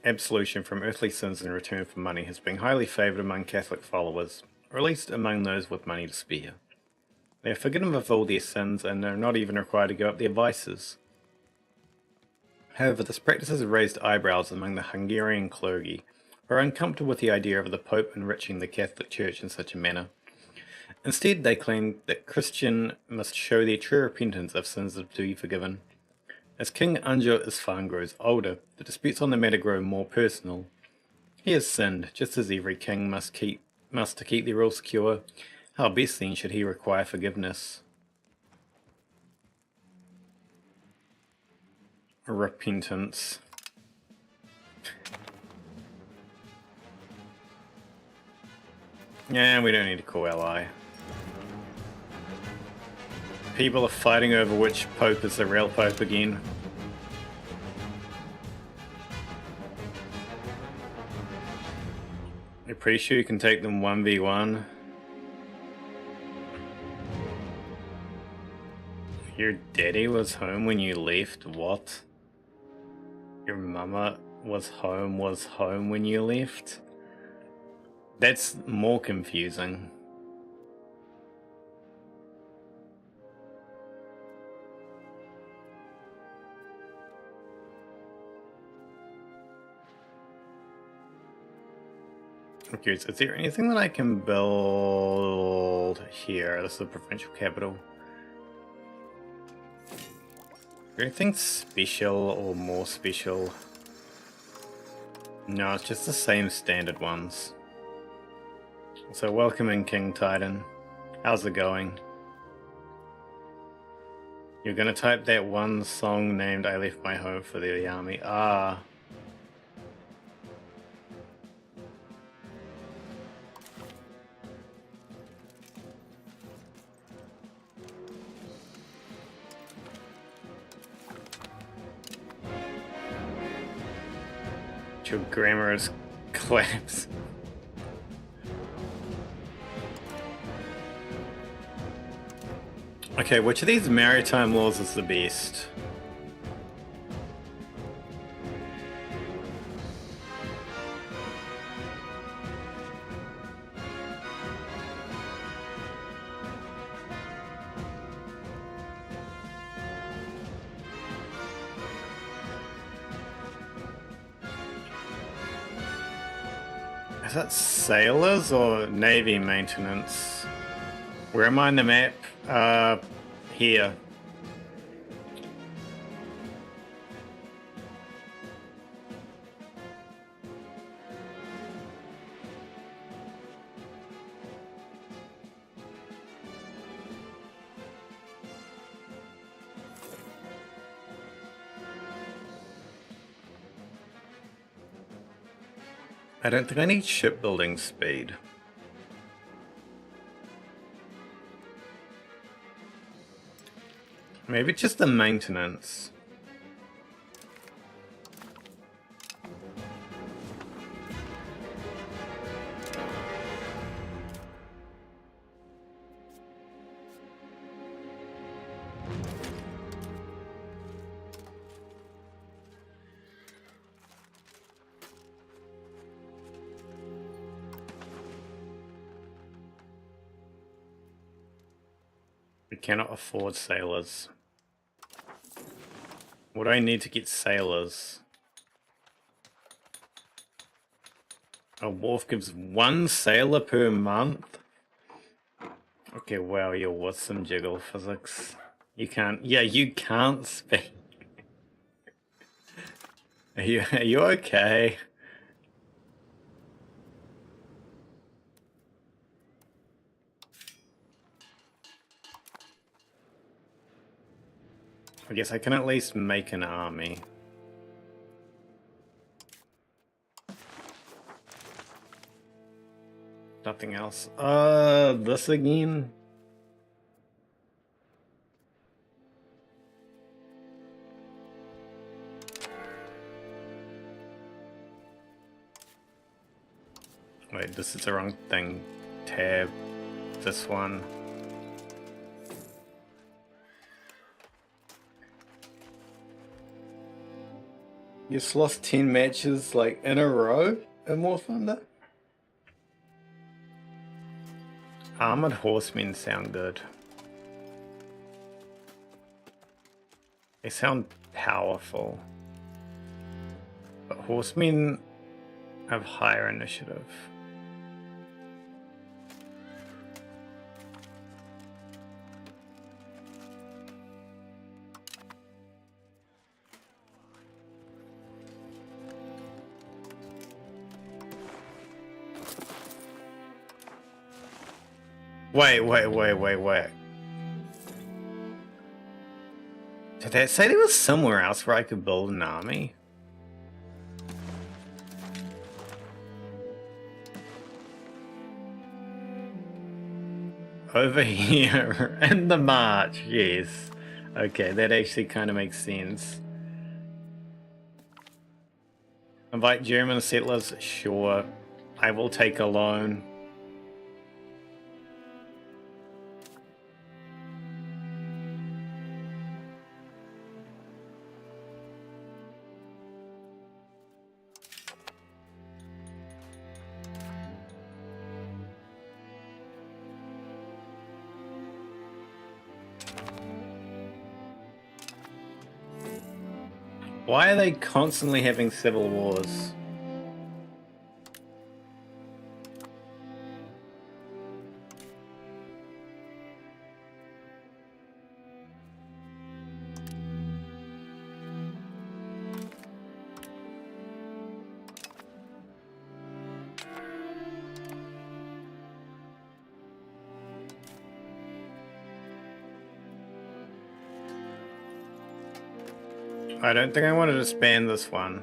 absolution from earthly sins in return for money has been highly favoured among Catholic followers, or at least among those with money to spare. They are forgiven of all their sins and are not even required to give up their vices. However, this practice has raised eyebrows among the Hungarian clergy, who are uncomfortable with the idea of the Pope enriching the Catholic Church in such a manner. Instead, they claim that Christians must show their true repentance if sins are to be forgiven. As King Anjo Isfan grows older, the disputes on the matter grow more personal. He has sinned, just as every king must to keep their rule secure. How best then should he require forgiveness? Repentance. Yeah, we don't need to call ally. People are fighting over which pope is the real pope again. You're pretty sure you can take them 1v1? Your daddy was home when you left? What? Your mama was home when you left? That's more confusing. I'm curious, is there anything that I can build here? This is the provincial capital. Anything special or more special? No, it's just the same standard ones. So welcome in, King Titan. How's it going? You're gonna type that one song named I Left My Home for the Army. Ah. Your grammar is collapsed. Okay, which of these maritime laws is the best? Is that sailors or navy maintenance? Where am I on the map? Here. I don't think I need shipbuilding speed. Maybe just the maintenance. We cannot afford sailors. What do I need to get sailors? A wharf gives 1 sailor per month? Okay, wow, you're with some jiggle physics. You can't, yeah, you can't speak. Are you okay? I guess I can at least make an army. Nothing else. This again? Wait, this is the wrong thing. Tab. This one. You just lost 10 matches like in a row in War Thunder? Armored horsemen sound good. They sound powerful. But horsemen have higher initiative. Wait. Did that say there was somewhere else where I could build an army? Over here, in the march, yes. Okay, that actually kind of makes sense. Invite German settlers? Sure. I will take a loan. Why are they constantly having civil wars? I don't think I wanted to disband this one.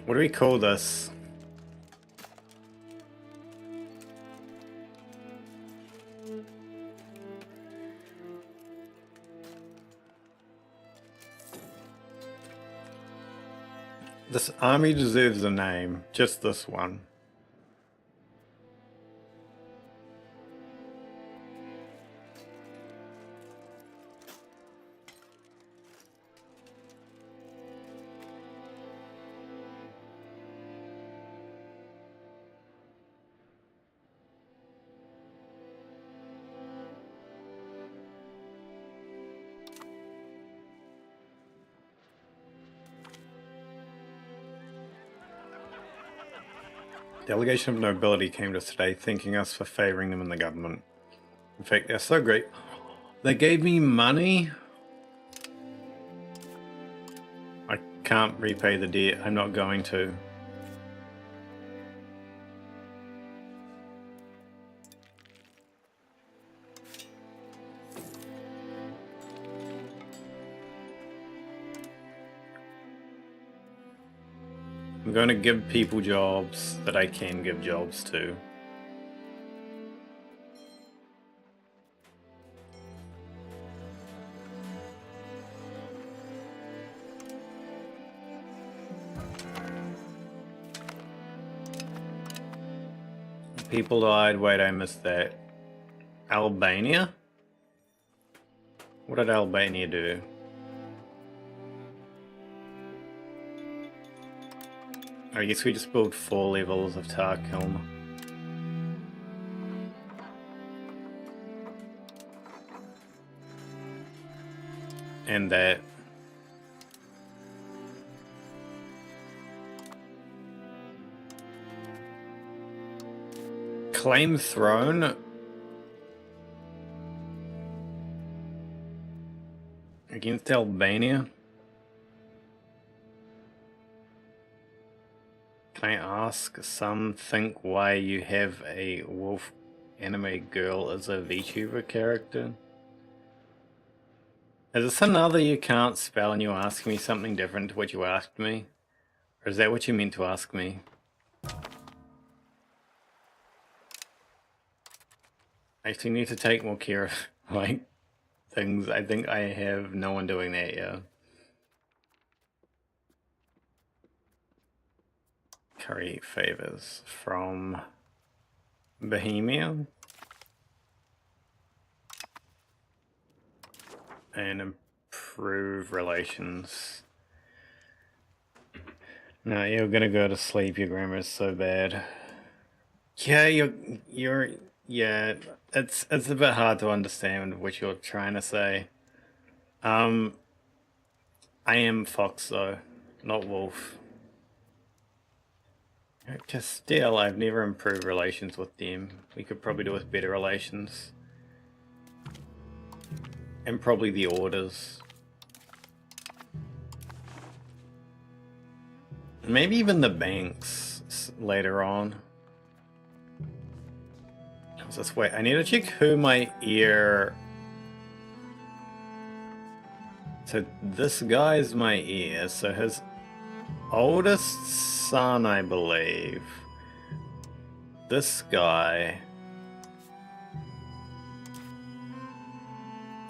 What do we call this? This army deserves a name. Just this one. Delegation of nobility came to us today, thanking us for favoring them in the government. In fact, they're so great. They gave me money. I can't repay the debt. I'm not going to. I'm going to give people jobs that I can give jobs to. People died. Wait, I missed that. Albania? What did Albania do? I guess we just built 4 levels of Tarkilm. And that. Claim throne. Against Albania. Can I ask, some think why you have a wolf anime girl as a VTuber character? Is this another you can't spell and you ask me something different to what you asked me? Or is that what you meant to ask me? I actually need to take more care of, like, things. I think I have no one doing that yet. Curry favors from Bohemia. And improve relations. No, you're gonna go to sleep. Your grammar is so bad. Yeah, yeah. It's a bit hard to understand what you're trying to say. I am Fox though, not Wolf. Castile, I've never improved relations with them. We could probably do with better relations. And probably the orders. Maybe even the banks later on. How's this? Wait, I need to check who my heir. So this guy's my heir. So his oldest son, I believe. This guy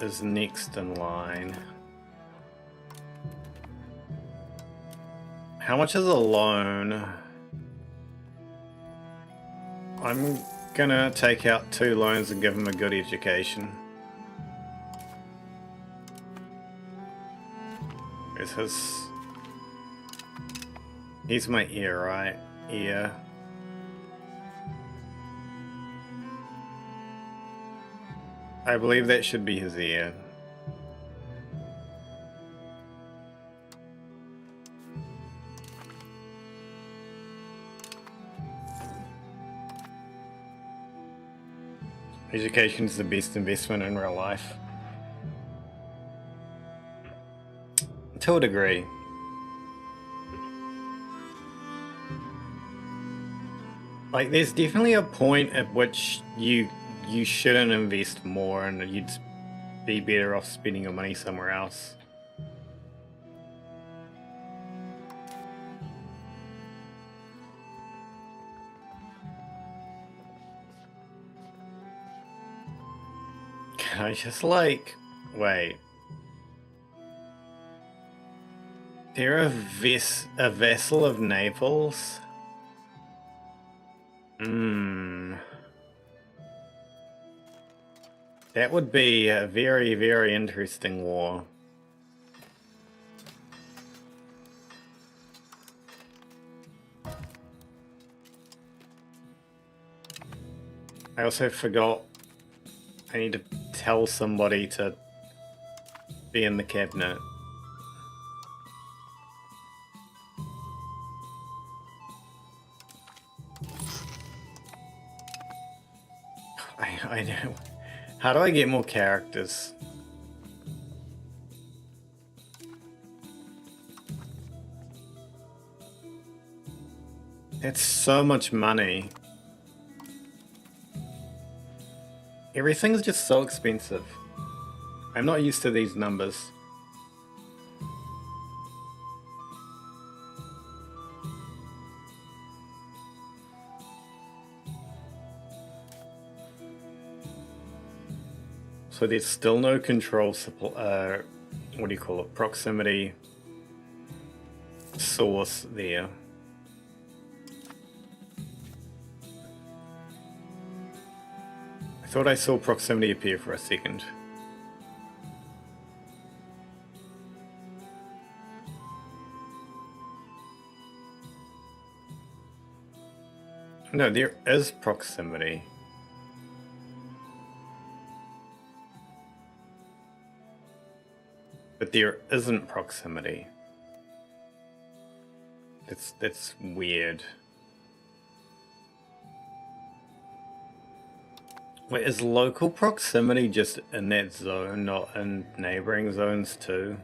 is next in line. How much is a loan? I'm gonna take out 2 loans and give him a good education. Is his... He's my heir, right? Yeah. I believe that should be his heir. Education is the best investment in real life. To a degree. Like, there's definitely a point at which you shouldn't invest more and you'd be better off spending your money somewhere else. Can I just, like, wait. They're a vessel of Naples? That would be a very, very interesting war. I also forgot I need to tell somebody to be in the cabinet. I know. How do I get more characters? That's so much money. Everything's just so expensive. I'm not used to these numbers. So there's still no control what do you call it? Proximity source there. I thought I saw proximity appear for a second. No, there is proximity. But there isn't proximity. That's weird. Wait, is local proximity just in that zone, not in neighboring zones too?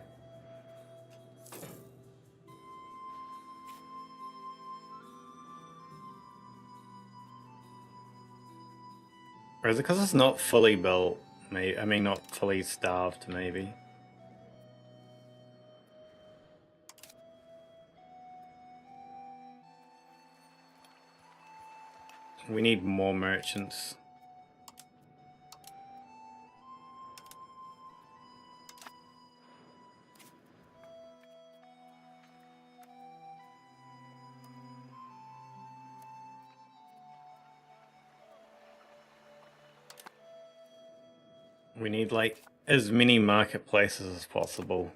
Or is it because it's not fully built? I mean, not fully starved, maybe. We need more merchants. We need, like, as many marketplaces as possible.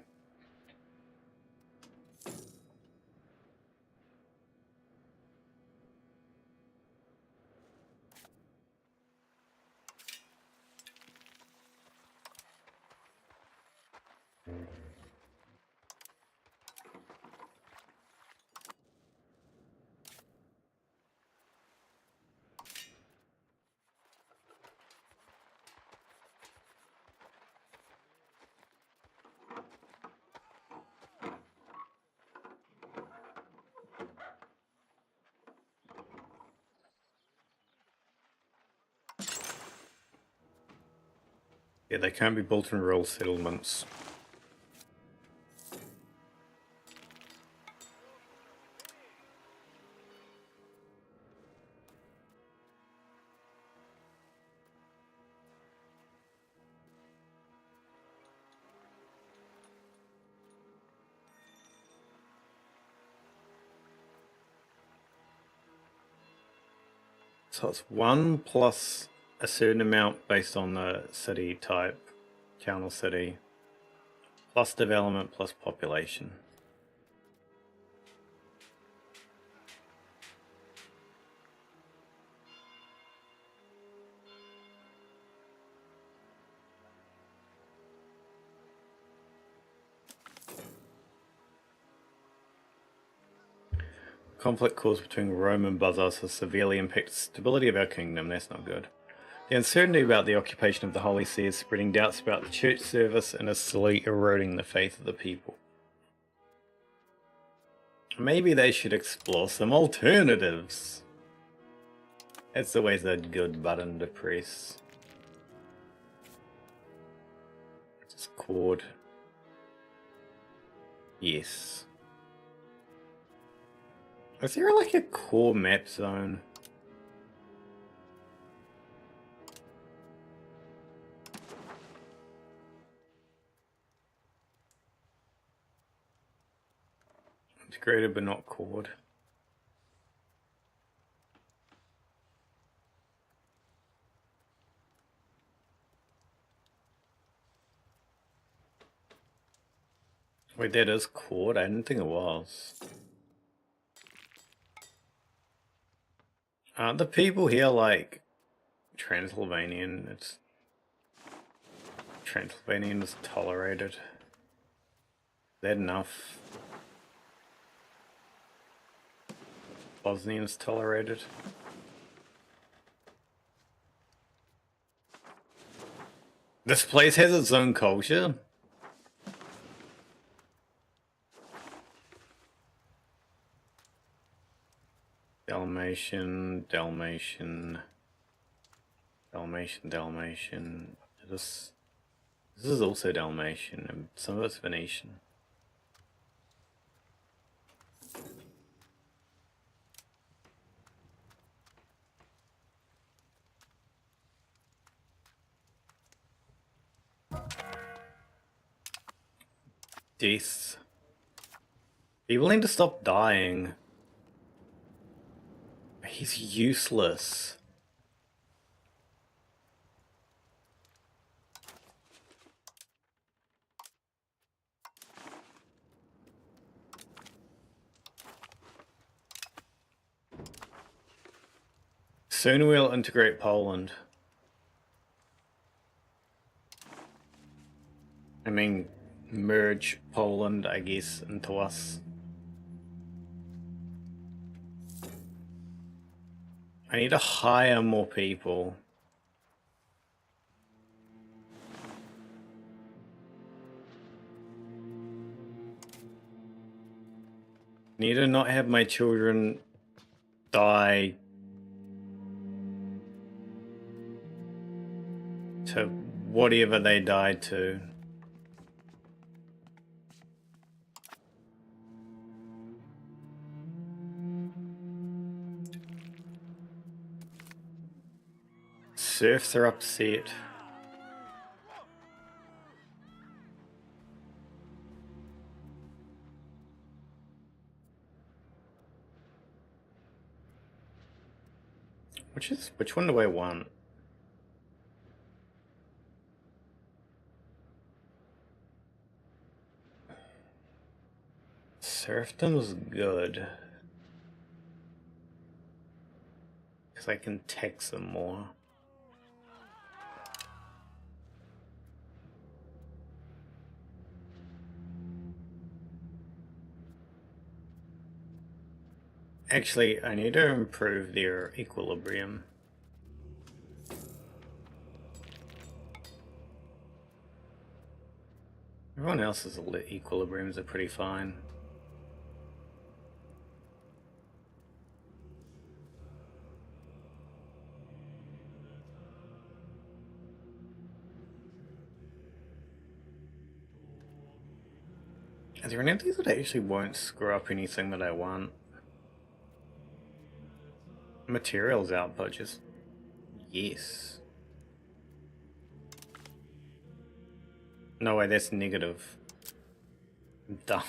Yeah, they can't be built in rural settlements. So it's 1 plus a certain amount based on the city type, town or city, plus development plus population. Conflict caused between Rome and Bazars has severely impacted the stability of our kingdom. That's not good. The uncertainty about the occupation of the Holy See is spreading doubts about the church service and is slowly eroding the faith of the people. Maybe they should explore some alternatives. That's always a good button to press. Just chord. Yes. Is there like a core map zone? Integrated but not chord. Wait, that is chord? I didn't think it was. Aren't the people here like Transylvanian? It's Transylvanian is tolerated. Is that enough? Bosnian is tolerated. This place has its own culture. Dalmatian. This is also Dalmatian, and some of it's Venetian. Death. People need to stop dying. He's useless. Soon we'll integrate Poland. I mean, merge Poland, I guess, into us. I need to hire more people. Need to not have my children die to whatever they died to. Serfs are upset. Which one do I want? Serfdom's good. Because I can tax them more. Actually, I need to improve their equilibrium. Everyone else's equilibriums are pretty fine. Are there any of these that actually won't screw up anything that I want? Materials output, just yes. No way, that's negative. Dumb.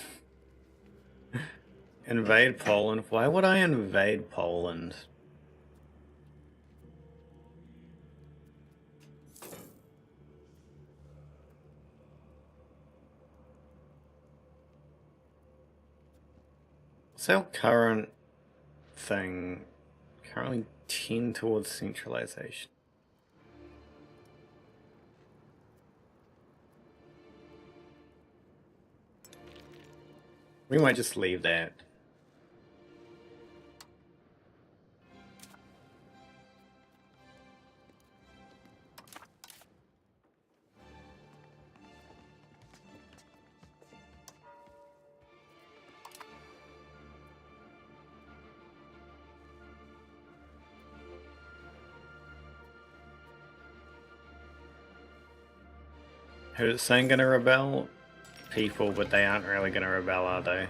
Invade Poland. Why would I invade Poland? What's our current thing? Currently 10 towards centralization. We might just leave that. Who's saying gonna rebel? People, but they aren't really gonna rebel, are they?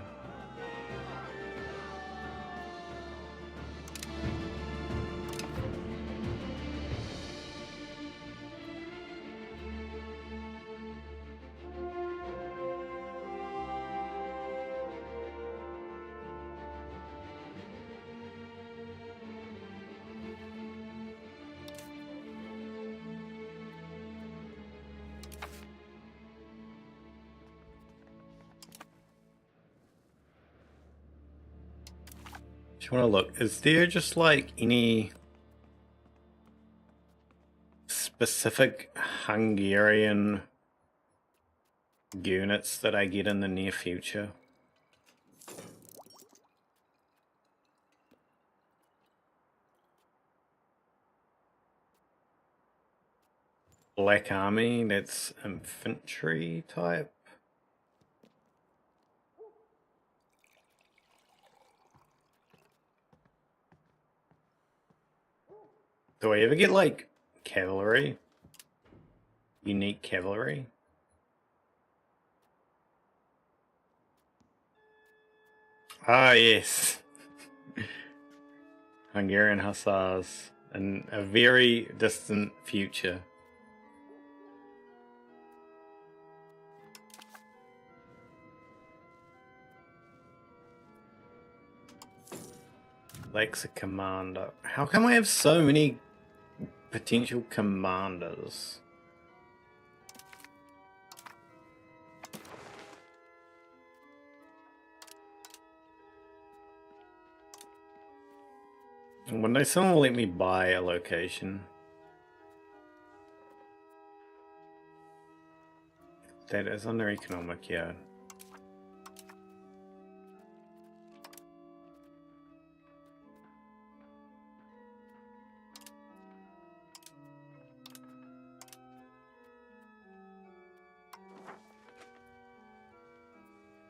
Just want to look. Is there just like any specific Hungarian units that I get in the near future? Black Army, that's infantry type. Do I ever get like cavalry? Unique cavalry? Ah, yes. Hungarian hussars in a very distant future. Lexa commander. How come I have so many potential commanders? One day someone will let me buy a location. That is under economic, yeah.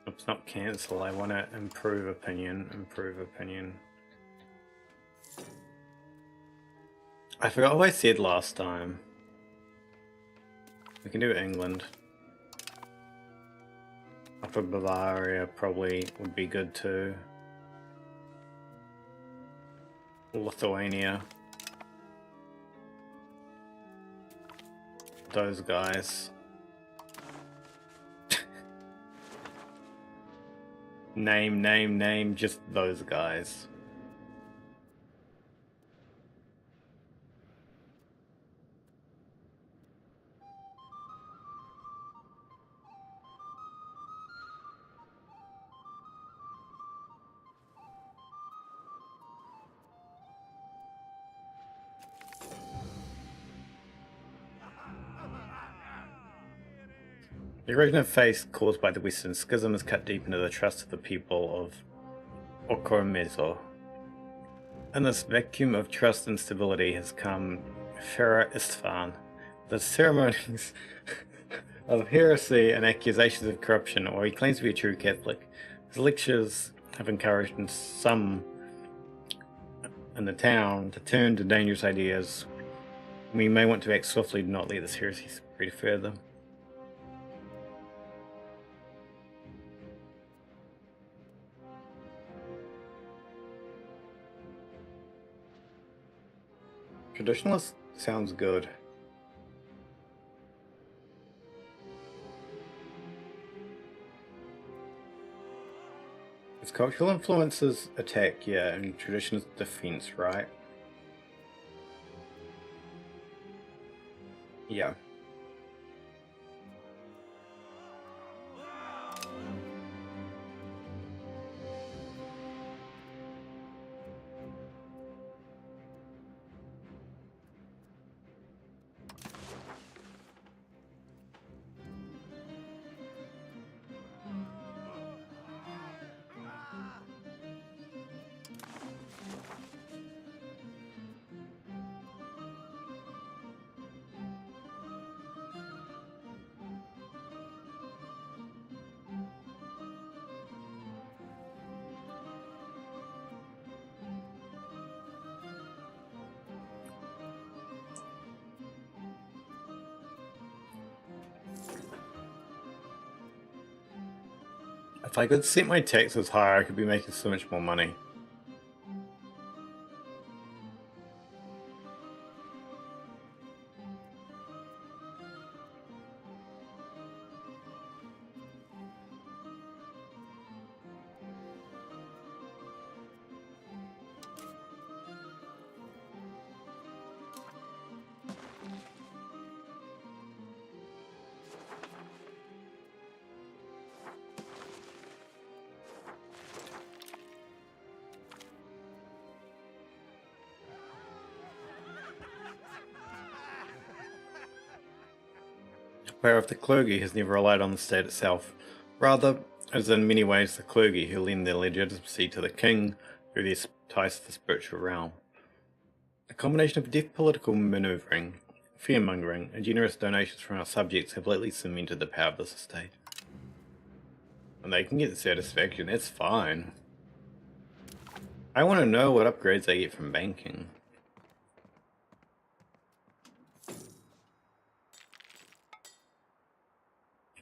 It's not cancel, I want to improve opinion, I forgot what I said last time. We can do England. Upper Bavaria probably would be good too. Lithuania. Those guys. Name, just those guys. The erosion of faith caused by the Western Schism has cut deep into the trust of the people of Okormezo. In this vacuum of trust and stability has come Farah Istvan. The ceremonies of heresy and accusations of corruption, while he claims to be a true Catholic, his lectures have encouraged some in the town to turn to dangerous ideas. We may want to act swiftly to not let this heresy spread further. Traditionalist sounds good. Its cultural influences attack, yeah, and traditionalist defense, right? Yeah. If I could set my taxes higher, I could be making so much more money. Whereof the clergy has never relied on the state itself. Rather, it is in many ways the clergy who lend their legitimacy to the king through their ties to the spiritual realm. A combination of deft political manoeuvring, fear-mongering, and generous donations from our subjects have lately cemented the power of this estate. And they can get the satisfaction, that's fine. I want to know what upgrades I get from banking.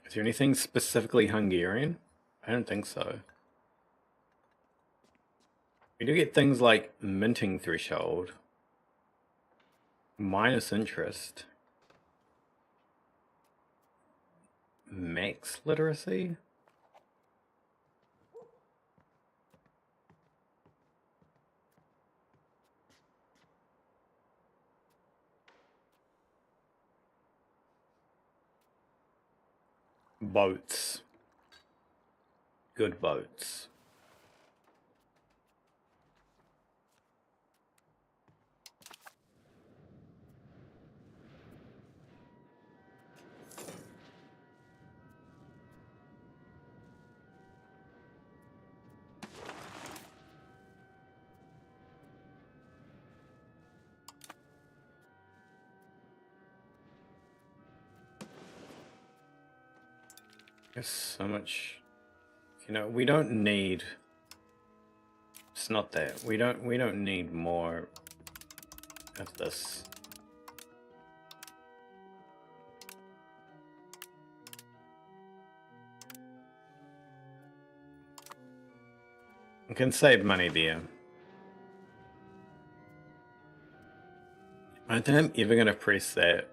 Is there anything specifically Hungarian? I don't think so. We do get things like minting threshold, minus interest, max literacy. Boats. Good boats. There's so much, you know, we don't need, it's not that, we don't need more of this. We can save money there. I don't think I'm ever gonna press that.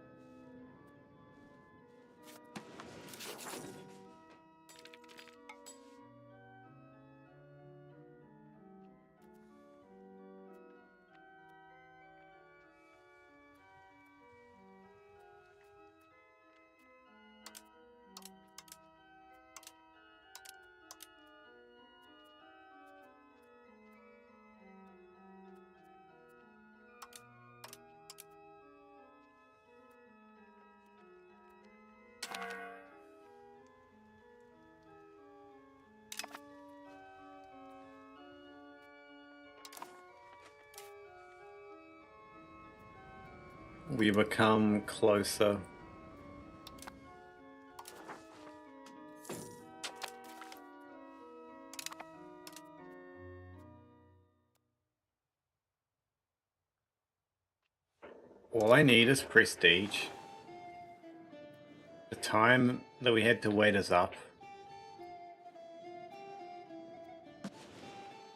We become closer. All I need is prestige. The time that we had to wait is up.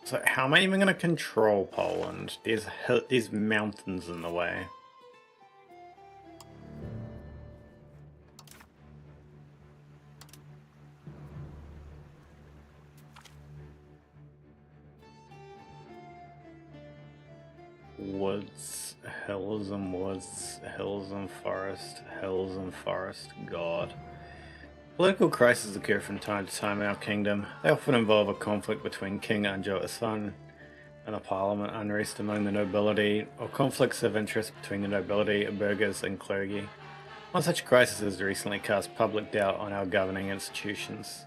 So how am I even going to control Poland? There's mountains in the way. Woods, hills and woods, hills and forest, hills and forest, God. Political crises occur from time to time in our kingdom. They often involve a conflict between King Anjo, his son, and the parliament, unrest among the nobility, or conflicts of interest between the nobility, burghers, and clergy. One such crisis has recently cast public doubt on our governing institutions.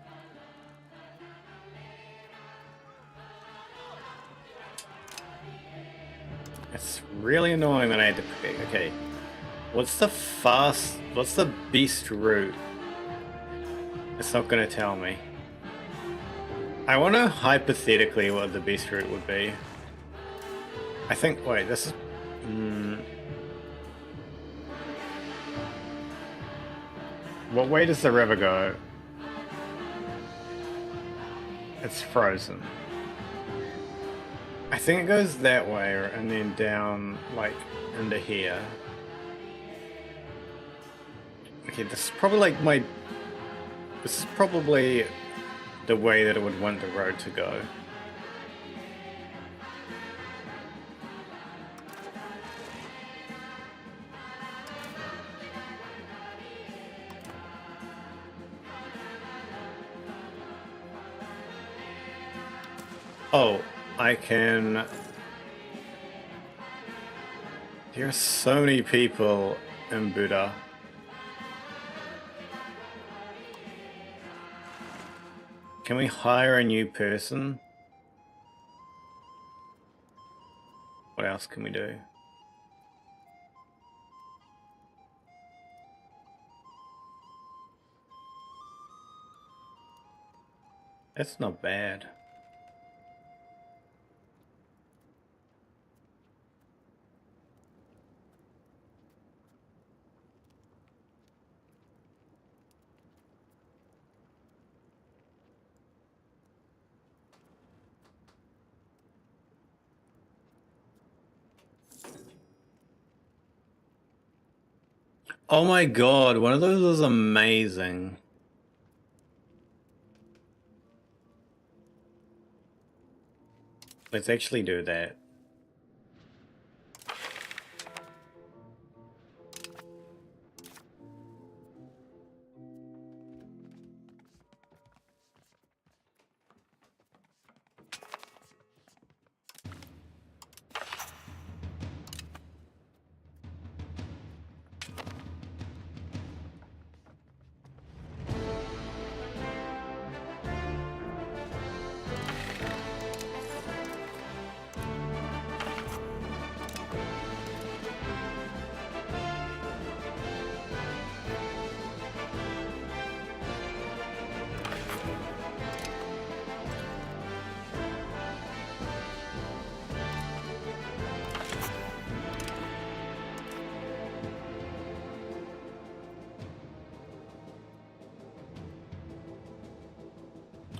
It's really annoying that I had to pick. Okay, what's the best route? It's not going to tell me. I wonder hypothetically what the best route would be. I think, wait, this is... What way does the river go? It's frozen. I think it goes that way and then down, like, into here. Okay, this is probably like this is probably the way that it would want the road to go. Oh, I can... There are so many people in Buddha. Can we hire a new person? What else can we do? That's not bad. Oh my god, one of those was amazing. Let's actually do that.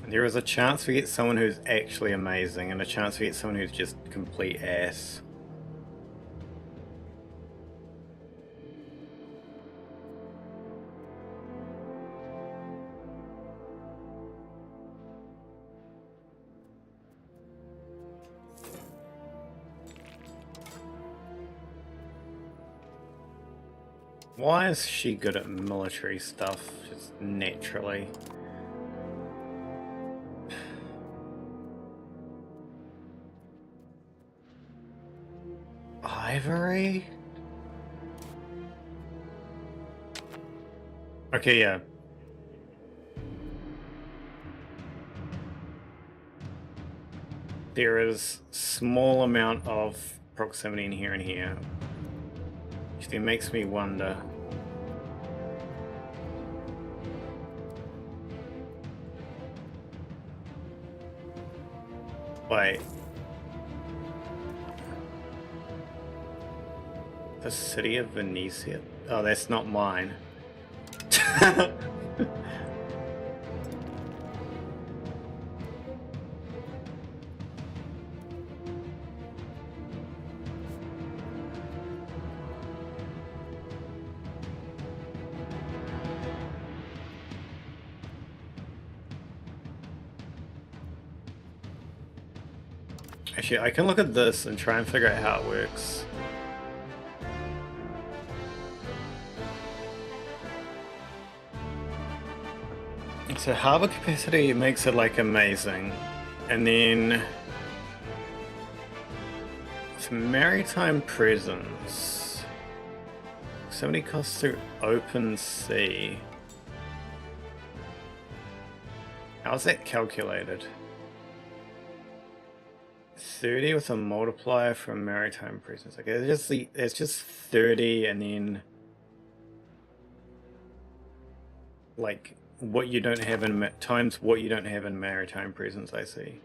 There is a chance we get someone who's actually amazing, and a chance we get someone who's just complete ass. Why is she good at military stuff, just naturally? Ivory? Okay, yeah. There is small amount of proximity in here and here. Which then makes me wonder. Wait. The city of Venetia? Oh, that's not mine. Actually, I can look at this and try and figure out how it works. So harbor capacity makes it like amazing, and then with maritime presence, 70 costs through open sea. How's that calculated? 30 with a multiplier from maritime presence. Okay, it's just 30 and then like what you don't have in times what you don't have in maritime presence, I see.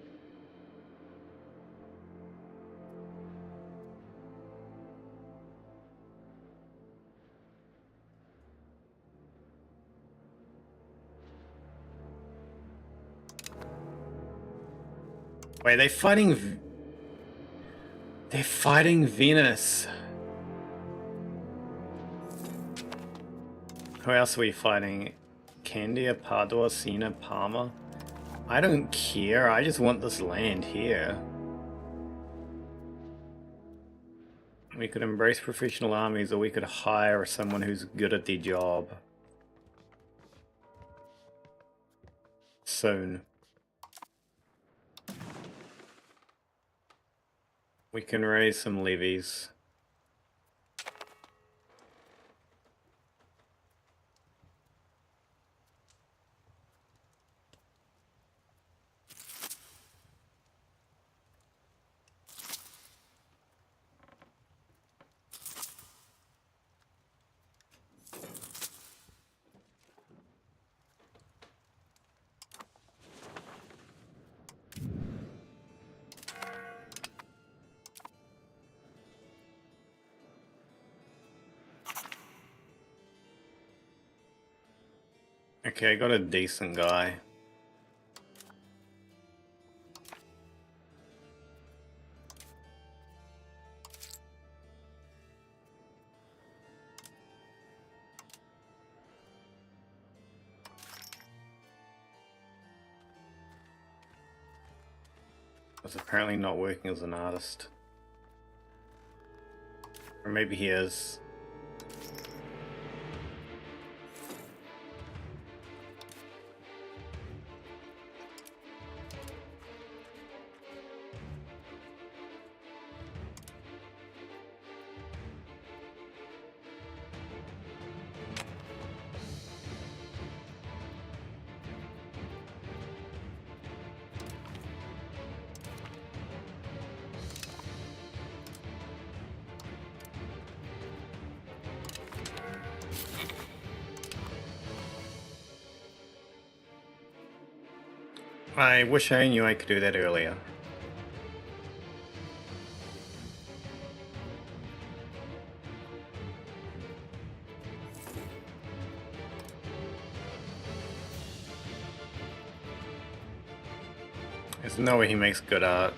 Wait, they're fighting Venus. Who else are we fighting? Candia, Padua, Sina, Parma? I don't care, I just want this land here. We could embrace professional armies, or we could hire someone who's good at their job. Soon. We can raise some levies. Okay, I got a decent guy. It's apparently not working as an artist. Or maybe he is. I wish I knew I could do that earlier. There's no way he makes good art.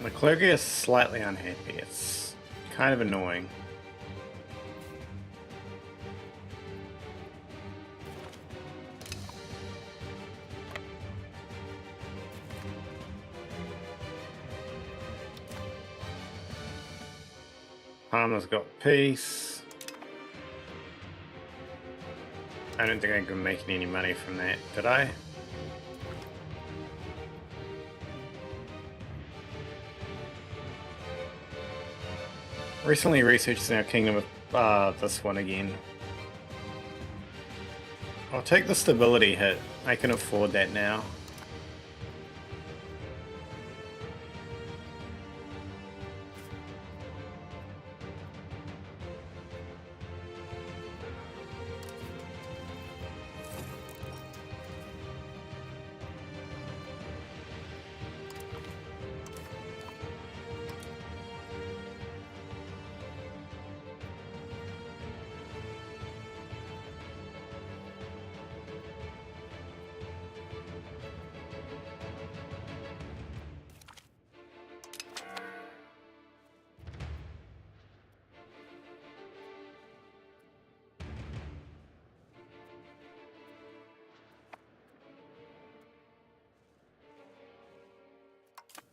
The clergy is slightly unhappy. It's kind of annoying. Parma's got peace. I don't think I can make any money from that, did I? Recently researched in our kingdom with this one again. I'll take the stability hit. I can afford that now.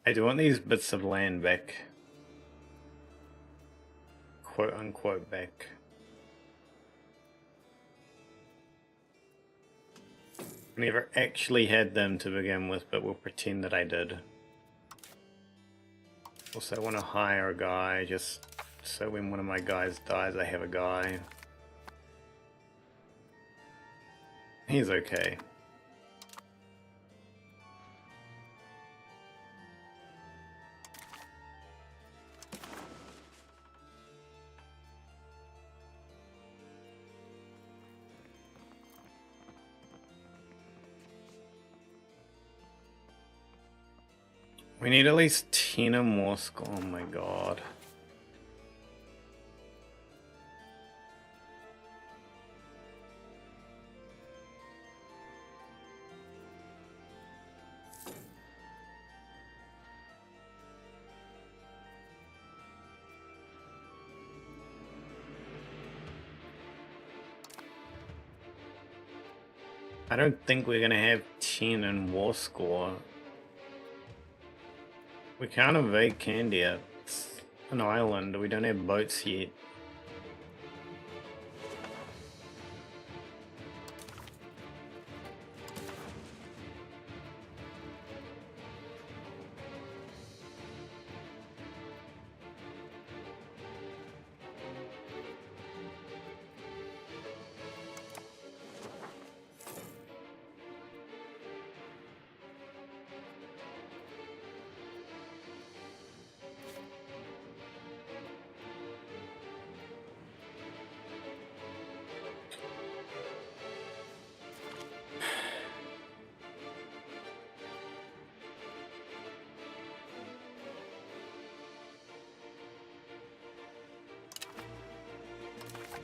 I do want these bits of land back. Quote unquote back. I never actually had them to begin with, but we'll pretend that I did. Also, I want to hire a guy just So when one of my guys dies, I have a guy. He's okay. We need at least 10 or more score. Oh my god. I don't think we're gonna have 10 in war score. We can't invade Candia. It's an island. We don't have boats yet.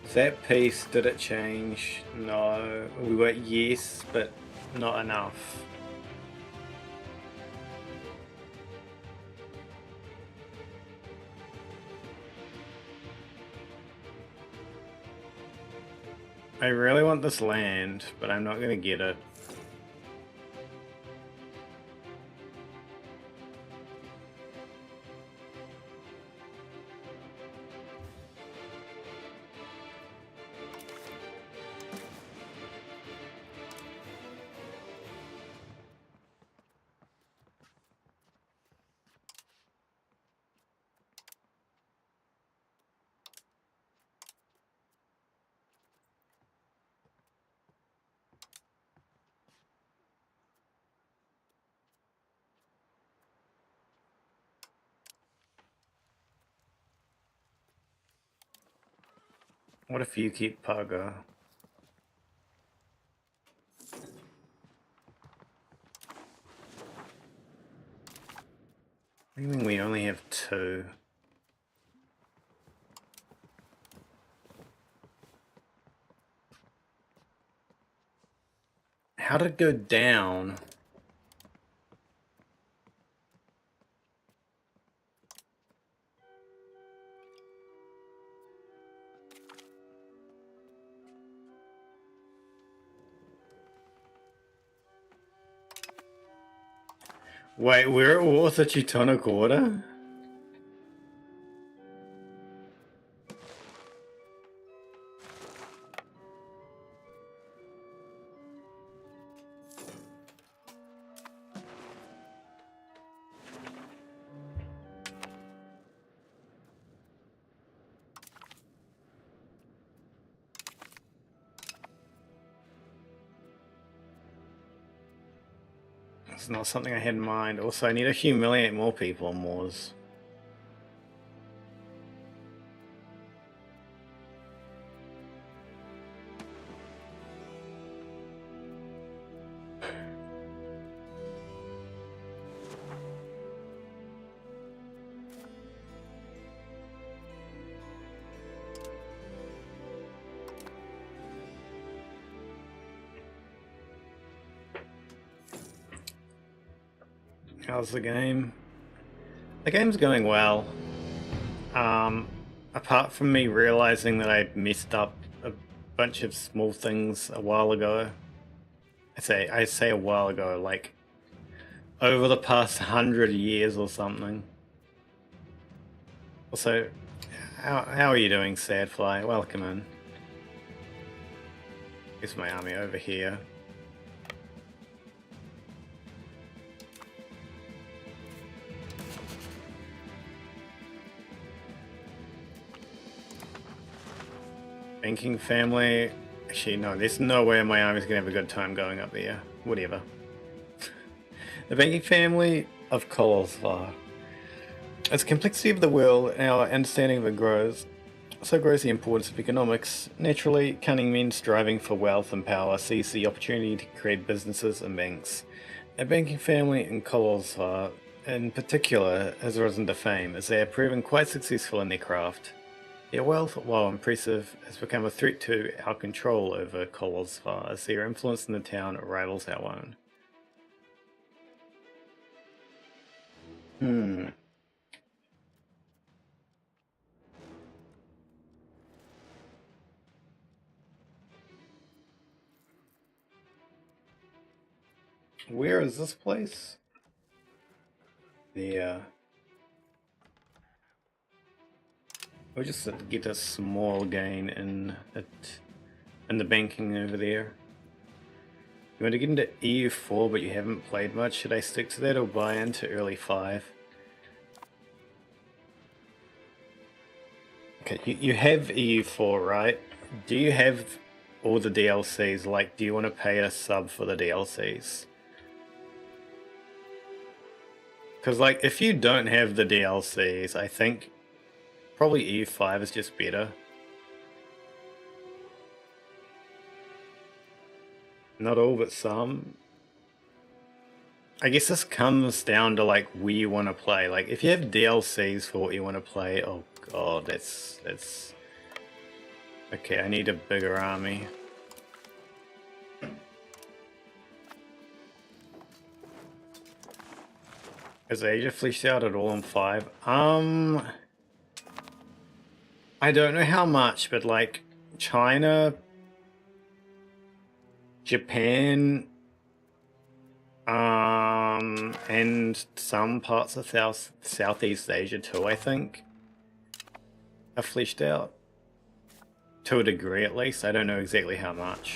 Is that piece, did it change? No. We were yes, but not enough. I really want this land, but I'm not gonna get it. What if you keep Paga? I think we only have 2. How did it go down? Wait, we're at war with the Teutonic Order? It's not something I had in mind. Also, I need to humiliate more people in wars. How's the game? The game's going well. Apart from me realizing that I messed up a bunch of small things a while ago. I say a while ago, like over the past 100 years or something. Also, how are you doing, Sadfly? Welcome in. Here's my army over here. Banking family. Actually, no, there's no way my army's gonna have a good time going up there. Whatever. The banking family of Kolosvar. As the complexity of the world and our understanding of it grows, so grows the importance of economics. Naturally, cunning men striving for wealth and power seize the opportunity to create businesses and banks. A banking family in Kolosvar, in particular, has risen to fame as they have proven quite successful in their craft. Their wealth, while impressive, has become a threat to our control over Kolosvar as their influence in the town rivals our own. Where is this place? We'll just get a small gain in the banking over there. You want to get into EU4 but you haven't played much, should I stick to that or buy into early 5? Okay, you have EU4, right? Do you have all the DLCs? Like, do you want to pay a sub for the DLCs? Because, like, if you don't have the DLCs, I think probably EU5 is just better. Not all, but some. I guess this comes down to, like, where you want to play. Like, if you have DLCs for what you want to play, oh god, that's... Okay, I need a bigger army. Is Asia fleshed out at all in 5? I don't know how much, but like China, Japan, and some parts of Southeast Asia too, I think, are fleshed out. To a degree at least, I don't know exactly how much.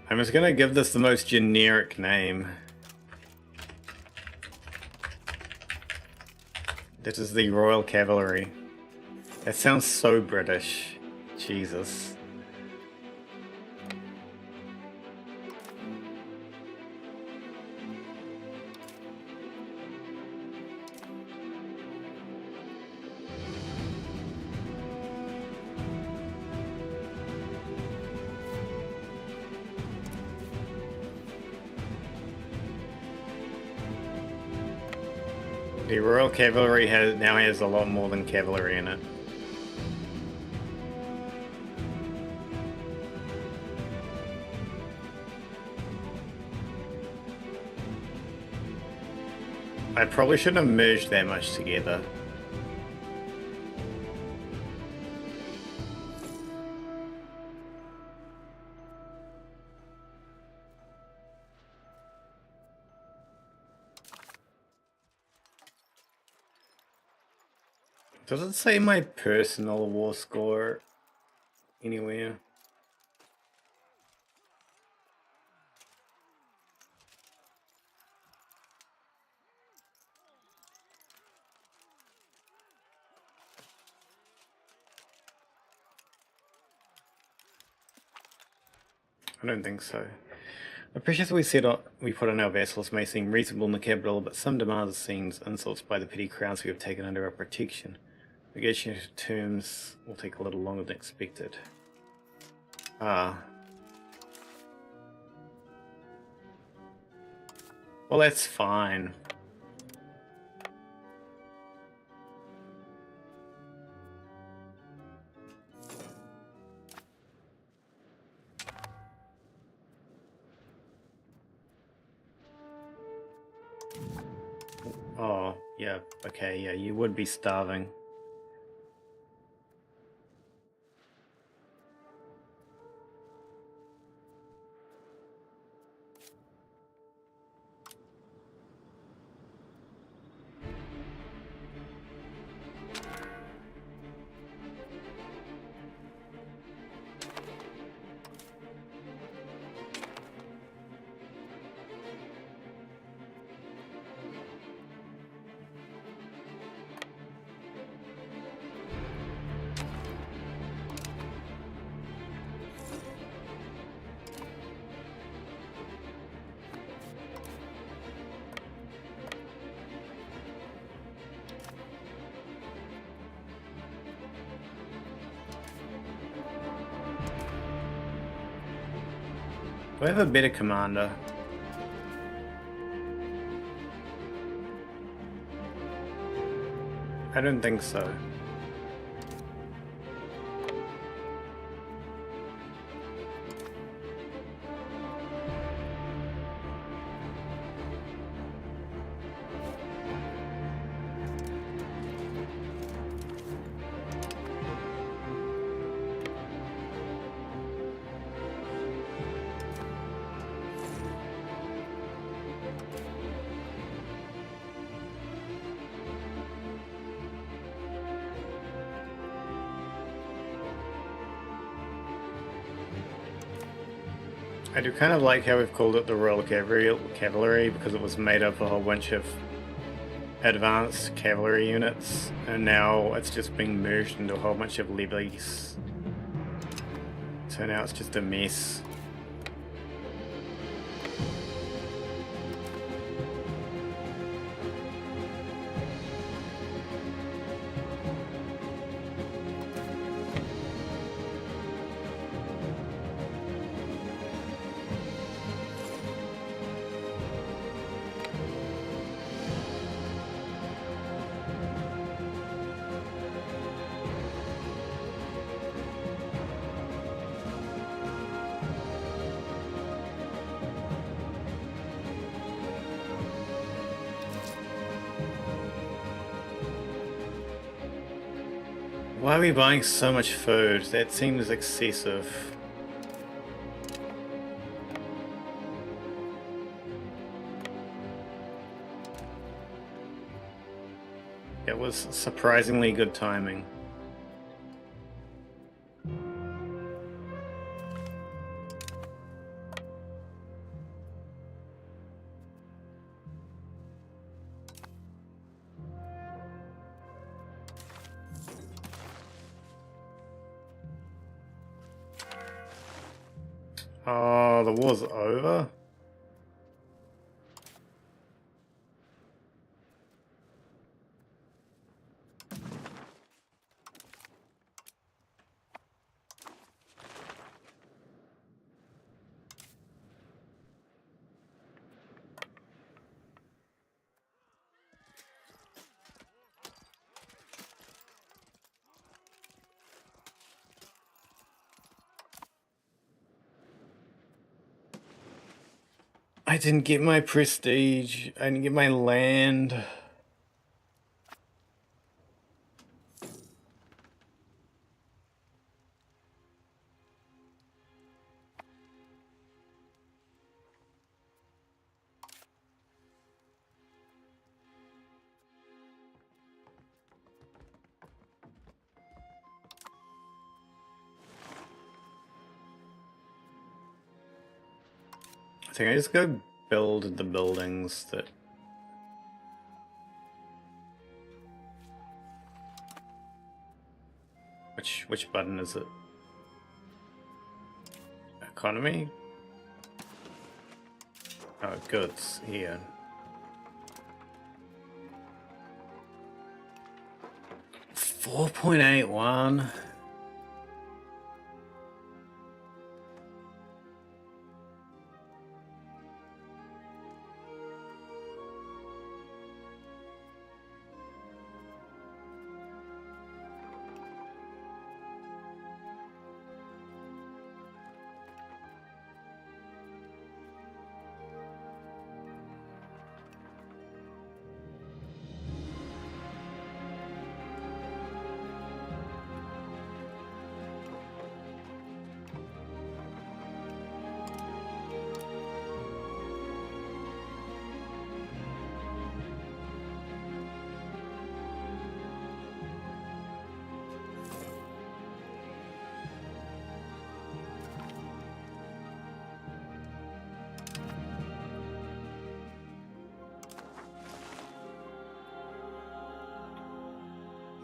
I'm just gonna give this the most generic name. This is the Royal Cavalry. That sounds so British. Jesus. The Royal Cavalry now has a lot more than cavalry in it. I probably shouldn't have merged that much together. Does it say my personal war score anywhere? I don't think so. The pressures we put on our vassals may seem reasonable in the capital, but some demands seems insults by the petty crowns we have taken under our protection. Negotiation terms will take a little longer than expected. Ah. Well, that's fine. Oh, yeah, okay, yeah, you would be starving. I have a better commander? I don't think so. I do kind of like how we've called it the Royal Cavalry because it was made up of a whole bunch of advanced cavalry units, and now it's just being merged into a whole bunch of levies. So now it's just a mess. Why are we buying so much food? That seems excessive. It was surprisingly good timing. Oh, the war's over? I didn't get my prestige. I didn't get my land. I think I just go build the buildings that... Which button is it? Economy? Oh, goods, here. $4.81.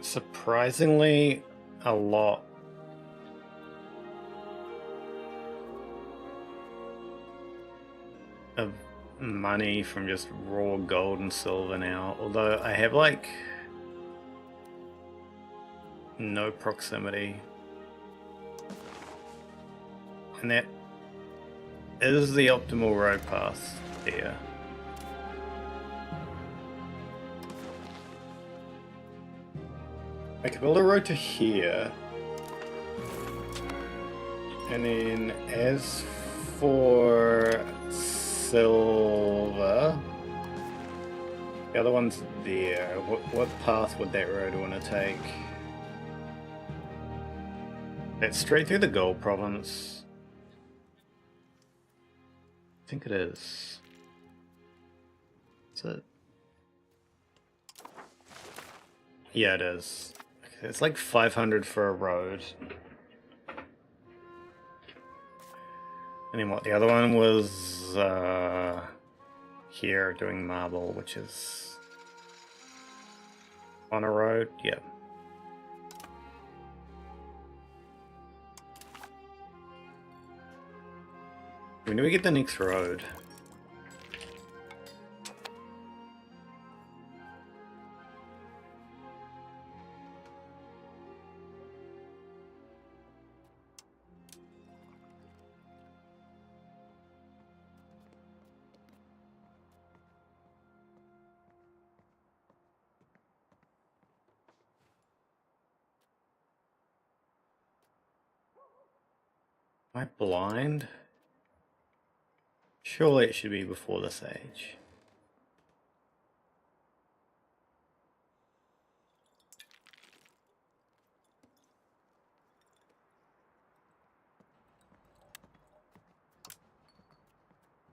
Surprisingly, a lot. Of money from just raw gold and silver now, although I have like no proximity, and that is the optimal road path here? I could build a road to here. And then as for silver, the other one's there. What path would that road want to take? It's straight through the gold province. I think it is. Is it? Yeah, it is. Okay, it's like 500 for a road. And then what? The other one was here doing marble, which is on a road. Yeah. When do we get the next road? Am I blind? Surely it should be before this age.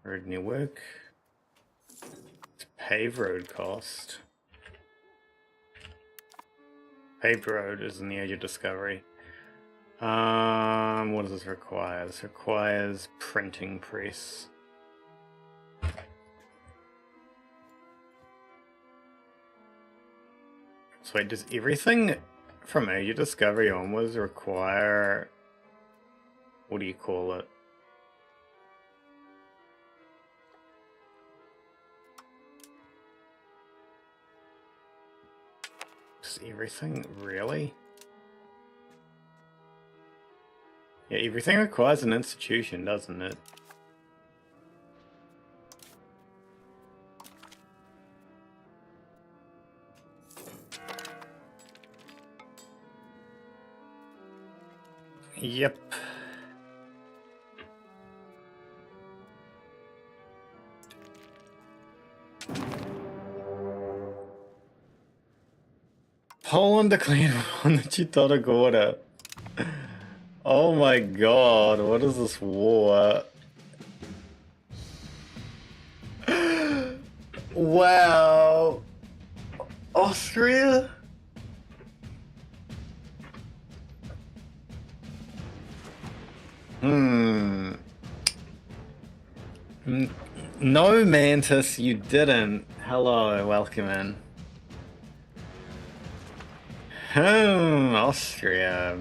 Road network. It's paved road cost. Paved road is in the age of discovery. What does this require? This requires printing press. So wait, does everything from Age of Discovery onwards require, what do you call it? Does everything really? Yeah, everything requires an institution, doesn't it? Yep. Poland declared on the Chitota Gorda. Oh my god, what is this war? Wow. Austria? No, Mantis, you didn't. Hello, welcome in. Austria.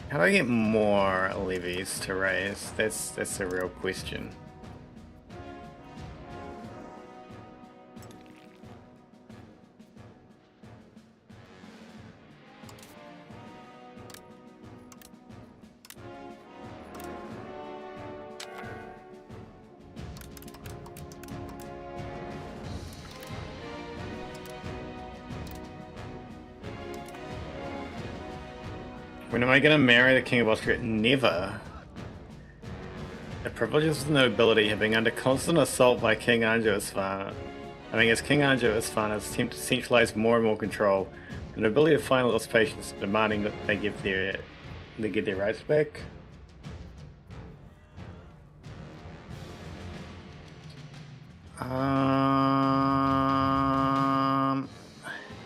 How do I get more levies to raise? That's a real question. When am I going to marry the King of Austria? Never. The privileges of the nobility have been under constant assault by King Anjo Isfana. As King Anjo Isfana has attempted to centralize more and more control, the nobility have finally lost patience, demanding that they get their rights back.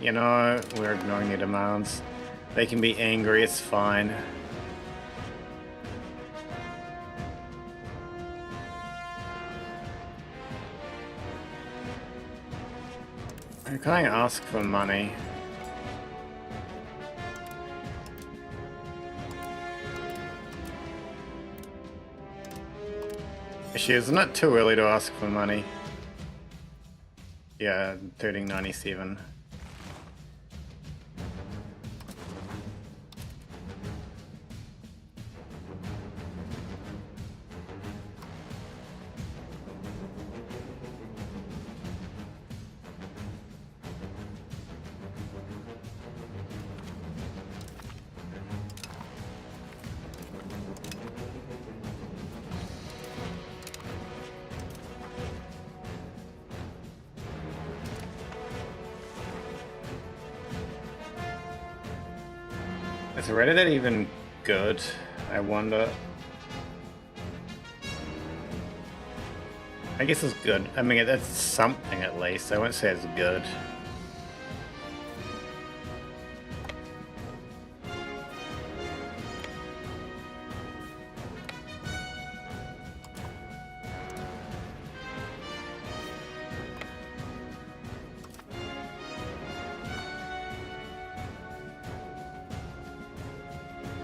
You know, we're ignoring their demands. They can be angry, it's fine. Can I ask for money? Actually, isn't it too early to ask for money? Yeah, 1397. Is Reddit even good? I wonder. I guess it's good. I mean, that's something at least. I won't say it's good.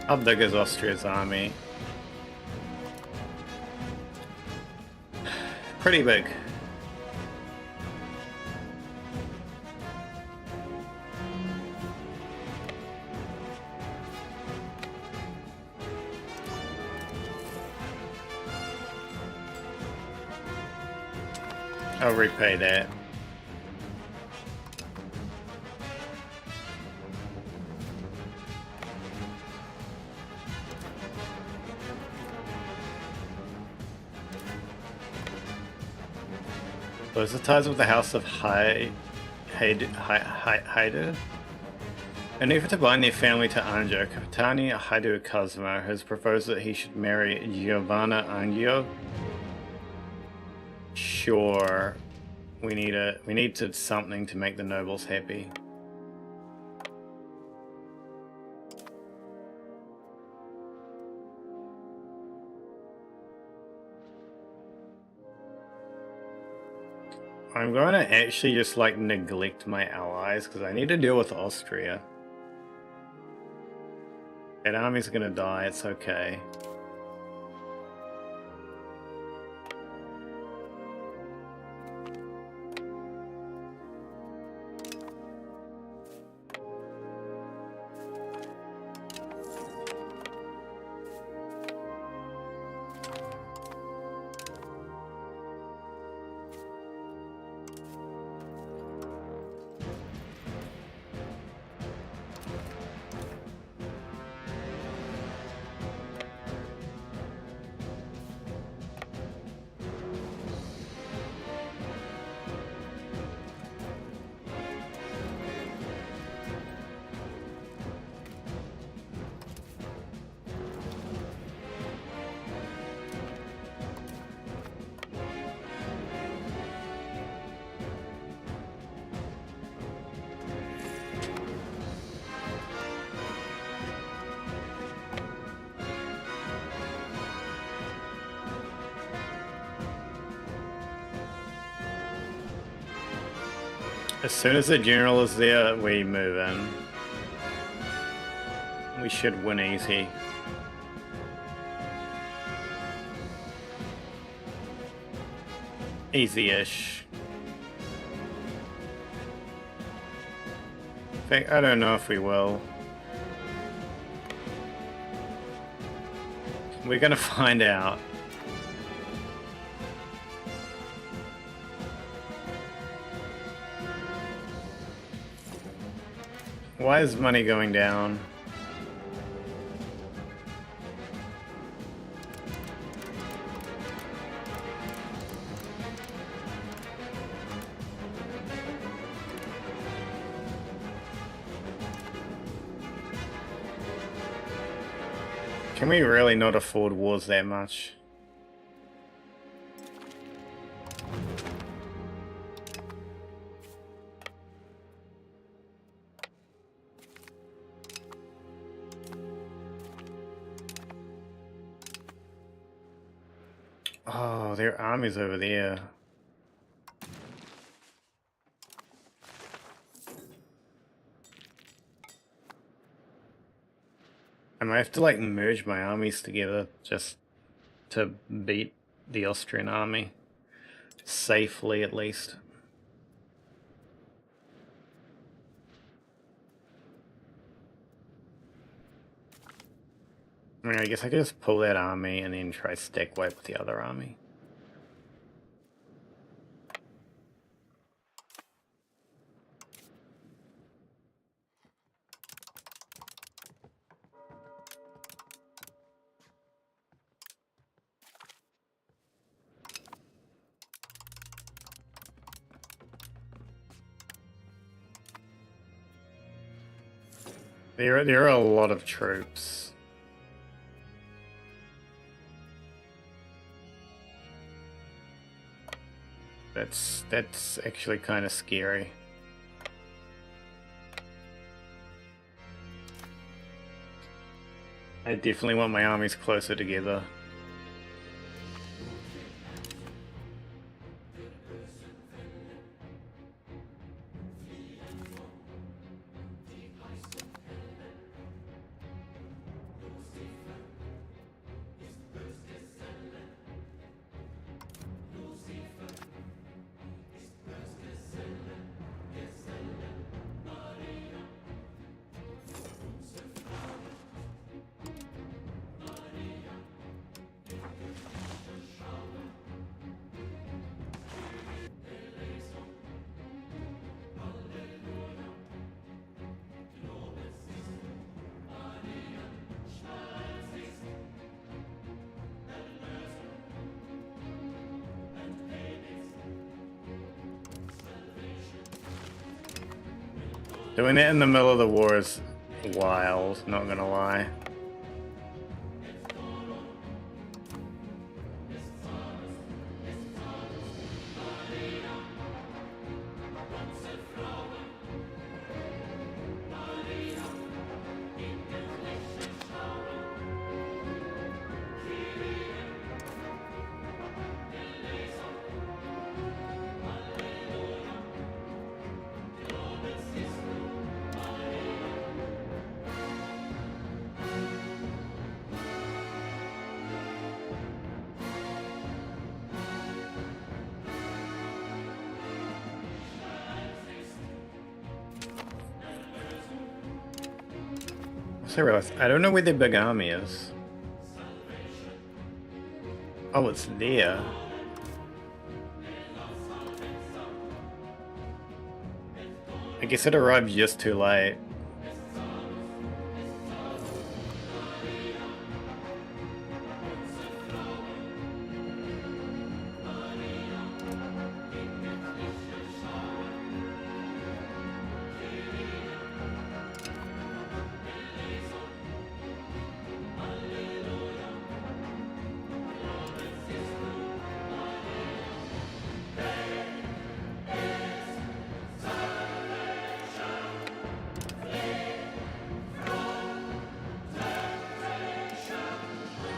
How big is Austria's army? Pretty big. I'll repay that. Those are ties with the House of Haida. In order to bind their family to Anjo, Kapitani Haidu Cosmo has proposed that he should marry Giovanna Angio. Sure, we need something to make the nobles happy. I'm going to actually just like neglect my allies because I need to deal with Austria. That army's gonna die, it's okay. As soon as the general is there, we move in. We should win easy. Easy-ish. In fact, I don't know if we will. We're gonna find out. Why is money going down? Can we really not afford wars that much? Oh, their army's over there. I might have to like merge my armies together just to beat the Austrian army. Safely at least. I mean, I guess I could just pull that army and then try stack wipe the other army. There are a lot of troops. That's actually kind of scary. I definitely want my armies closer together. Doing it in the middle of the war is wild, not gonna lie. I realized I don't know where their big army is. Oh, it's there. I guess it arrived just too late.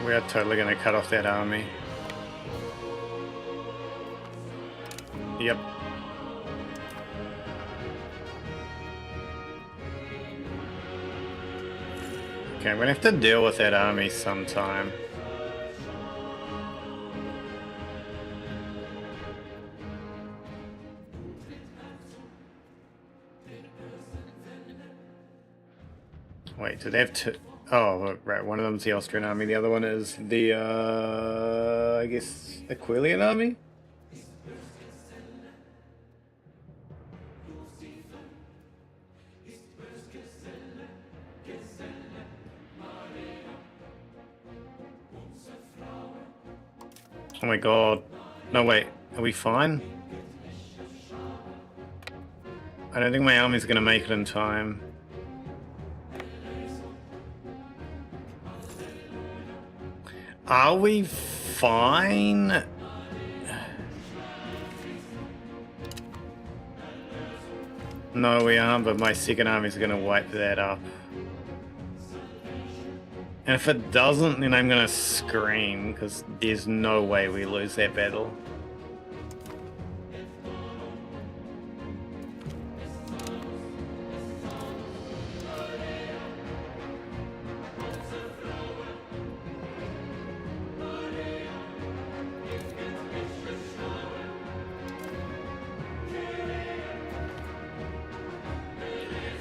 We are totally going to cut off that army. Yep. Okay, I'm going to have to deal with that army sometime. Wait, do they have two? Oh, right, one of them's the Austrian army, the other one is the, I guess, Aquilian army? Oh my god. No, wait, are we fine? I don't think my army's gonna make it in time. Are we fine? No, we aren't, but my second army's gonna wipe that up. And if it doesn't, then I'm gonna scream, because there's no way we lose that battle.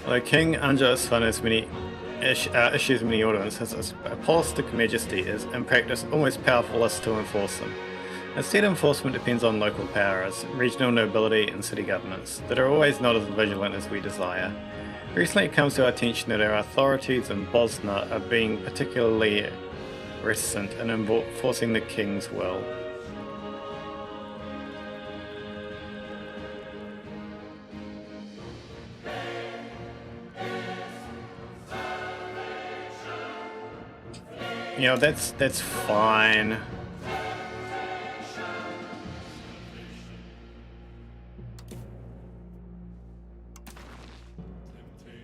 The king, under his fun, as many issues many ordinances, his apostolic majesty is, in practice, almost powerless to enforce them. Instead, enforcement depends on local powers, regional nobility, and city governments, that are always not as vigilant as we desire. Recently, it comes to our attention that our authorities in Bosnia are being particularly reticent in enforcing the king's will. You know, that's fine.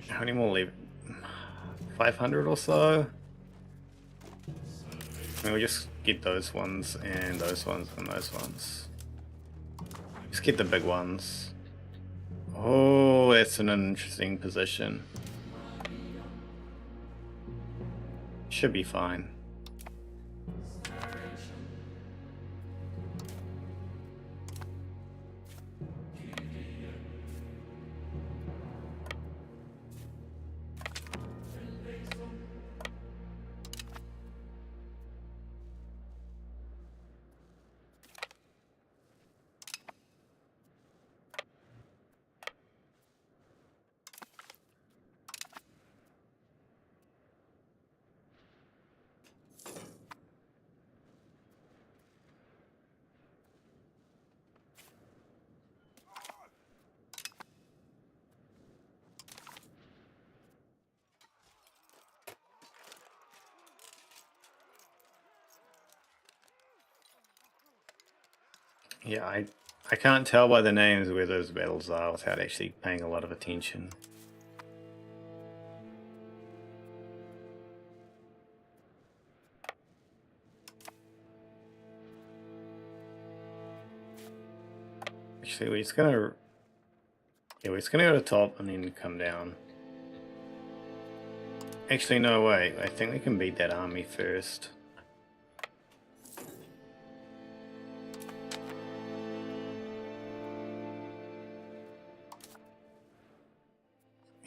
How many more leave? 500 or so? And we just get those ones and those ones and those ones. Just get the big ones. Oh, that's an interesting position. Should be fine. Yeah, I can't tell by the names where those battles are without actually paying a lot of attention. Actually, we're just gonna... Yeah, we're just gonna go to the top and then come down. Actually, no, wait. I think we can beat that army first.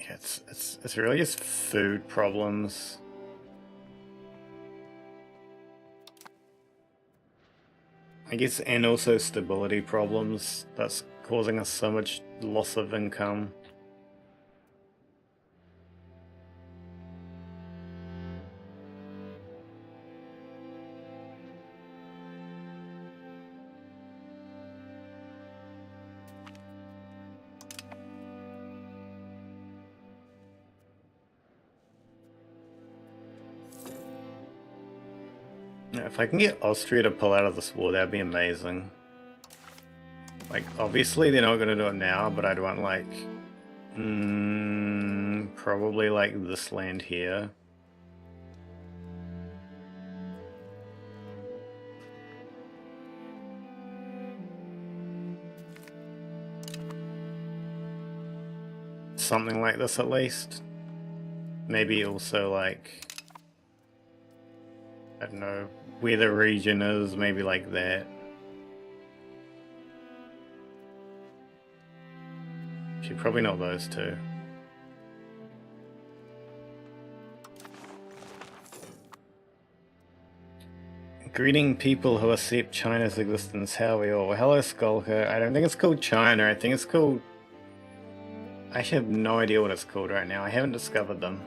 Yeah, it's really just food problems. I guess, and also stability problems. That's causing us so much loss of income. Yeah, if I can get Austria to pull out of this war, that'd be amazing. Like, obviously they're not going to do it now, but I'd want, like, probably, like, this land here. Something like this, at least. Maybe also, like, I don't know, where the region is, maybe like that. Actually, probably not those two. Greeting people who accept China's existence, how are we all? Hello, Skulker. I don't think it's called China, I think it's called... I actually have no idea what it's called right now, I haven't discovered them.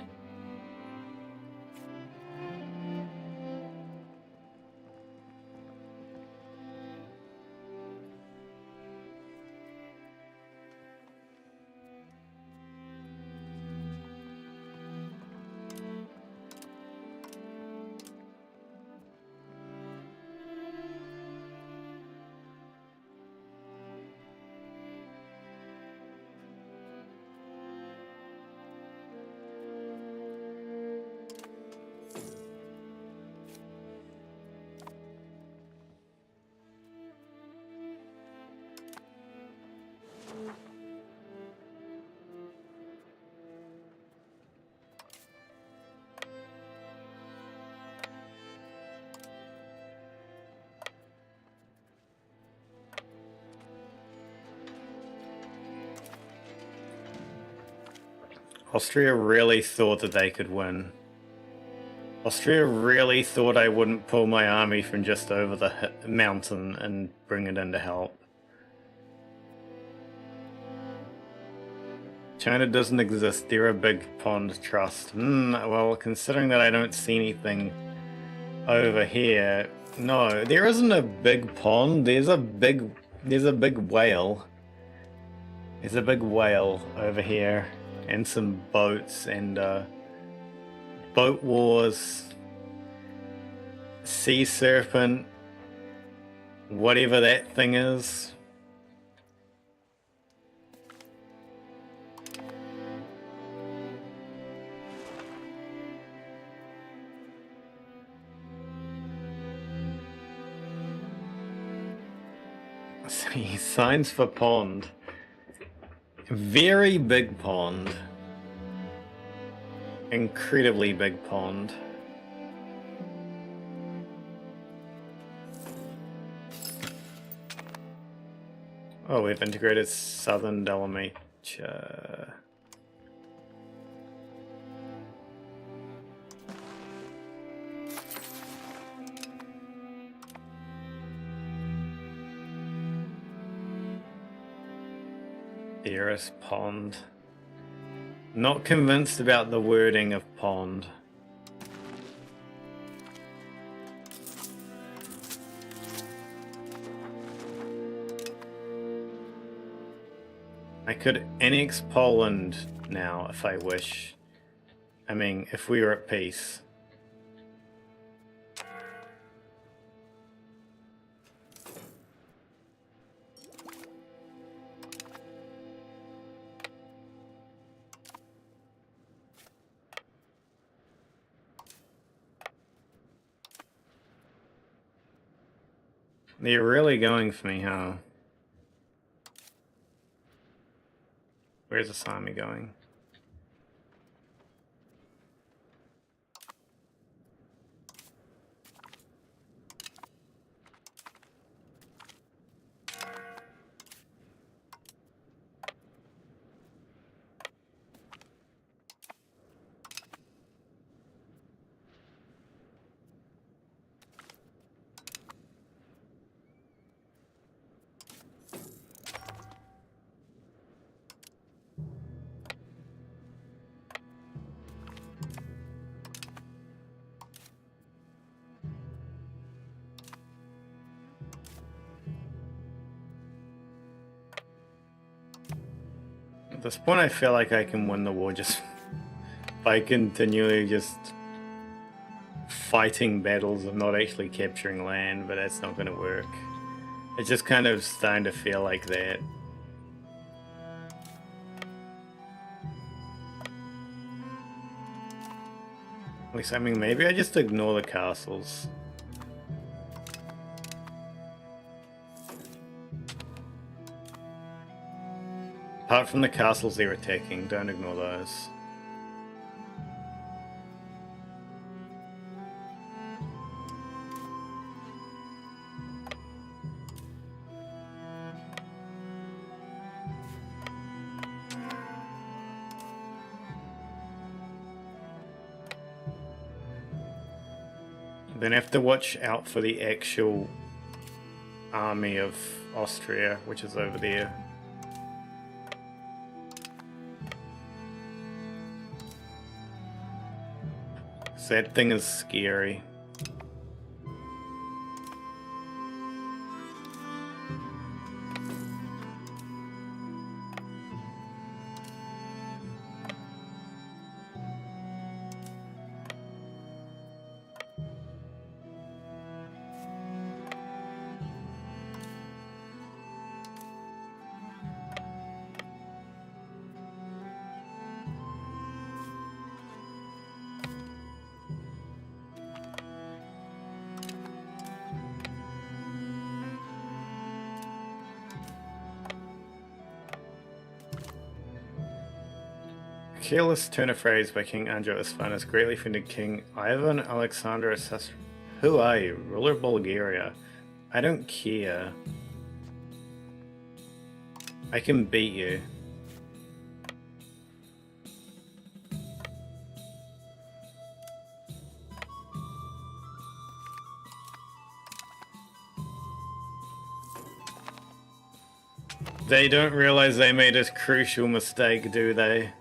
Austria really thought that they could win. Austria really thought I wouldn't pull my army from just over the mountain and bring it in to help. China doesn't exist, they're a big pond, trust. Well, considering that I don't see anything over here... No, there isn't a big pond, there's a big whale. There's a big whale over here. And some boats and boat wars. sea serpent, whatever that thing is. See, signs for pond. Very big pond. Incredibly big pond. Oh, we've integrated Southern Dalmatia. Theorist pond. Not convinced about the wording of pond. I could annex Poland now if I wish. I mean, if we were at peace. They're really going for me, huh? Where's the Sami going? At this point I feel like I can win the war just by continually just fighting battles and not actually capturing land, but that's not going to work. It's just kind of starting to feel like that. At least, I mean, maybe I just ignore the castles. Apart from the castles they're attacking, don't ignore those. Then have to watch out for the actual army of Austria, which is over there. So that thing is scary. Careless turn of phrase by King Andrew Isfahan greatly offended King Ivan Alexander Assas. Who are you? Ruler of Bulgaria. I don't care. I can beat you. They don't realize they made a crucial mistake, do they?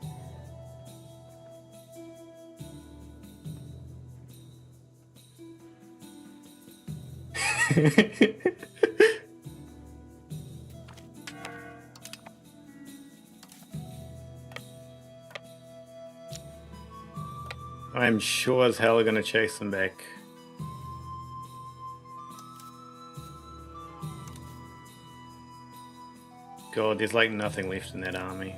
I'm sure as hell gonna chase them back. God, there's like nothing left in that army.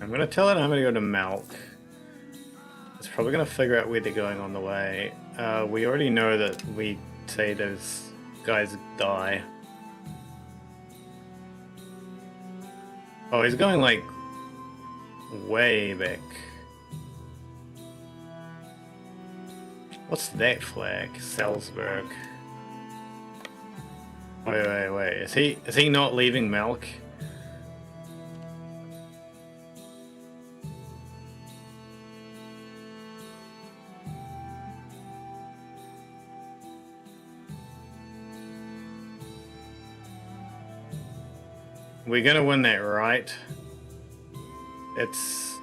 I'm gonna tell it I'm gonna go to Malk. It's probably gonna figure out where they're going on the way. We already know that we say those guys die. Oh, he's going like way back. What's that flag? Salzburg. Wait. Is he not leaving Malk? We're gonna win that, right? It's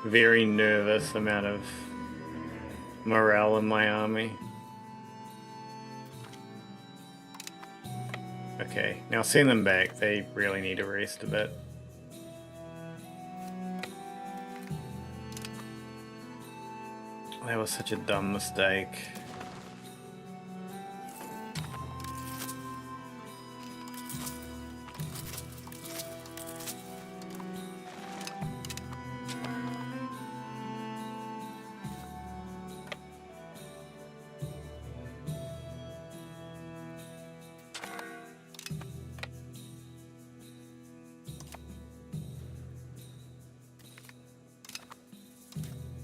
very nervous amount of morale in my army. Okay, now send them back. They really need to rest a bit. That was such a dumb mistake.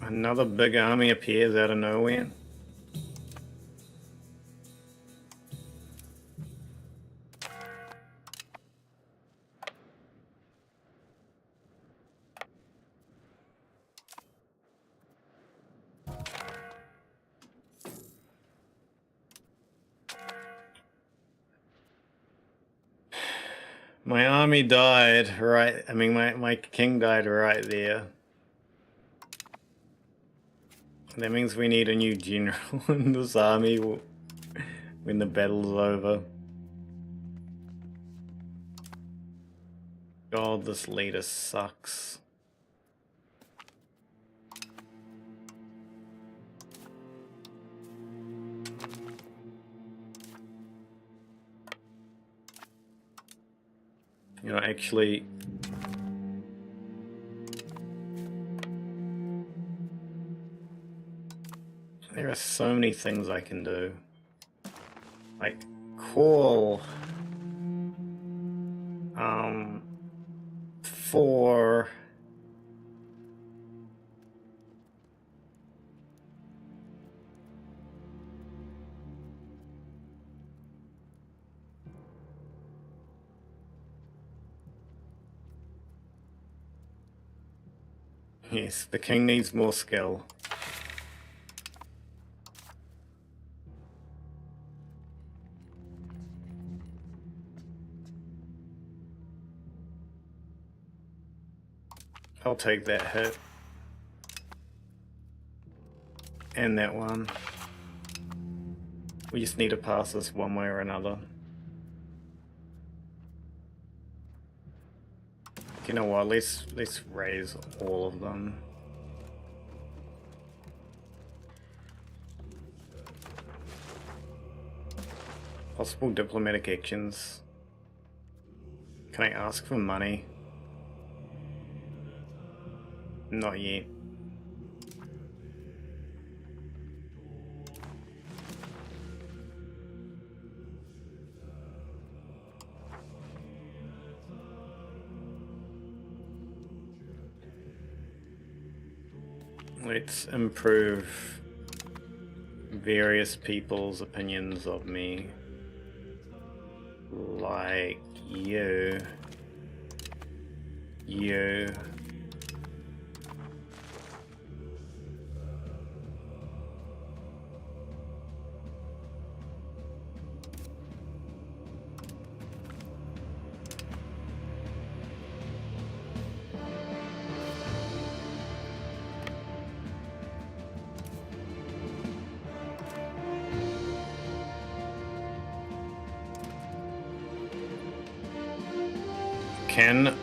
Another big army appears out of nowhere. My army died right, I mean my king died right there. That means we need a new general in this army when the battle's over. God, this leader sucks. You know, actually... There are so many things I can do. Like, call... for... Yes, the king needs more skill. I'll take that hit. And that one. We just need to pass this one way or another. You know what, let's raise all of them. Possible diplomatic actions. Can I ask for money? Not yet. Let's improve various people's opinions of me. Like you. Can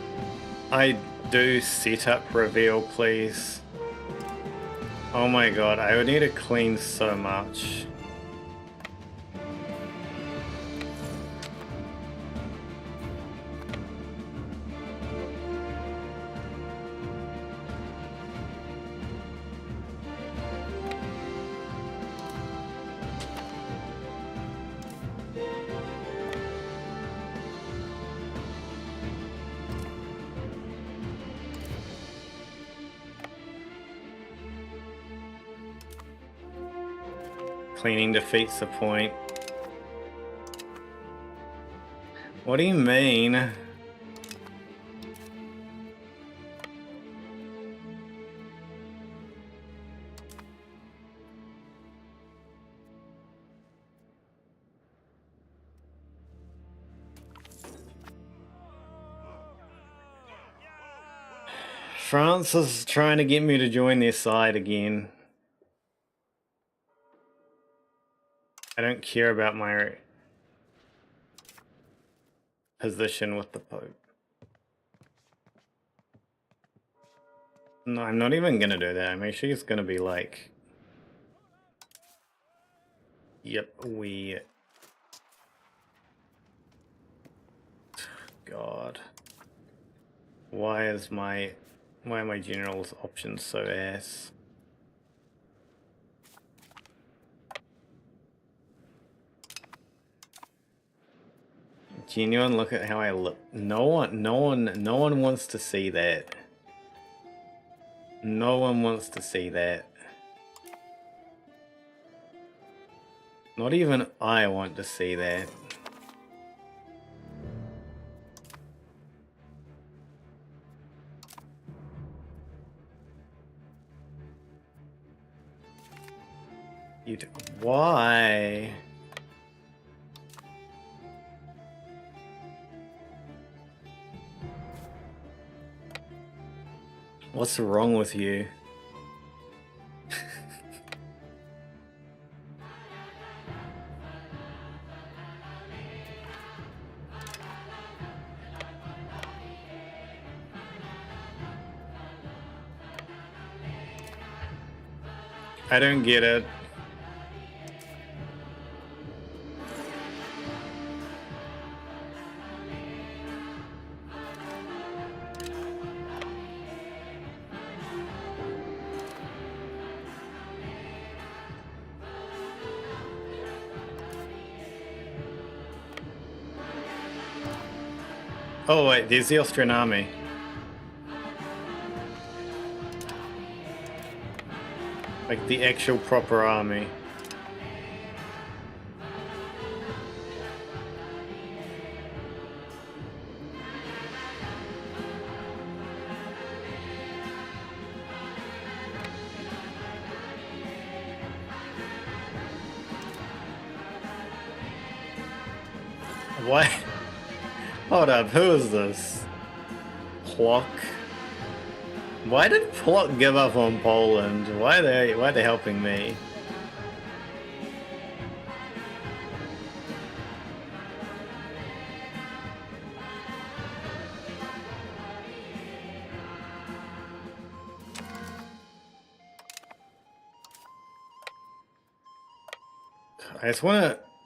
I do setup reveal, please? Oh my god, I would need to clean so much. Cleaning defeats the point. What do you mean? France is trying to get me to join their side again. I don't care about my position with the Pope. No, I'm not even gonna do that. I'm actually just gonna be like, yep, God. Why are my general's options so ass? Genuine, look at how I look. No one wants to see that. No one wants to see that. Not even I want to see that. Why? What's wrong with you? I don't get it. Oh wait, there's the Austrian army. Like the actual proper army. What? Hold up, who is this? Plock? Why did Plock give up on Poland? Why are they helping me?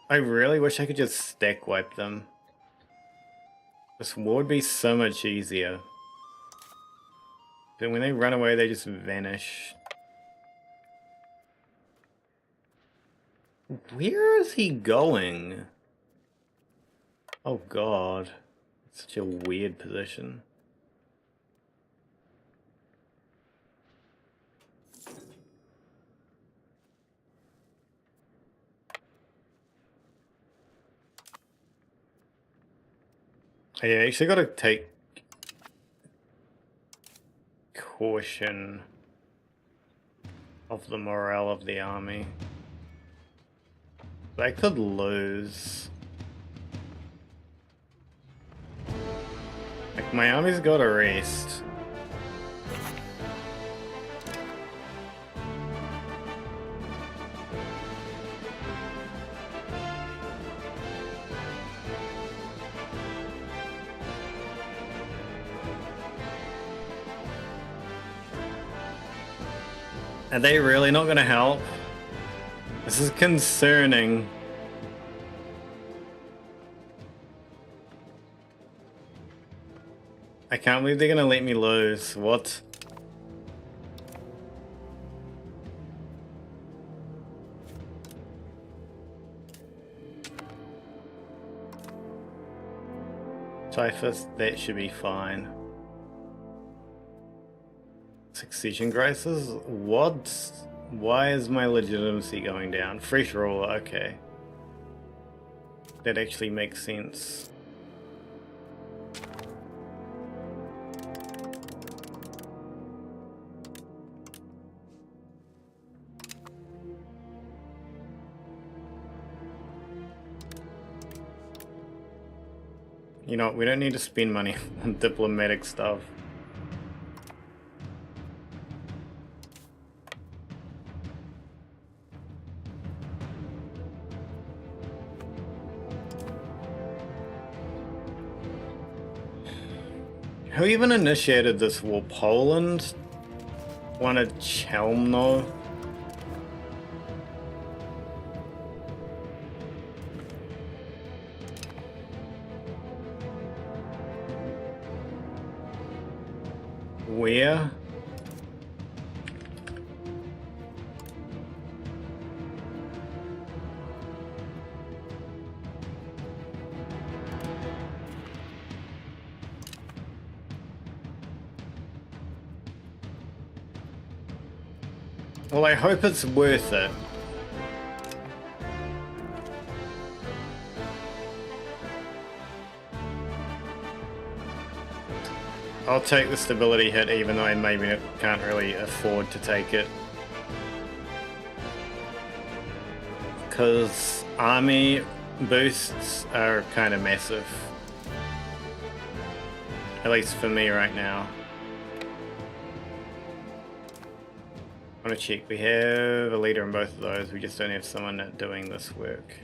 I really wish I could just stack wipe them. This war would be so much easier. But when they run away, they just vanish. Where is he going? Oh god. It's such a weird position. I actually gotta take caution of the morale of the army. They could lose. Like, my army's gotta rest. Are they really not gonna help? This is concerning. I can't believe they're gonna let me lose. What? Typhus, that should be fine. Succession crisis? What? Why is my legitimacy going down? Fresh ruler, okay. That actually makes sense. You know, we don't need to spend money on diplomatic stuff. Who even initiated this war? Poland? Wanted Chelmno? Where? Well, I hope it's worth it. I'll take the stability hit even though I maybe can't really afford to take it. Because army boosts are kind of massive. At least for me right now. I want to check. We have a leader in both of those. We just don't have someone doing this work.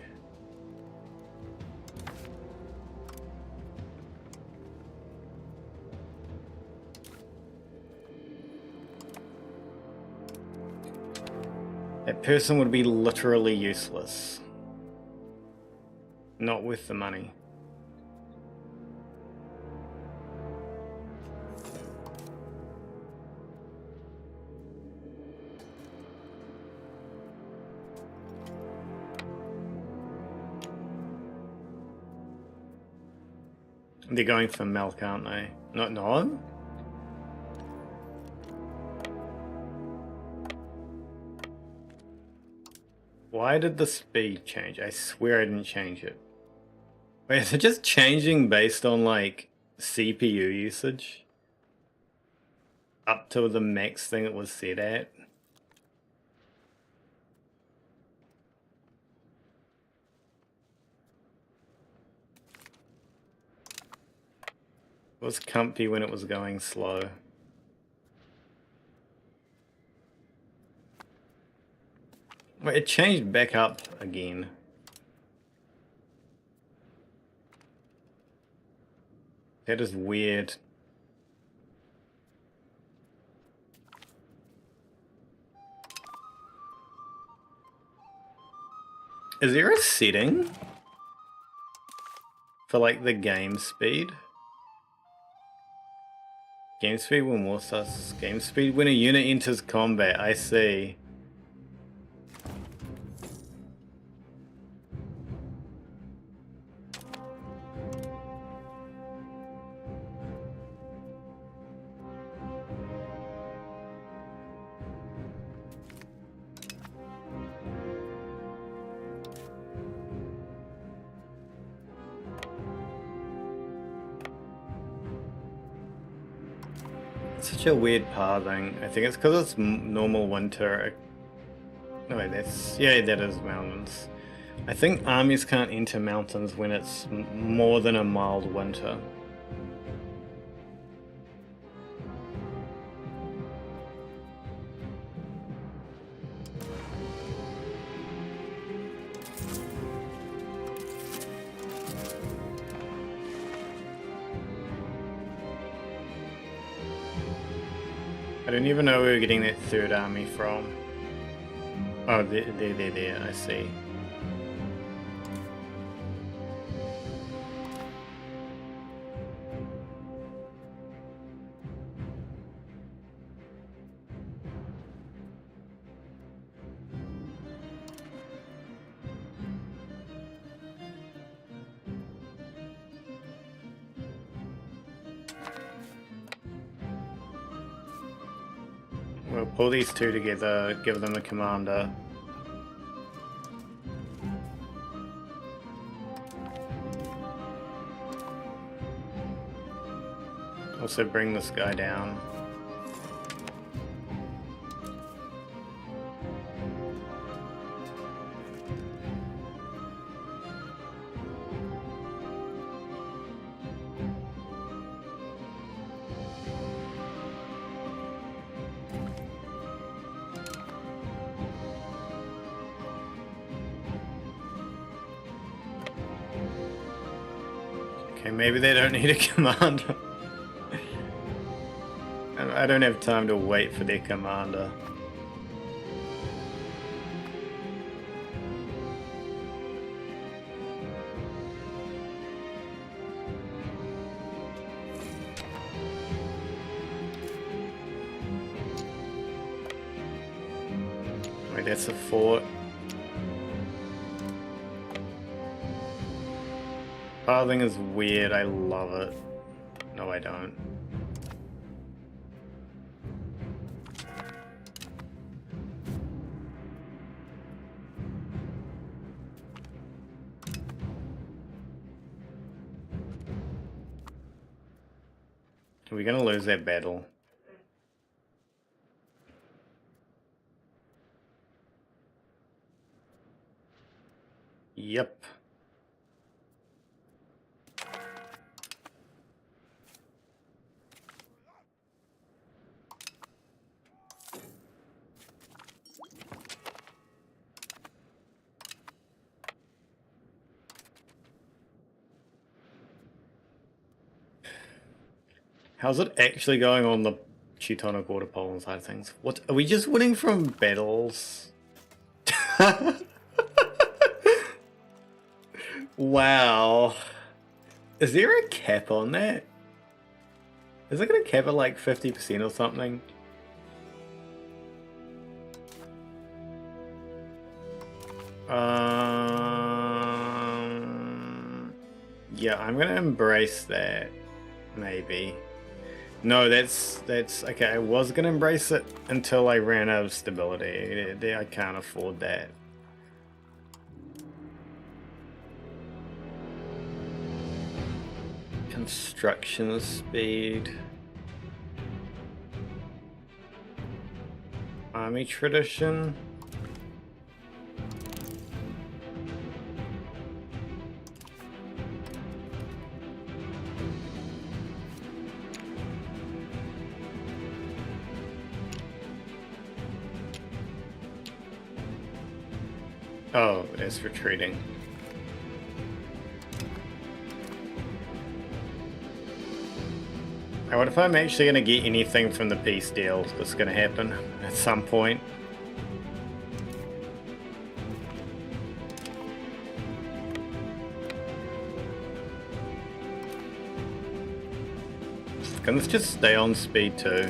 That person would be literally useless. Not worth the money. They're going for milk, aren't they? Not no? Why did the speed change? I swear I didn't change it. Wait, is it just changing based on like CPU usage? Up to the max thing it was set at? It was comfy when it was going slow. Wait, it changed back up again. That is weird. Is there a setting for like the game speed? Game speed when war starts. Game speed when a unit enters combat. I see. Such a weird pathing. I think it's because it's normal winter. No, wait, that's... yeah, that is mountains. I think armies can't enter mountains when it's more than a mild winter. I don't even know where we're getting that third army from. Oh, there, I see. We'll pull these two together, give them a commander. Also bring this guy down. Okay, maybe they don't need a commander. I don't have time to wait for their commander. Wait, that's a fort. Pathing is weird, I love it. No, I don't. We're gonna lose that battle. Yep. How's it actually going on the Teutonic Water Poland side of things? What, are we just winning from battles? Wow. Is there a cap on that? Is it gonna cap at like 50% or something? Yeah, I'm gonna embrace that. Maybe. No, that's okay. I was gonna embrace it until I ran out of stability. I can't afford that. Construction speed. Army tradition. Oh, it's retreating. I wonder if I'm actually going to get anything from the peace deal that's going to happen at some point. Can this just stay on speed 2?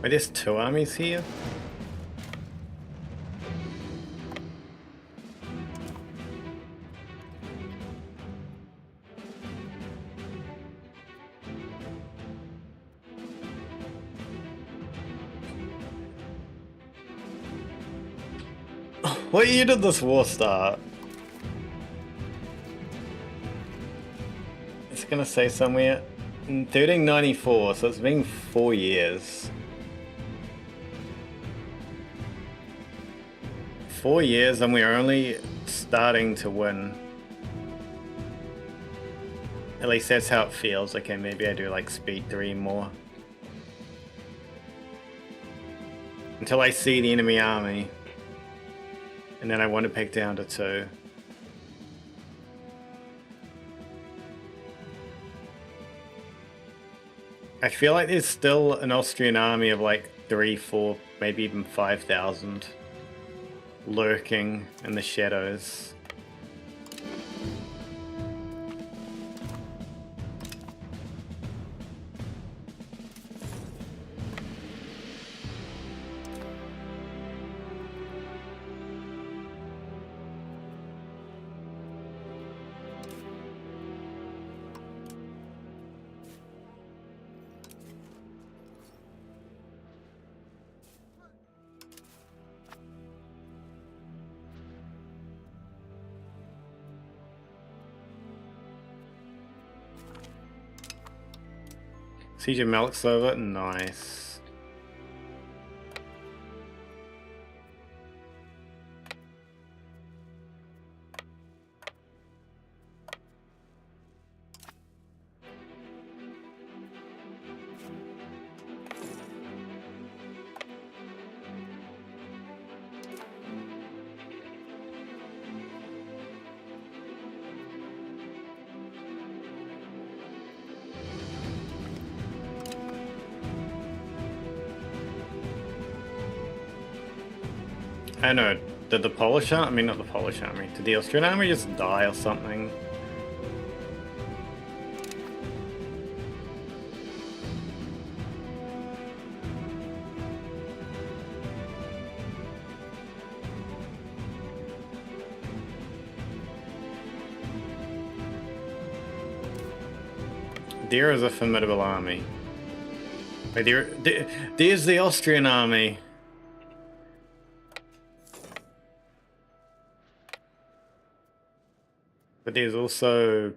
Wait, there's 2 armies here? What year did this war start? It's gonna say somewhere in 1394, so it's been 4 years. 4 years and we're only starting to win. At least that's how it feels. Okay, maybe I do like speed 3 more. Until I see the enemy army. And then I want to pick down to 2. I feel like there's still an Austrian army of like 3, 4, maybe even 5,000 lurking in the shadows. Siege of Melkslova, nice. I know, did the Polish army, I mean not the Polish army, did the Austrian army just die or something? There is a formidable army. Wait, there's the Austrian army. But there's also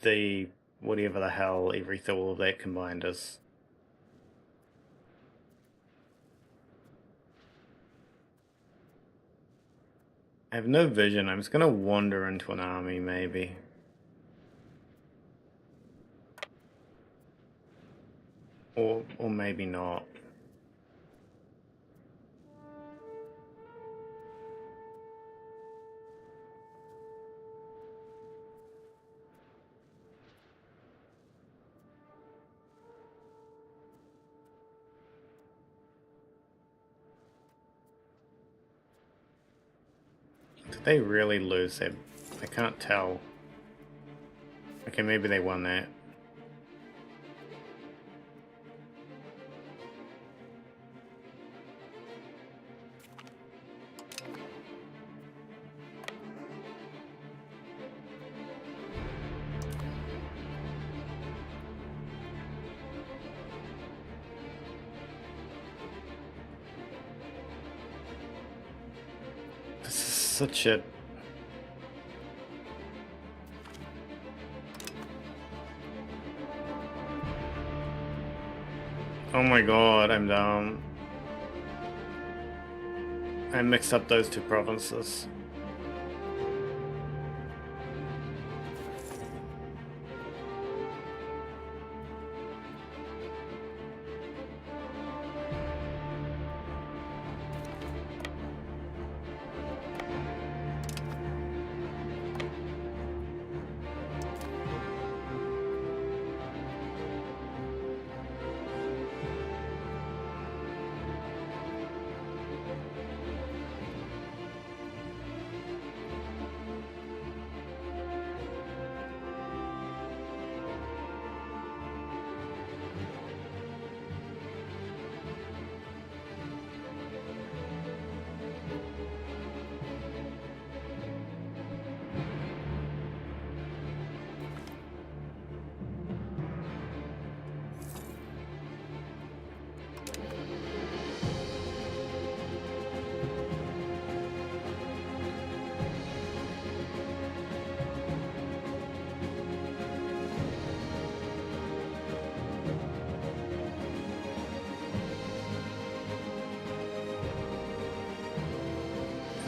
the whatever the hell everything all of that combined is. I have no vision. I'm just gonna wander into an army maybe. Or maybe not. Did they really lose their... I can't tell. Okay, maybe they won that. Such a... Oh my god, I'm down. I mixed up those two provinces.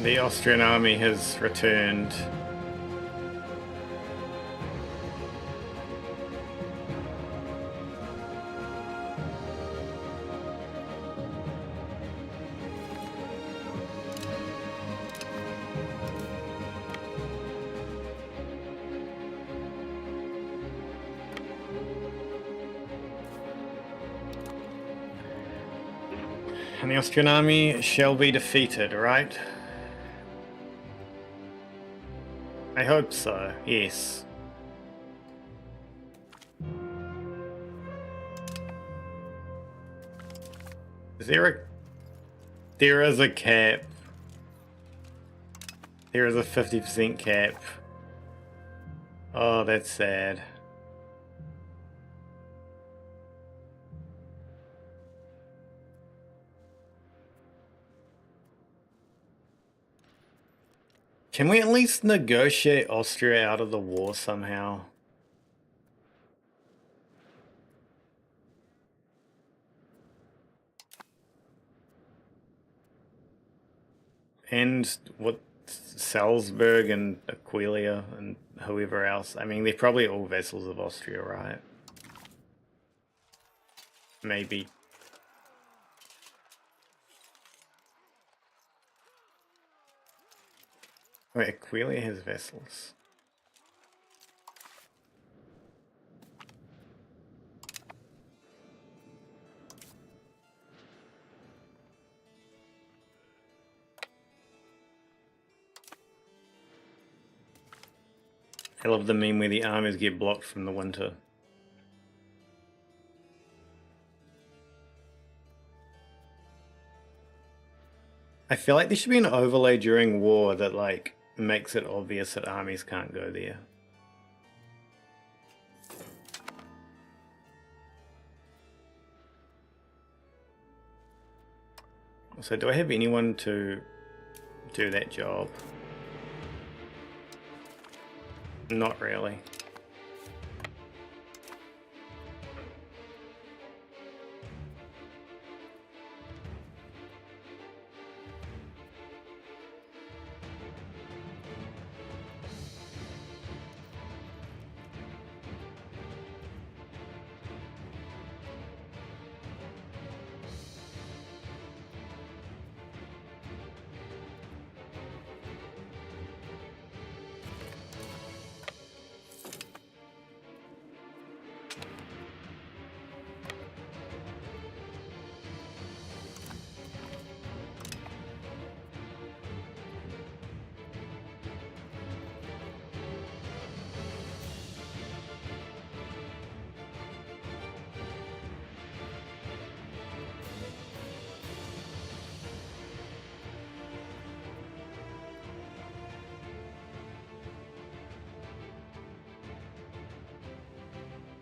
The Austrian army has returned. And the Austrian army shall be defeated, right? I hope so, yes. Is there a... There is a cap. There is a 50% cap. Oh, that's sad. Can we at least negotiate Austria out of the war somehow? And what Salzburg and Aquileia and whoever else? I mean, they're probably all vassals of Austria, right? Maybe. Wait, Aquileia has vassals. I love the meme where the armies get blocked from the winter. I feel like there should be an overlay during war that, like, makes it obvious that armies can't go there. So do I have anyone to do that job? Not really.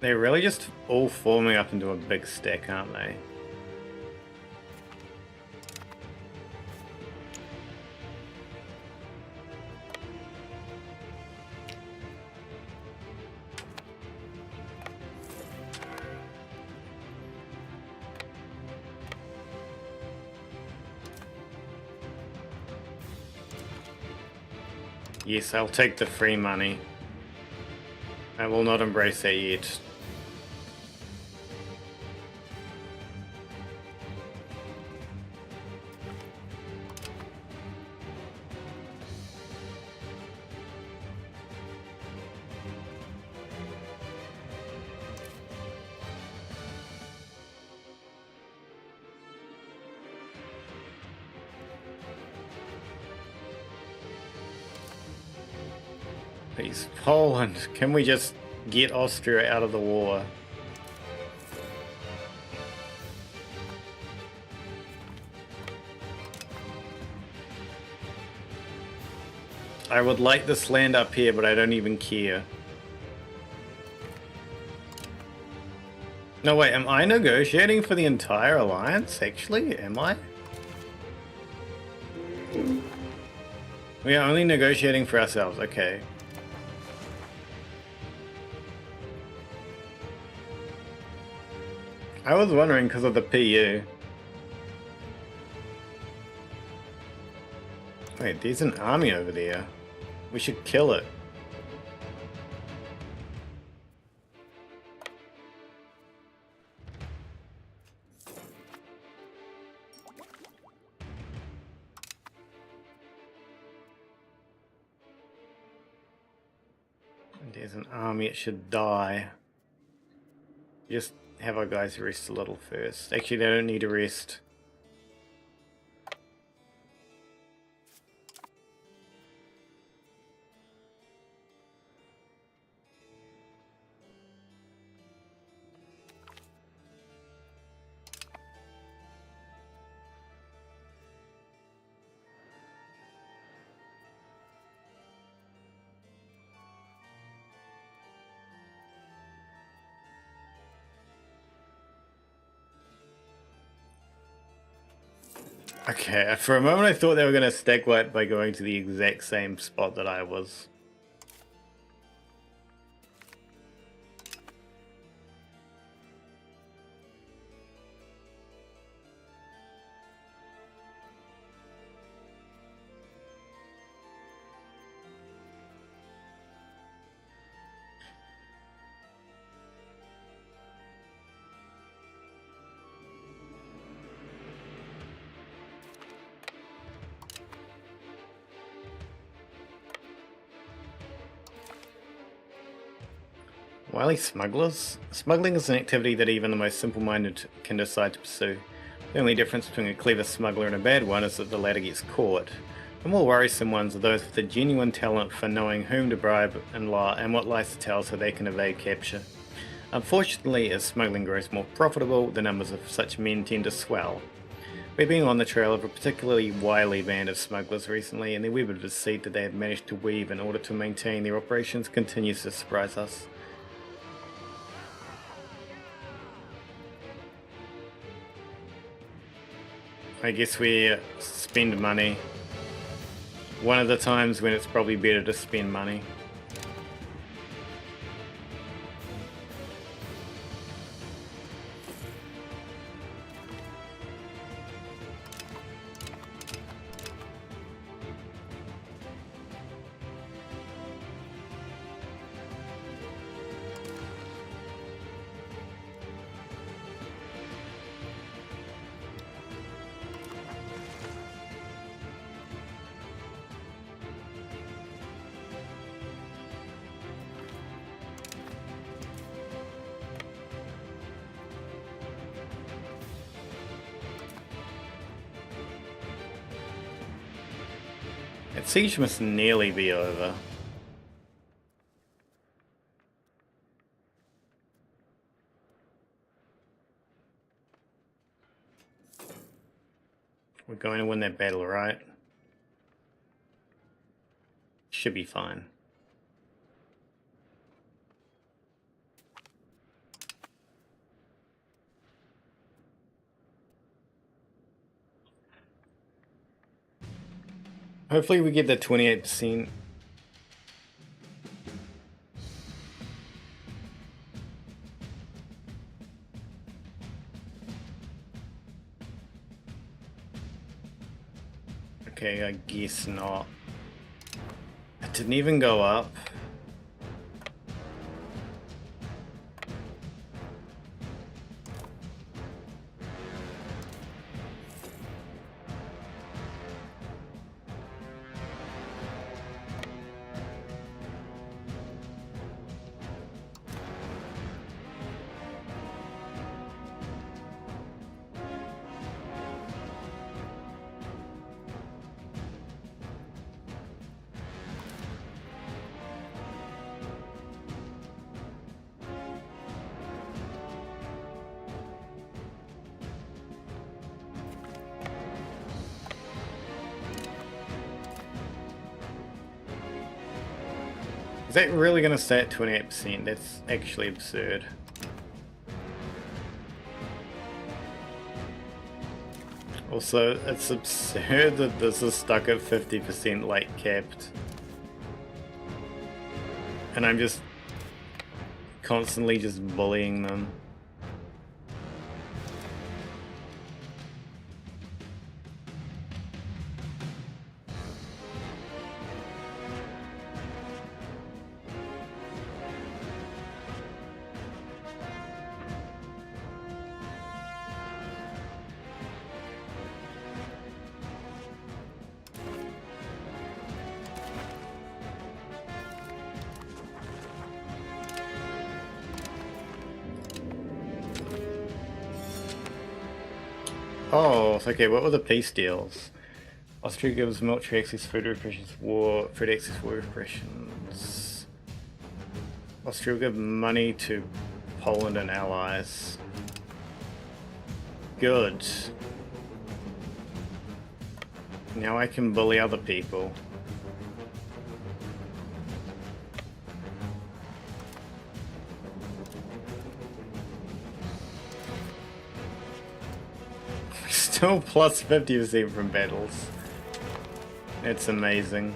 They're really just all forming up into a big stack, aren't they? Yes, I'll take the free money. I will not embrace that yet. Please, Poland, can we just get Austria out of the war? I would like this land up here, but I don't even care. No, wait, am I negotiating for the entire alliance, actually? Am I? We are only negotiating for ourselves, okay. I was wondering because of the PU. Wait, there's an army over there. We should kill it. There's an army, it should die. Just have our guys rest a little first. Actually, they don't need to rest. Okay, for a moment I thought they were going to stack white by going to the exact same spot that I was. Wily smugglers? Smuggling is an activity that even the most simple-minded can decide to pursue. The only difference between a clever smuggler and a bad one is that the latter gets caught. The more worrisome ones are those with a genuine talent for knowing whom to bribe and what lies to tell so they can evade capture. Unfortunately, as smuggling grows more profitable, the numbers of such men tend to swell. We've been on the trail of a particularly wily band of smugglers recently, and the web of deceit that they have managed to weave in order to maintain their operations continues to surprise us. I guess we spend money. One of the times when it's probably better to spend money. That siege must nearly be over. We're going to win that battle, right? Should be fine. Hopefully we get the 28%. Okay, I guess not. It didn't even go up. Is that really going to stay at 28%? That's actually absurd. Also, it's absurd that this is stuck at 50% like capped. And I'm just constantly just bullying them. Oh, okay, what were the peace deals? Austria gives military access, food repressions, food access, war repressions. Austria will give money to Poland and allies. Good. Now I can bully other people. Still plus 50% from battles. It's amazing.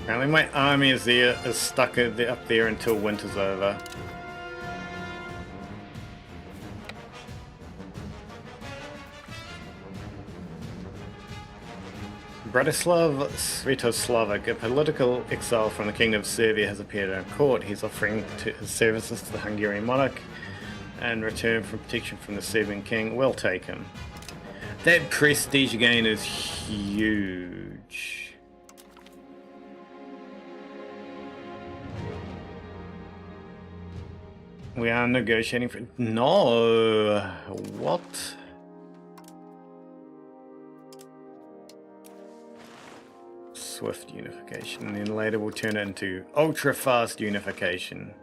Apparently my army is stuck up there until winter's over. Bratislav Sviatoslavic, a political exile from the Kingdom of Serbia, has appeared in court. He's offering his services to the Hungarian monarch and return for protection from the Serbian king. We'll take him. That prestige gain is huge. We are negotiating for... No! What? Swift unification, and then later we'll turn it into ultra-fast unification.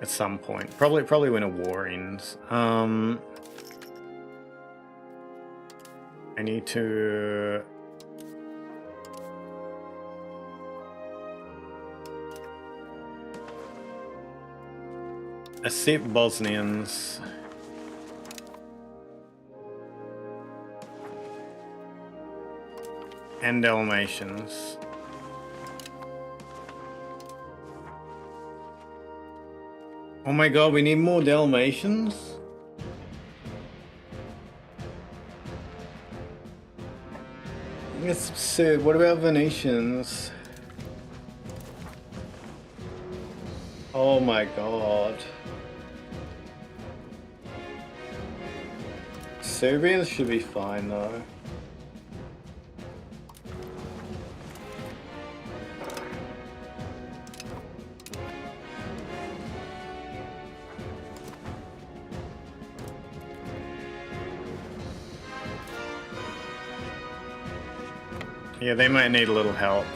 At some point. Probably when a war ends. I need to... accept Bosnians. And Dalmatians. Oh my god, we need more Dalmatians? It's absurd. What about Venetians? Oh my god. Serbians should be fine though. Yeah, they might need a little help.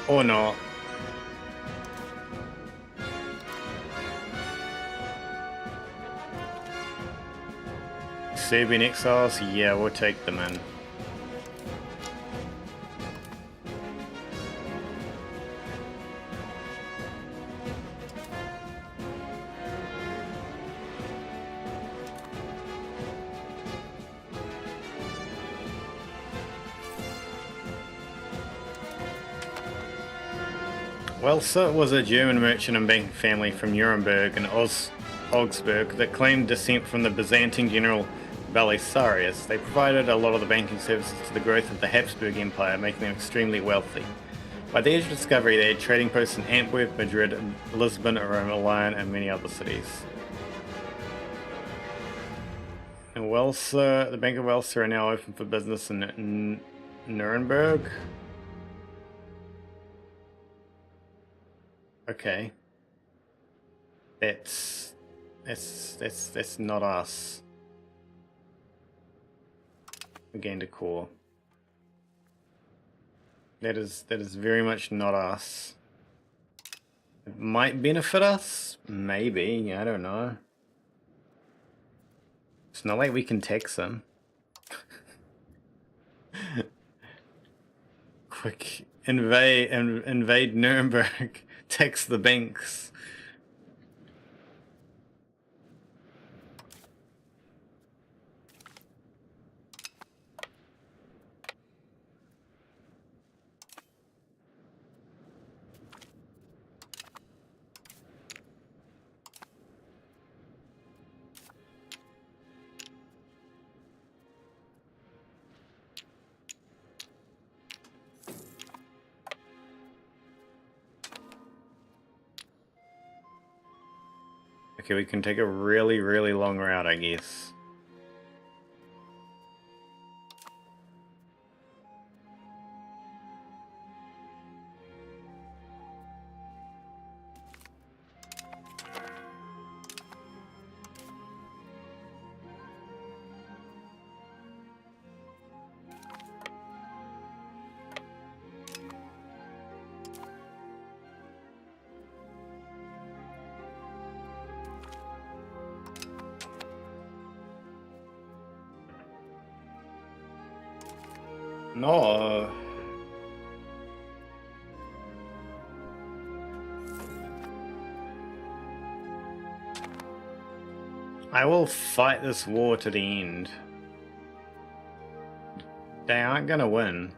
Or not. Serbian exiles? Yeah, we'll take them in. Welser was a German merchant and banking family from Nuremberg and Augsburg that claimed descent from the Byzantine general Belisarius. They provided a lot of the banking services to the growth of the Habsburg Empire, making them extremely wealthy. By the age of discovery, they had trading posts in Antwerp, Madrid, Lisbon, Rome, Milan, and many other cities. And Welser, the Bank of Welser are now open for business in Nuremberg. Okay. That's not us. We gained a core. That is very much not us. It might benefit us? Maybe, I don't know. It's not like we can tax them. Quick, invade Nuremberg, tax the banks. Okay, we can take a really, really long route, I guess. No. I will fight this war to the end. They aren't gonna win.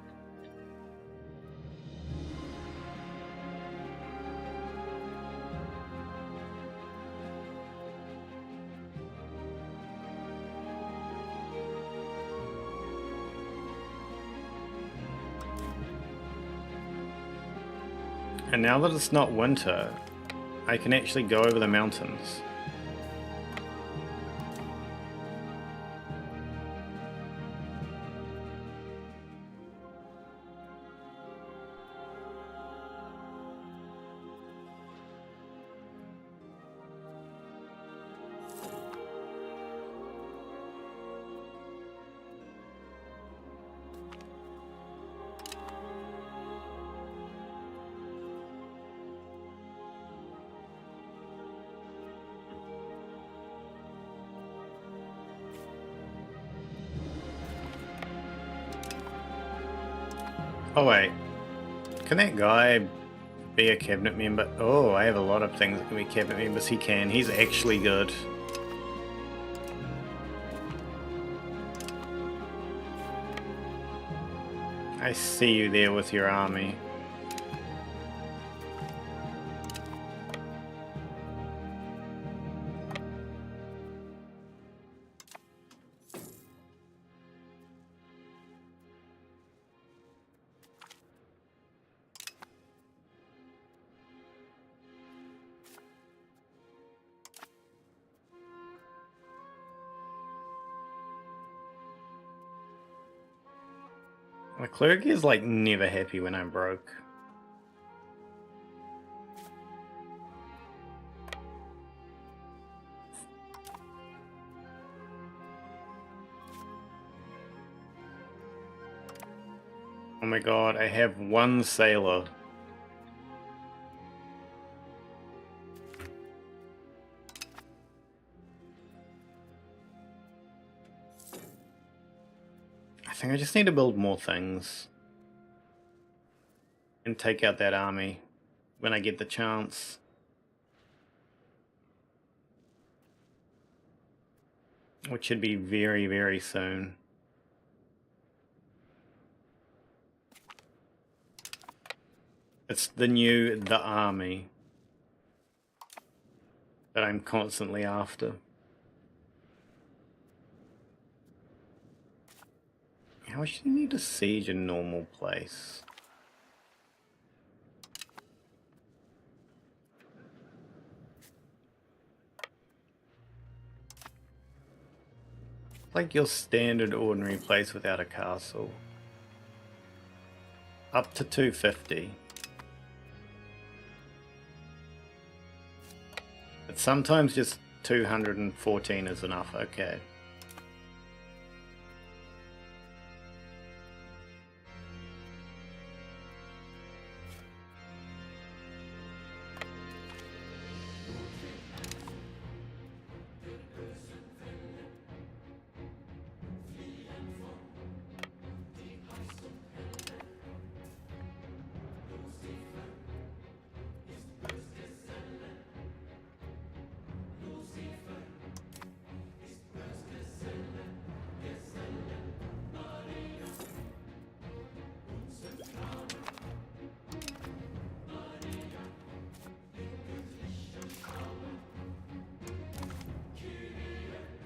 And now that it's not winter, I can actually go over the mountains. Oh wait, can that guy be a cabinet member? Oh, I have a lot of things that can be cabinet members. He can. He's actually good. I see you there with your army. My clerk is like never happy when I'm broke. Oh my god, I have one sailor. I think I just need to build more things. And take out that army when I get the chance. Which should be very, very soon. It's the army that I'm constantly after. How much do you need to siege a normal place? Like your standard ordinary place without a castle. Up to 250. But sometimes just 214 is enough, okay.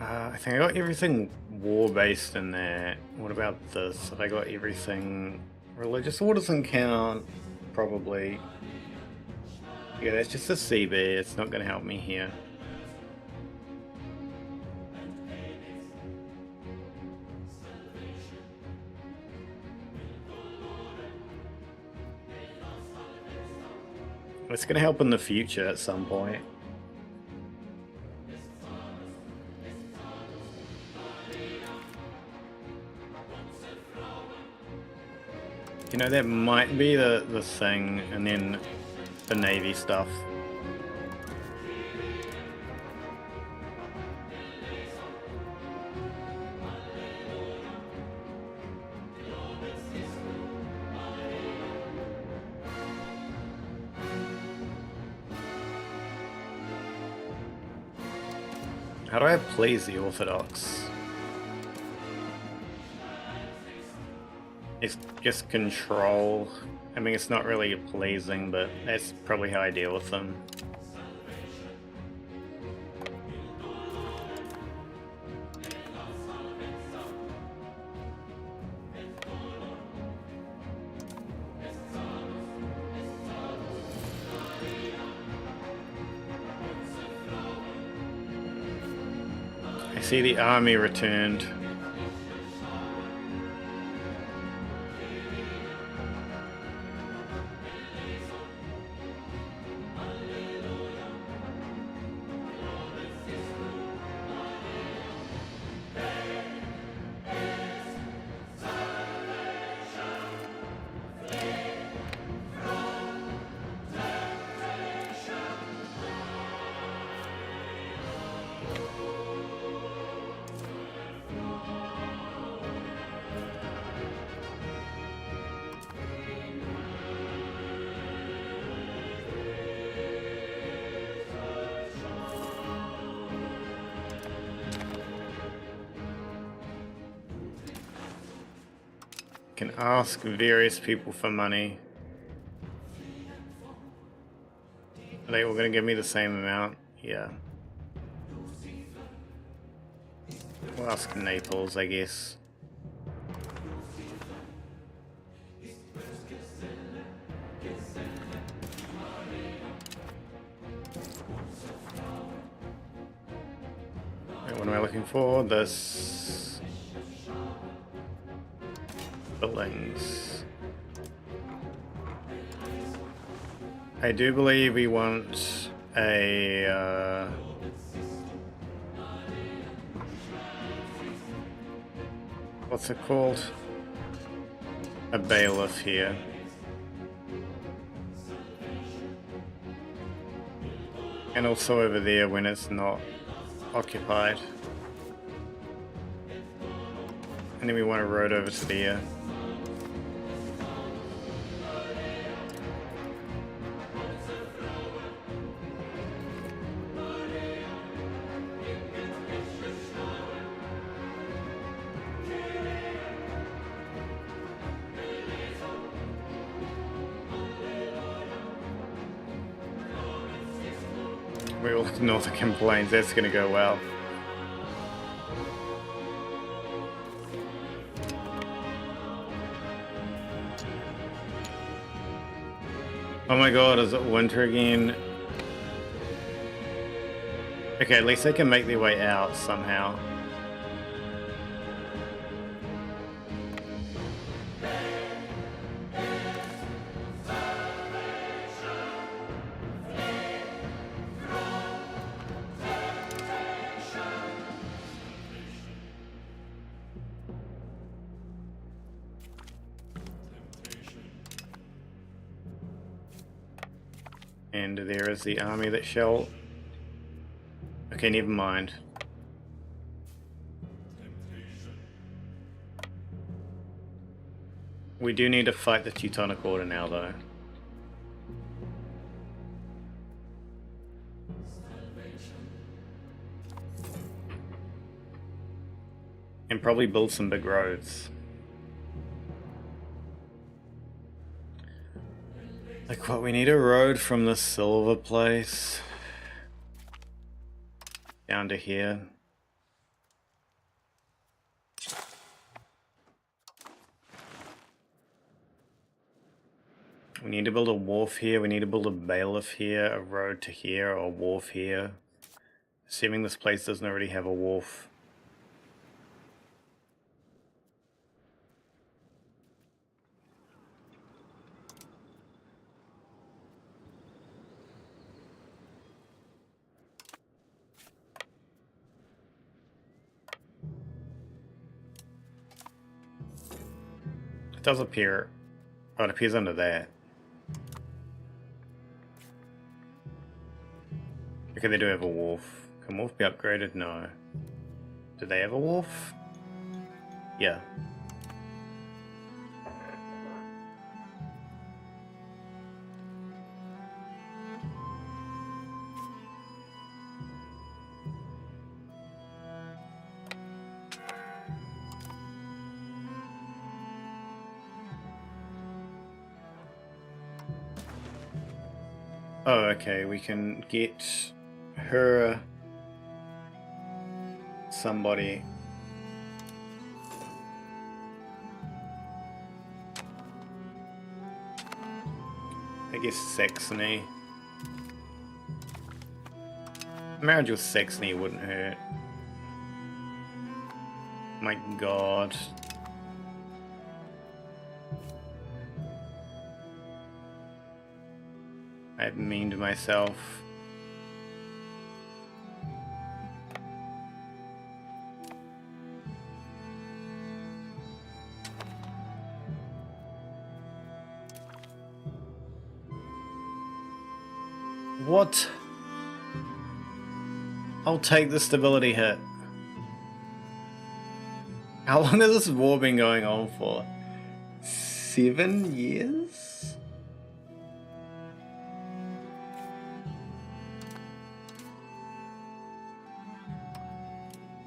I think I got everything war-based in there. What about this? Have I got everything... Religious War doesn't count, probably. Yeah, that's just a CB, it's not going to help me here. It's going to help in the future at some point. You know, that might be the thing, and then the Navy stuff. How do I please the Orthodox? It's just control. I mean, it's not really pleasing, but that's probably how I deal with them. I see the army returned. Can ask various people for money. Are they all going to give me the same amount? Yeah. We'll ask Naples, I guess. Wait, what am I looking for? This... buildings. I do believe we want a what's it called? A bailiff here. And also over there when it's not occupied. And then we want a road over to there. We all Northern Plains, that's gonna go well. Oh my god, is it winter again? Okay, at least they can make their way out somehow. And there is the army that shall... Okay, never mind. We do need to fight the Teutonic Order now, though. And probably build some big roads. Like what, we need a road from the silver place down to here. We need to build a wharf here, we need to build a bailiff here, a road to here, or a wharf here. Assuming this place doesn't already have a wharf. It does appear. Oh, it appears under there. Okay, they do have a wharf. Can wharf be upgraded? No. Do they have a wharf? Yeah. Oh, okay, we can get her somebody. I guess Saxony. Marriage with Saxony wouldn't hurt. My god. I've meaned myself. What? I'll take the stability hit. How long has this war been going on for? 7 years?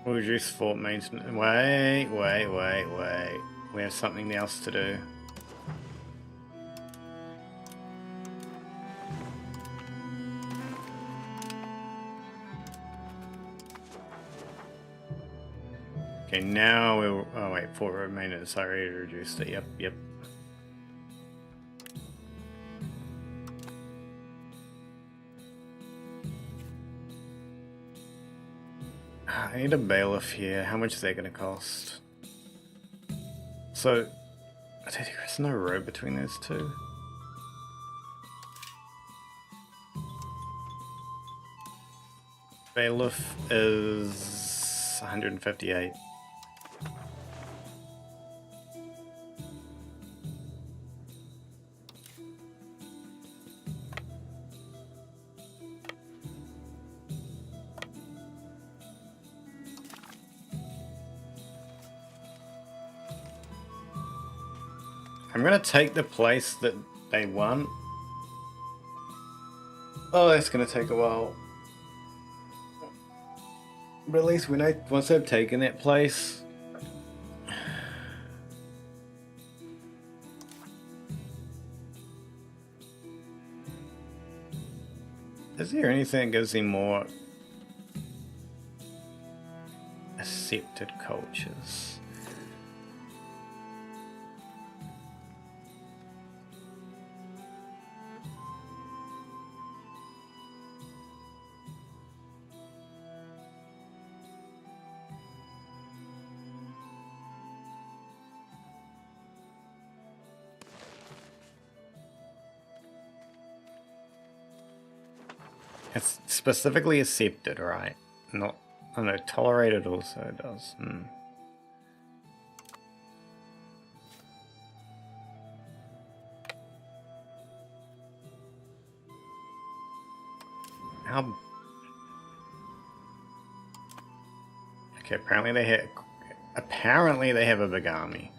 We'll reduce fort maintenance. Wait. We have something else to do. Okay, now we'll. Oh wait, fort maintenance. I already reduced it. Yep. I need a bailiff here. How much is that going to cost? So, I don't think there's no road between those two. Bailiff is 158. I'm gonna take the place that they want. Oh, that's gonna take a while. But at least once I've taken that place, is there anything that gives me more accepted cultures? It's specifically accepted, right? Not, I don't know, tolerated also does. How? Okay, apparently they have a big army.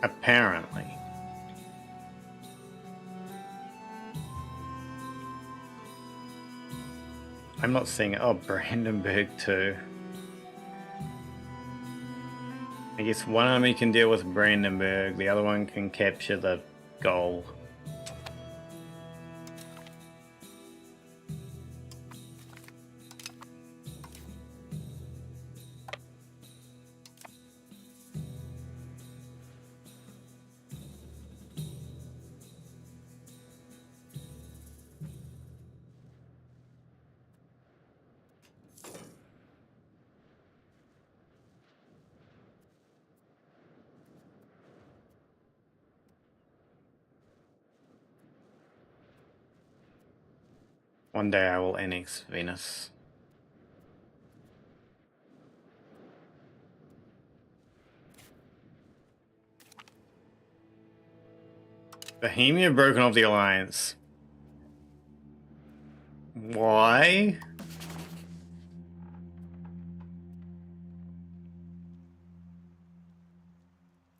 Apparently. I'm not seeing it. Oh, Brandenburg too. I guess one army can deal with Brandenburg, the other one can capture the goal. One day I will annex Venus. Bohemia broken off the alliance. Why?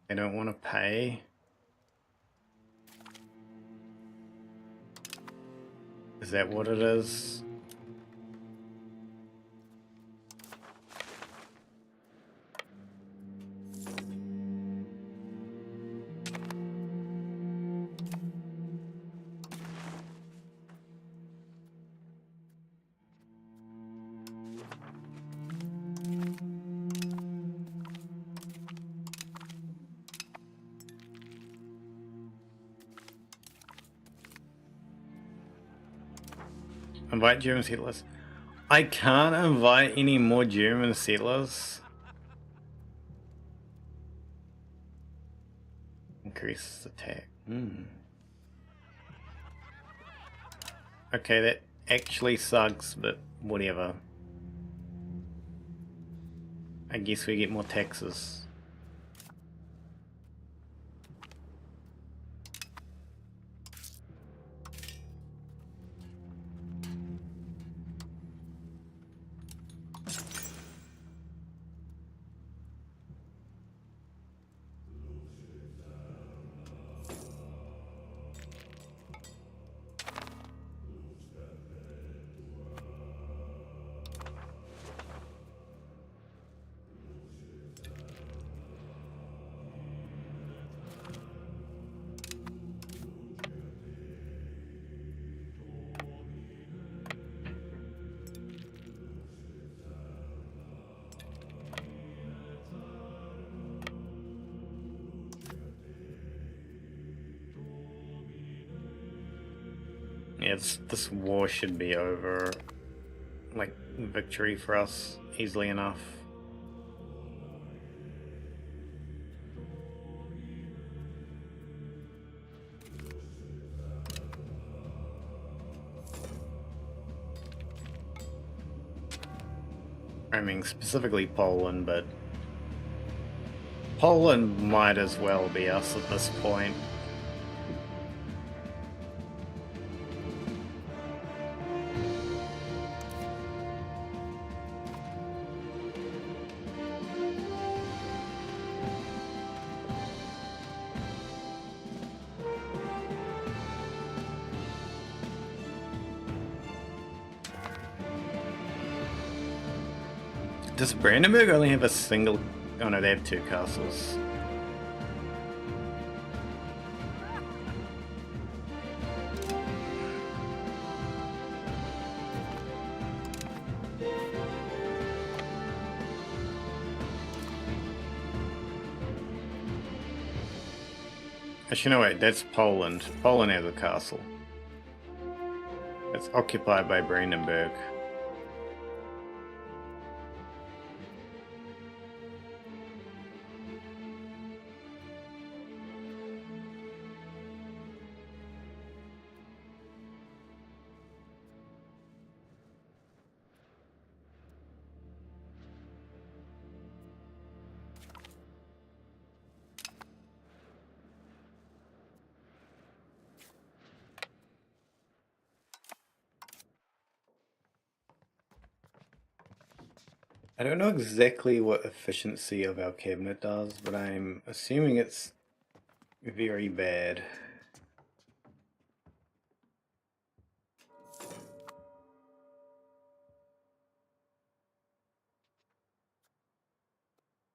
They don't want to pay. Is that what it is? Invite German settlers. I can't invite any more German settlers. Increases attack. Okay, that actually sucks, but whatever. I guess we get more taxes. Yeah, this war should be over, like, victory for us easily enough. I mean, specifically Poland, but Poland might as well be us at this point. Does Brandenburg only have a single... Oh no, they have two castles. Actually, no, wait, that's Poland. Poland has a castle. It's occupied by Brandenburg. I don't know exactly what efficiency of our cabinet does, but I'm assuming it's very bad.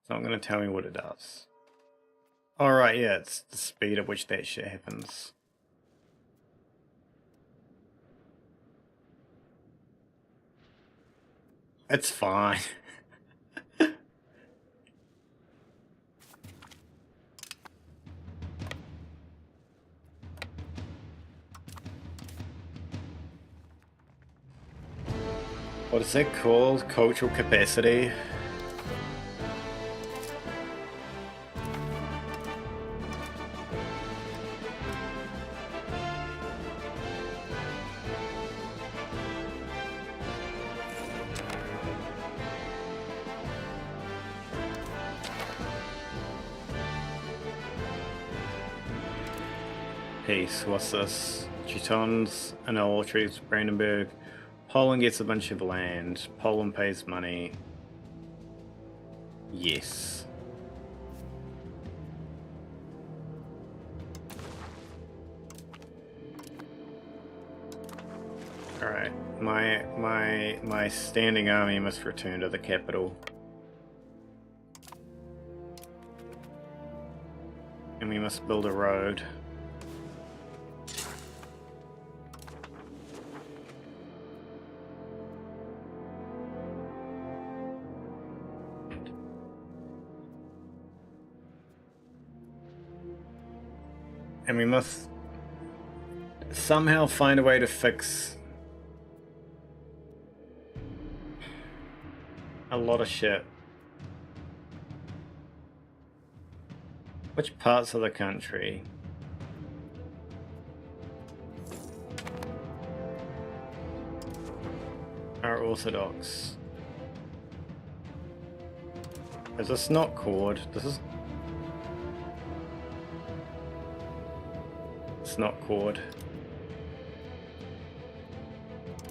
It's not going to tell me what it does. Alright, yeah, it's the speed at which that shit happens. It's fine. What is that called? Cultural capacity? peace. What's this? Teutons annul treaties with Brandenburg. Poland gets a bunch of land. Poland pays money. Yes. Alright. My standing army must return to the capital. And we must build a road. And we must somehow find a way to fix a lot of shit. Which parts of the country? Are Orthodox? Is this not chord? This is... It's not chord.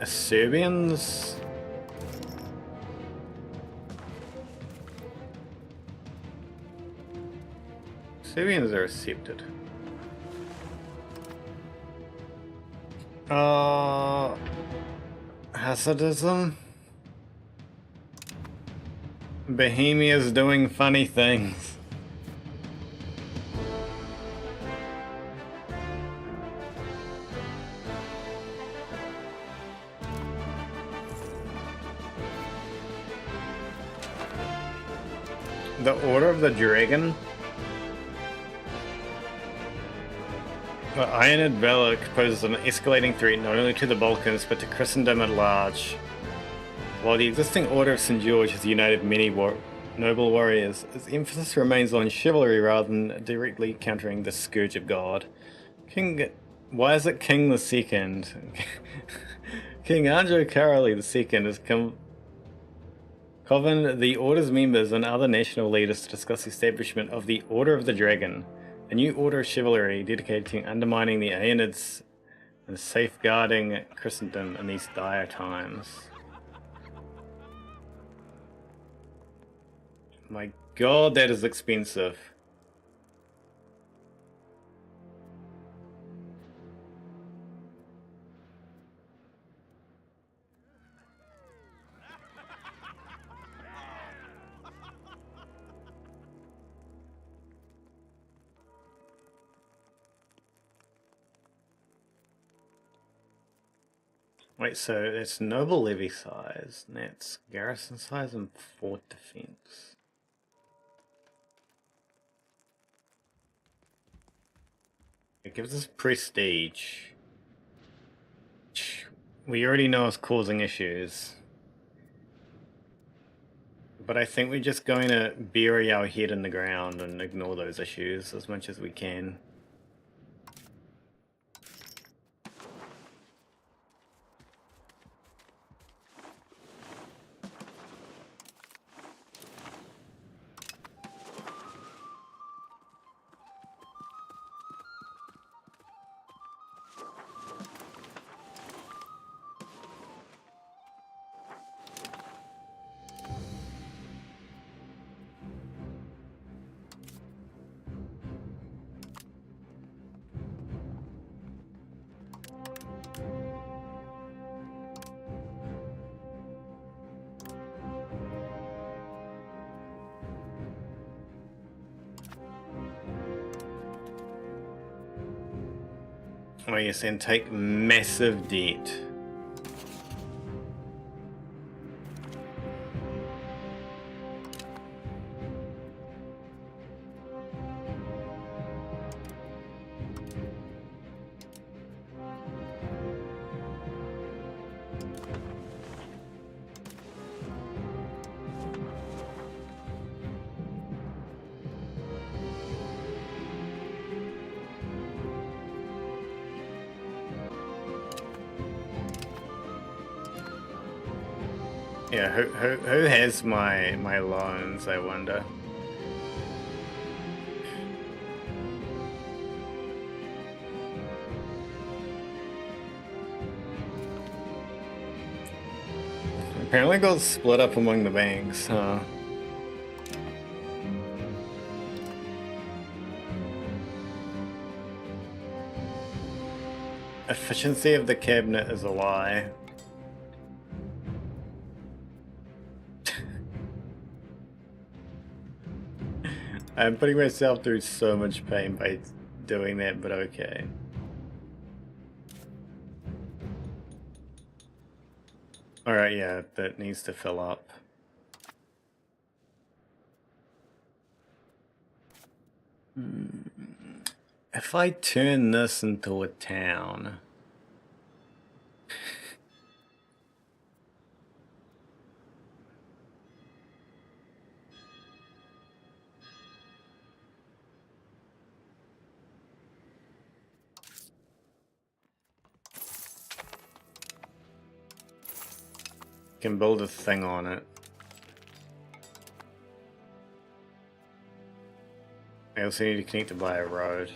Are Serbians? Serbians are accepted. Hasidism? Bohemia's doing funny things. The Order of the Dragon? The Ironed Valor poses an escalating threat not only to the Balkans but to Christendom at large. While the existing Order of St. George has united many noble warriors, its emphasis remains on chivalry rather than directly countering the Scourge of God. Why is it King the Second? King Andrew Caroly II has convened the Order's members and other national leaders to discuss the establishment of the Order of the Dragon, a new order of chivalry dedicated to undermining the Aenids and safeguarding Christendom in these dire times. My god, that is expensive. Wait, so it's noble levy size, and that's garrison size and fort defense. It gives us prestige. We already know it's causing issues. But I think we're just going to bury our head in the ground and ignore those issues as much as we can. Oh yes, and take massive debt. Yeah, who has my loans, I wonder? Apparently got split up among the banks, huh? Efficiency of the cabinet is a lie. I'm putting myself through so much pain by doing that, but okay. Alright, yeah, that needs to fill up. If I turn this into a town... can build a thing on it. I also need to connect it by a road.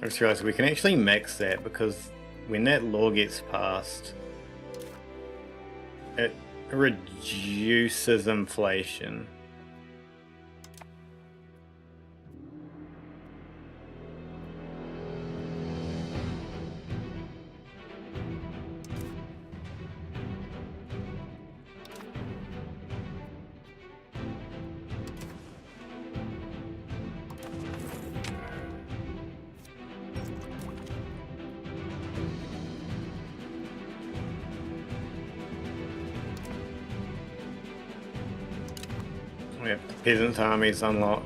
I just realized we can actually max that because when that law gets passed, it reduces inflation. We have the peasant armies unlock.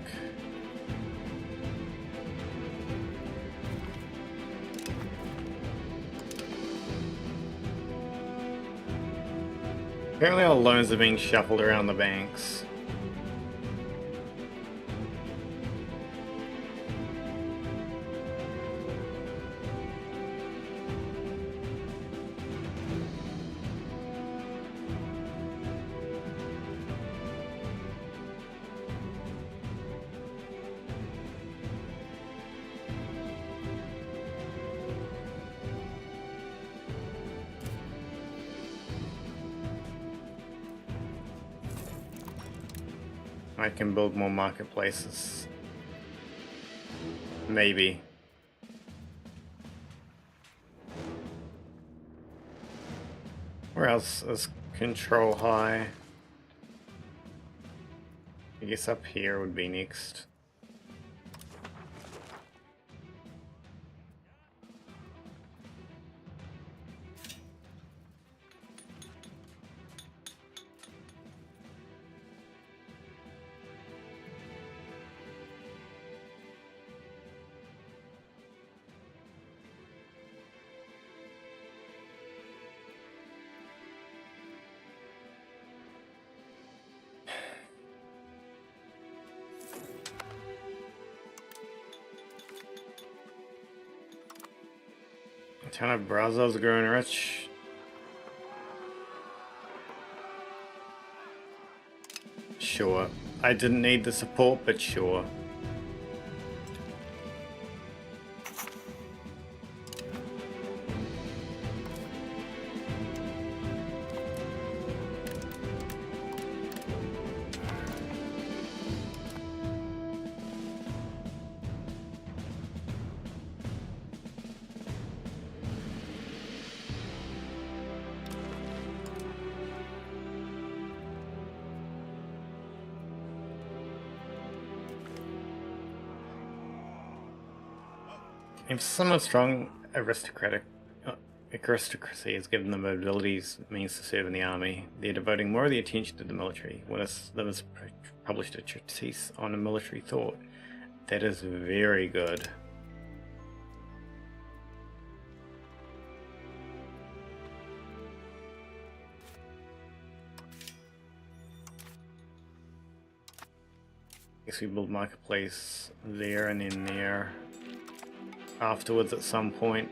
Apparently our loans are being shuffled around the banks. I can build more marketplaces. Maybe. Where else is control high? I guess up here would be next. Town of Brazil's growing rich. Sure. I didn't need the support, but sure. If someone strong aristocracy has given them abilities means to serve in the army, they're devoting more of their attention to the military. Willis Livers published a treatise on a military thought. That is very good. Guess we build marketplace there and then there. Afterwards at some point.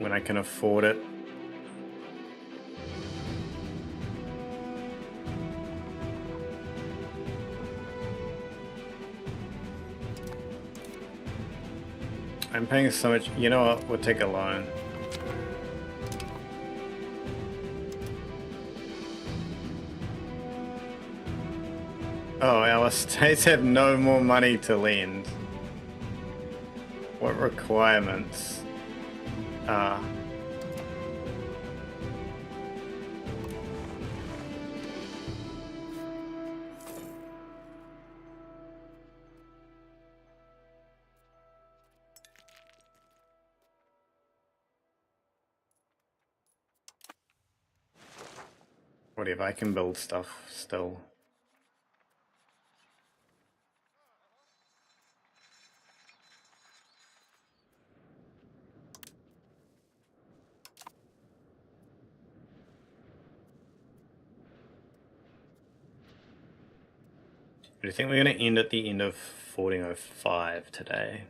when I can afford it. I'm paying so much. You know what? We'll take a loan. Oh, our states have no more money to lend. What requirements? What if I can build stuff still? Do you think we're going to end at the end of 1405 today?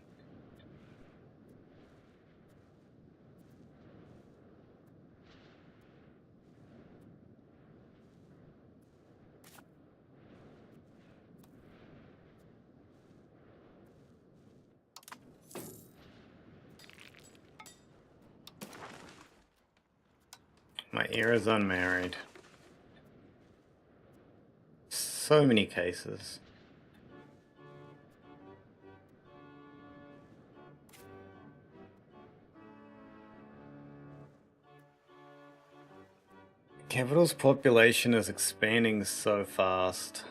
My heir is unmarried. So many cases. Capital's population is expanding so fast.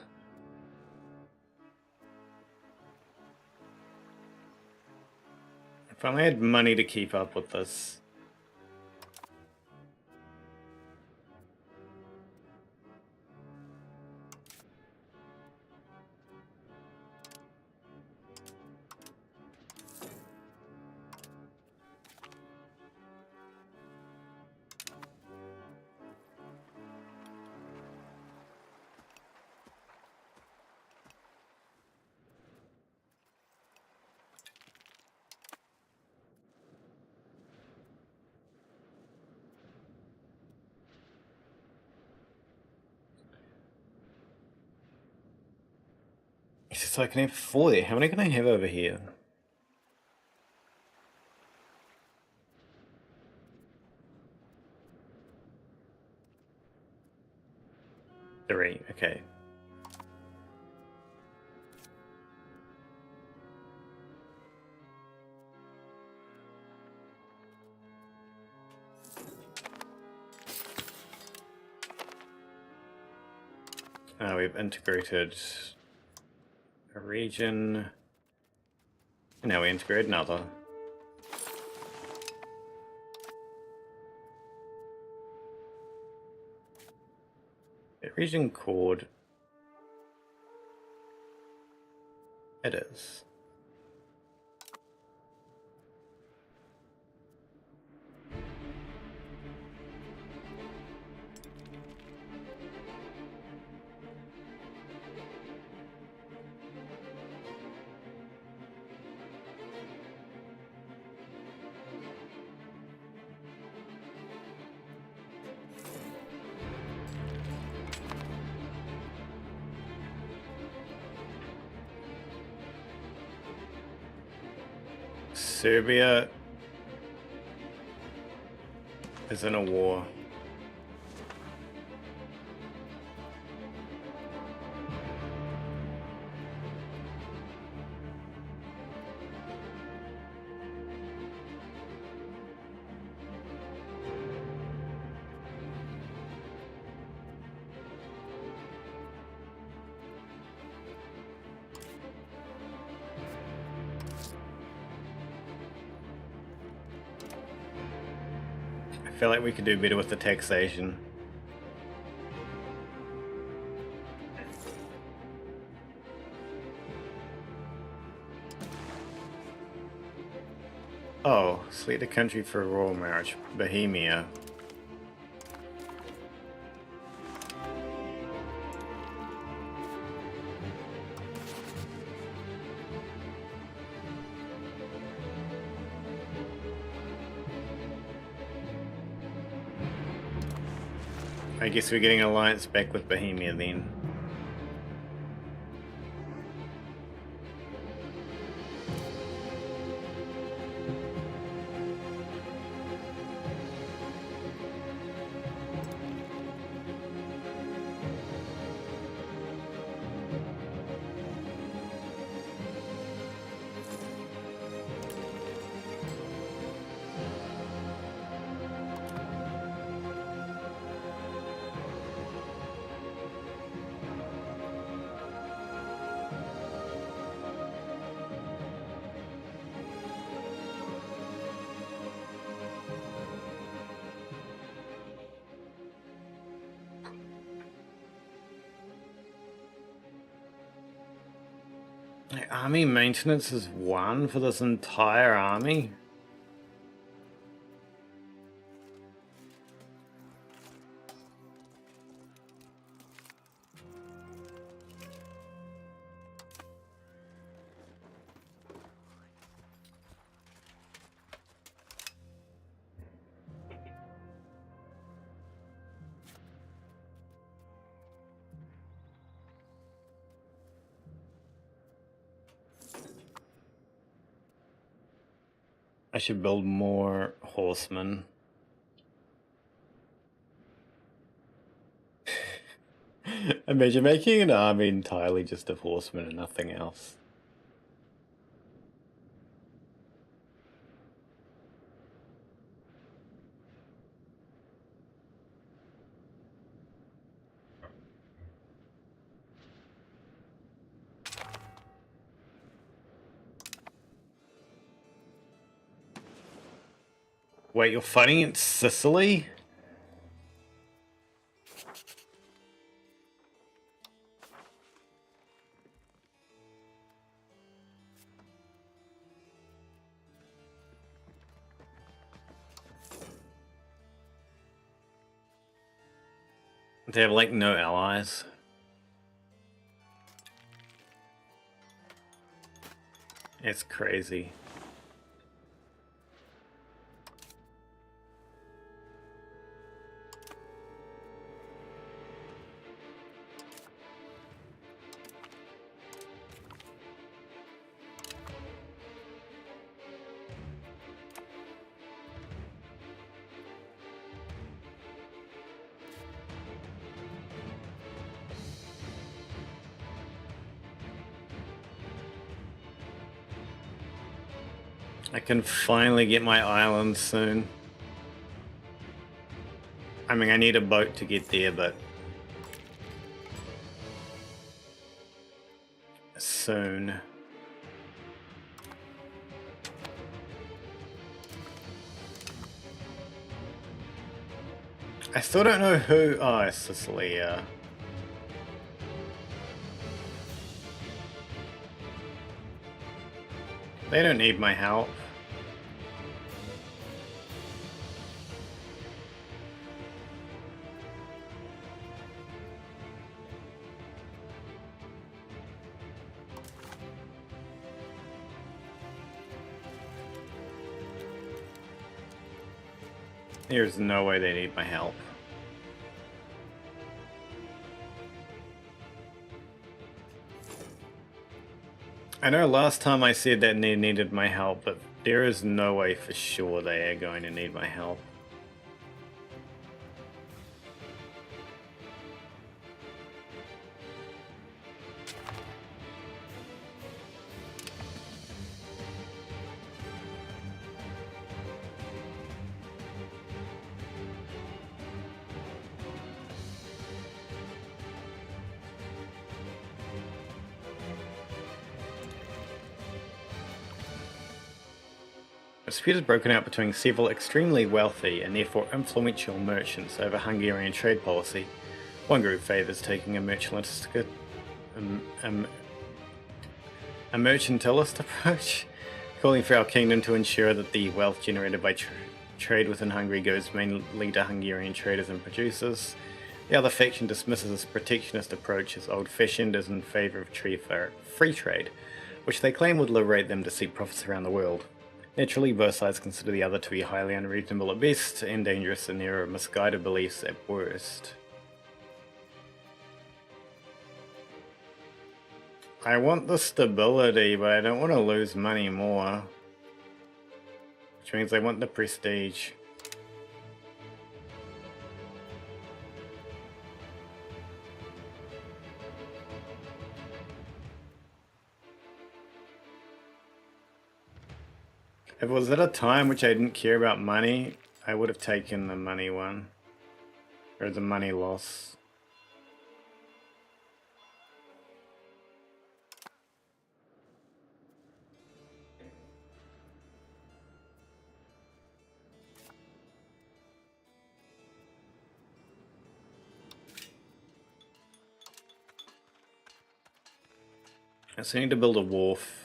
If only I had money to keep up with this. So I can have 40. How many can I have over here? 3, okay. We've integrated a region. Now we integrate another. A region called... It is. Serbia is in a war. I feel like we could do better with the taxation. Oh, select a country for a royal marriage. Bohemia. I guess we're getting an alliance back with Bohemia then. Army maintenance is 1 for this entire army? I should build more horsemen. Imagine making an army entirely just of horsemen and nothing else. Wait, you're fighting in Sicily? They have like no allies. It's crazy. I can finally get my island soon. I mean, I need a boat to get there, but soon. I still don't know who. Oh, it's Sicily, yeah. They don't need my help. There's no way they need my help. I know last time I said that they needed my help, but there is no way for sure they are going to need my help. A dispute has broken out between several extremely wealthy and therefore influential merchants over Hungarian trade policy. One group favours taking a mercantilist approach, calling for our kingdom to ensure that the wealth generated by trade within Hungary goes mainly to Hungarian traders and producers. The other faction dismisses this protectionist approach as old-fashioned, as in favour of free trade, which they claim would liberate them to seek profits around the world. Naturally, both sides consider the other to be highly unreasonable at best and dangerous in their misguided beliefs at worst. I want the stability, but I don't want to lose money more. Which means I want the prestige. If it was at a time which I didn't care about money, I would have taken the money one. Or the money loss. I still need to build a wharf.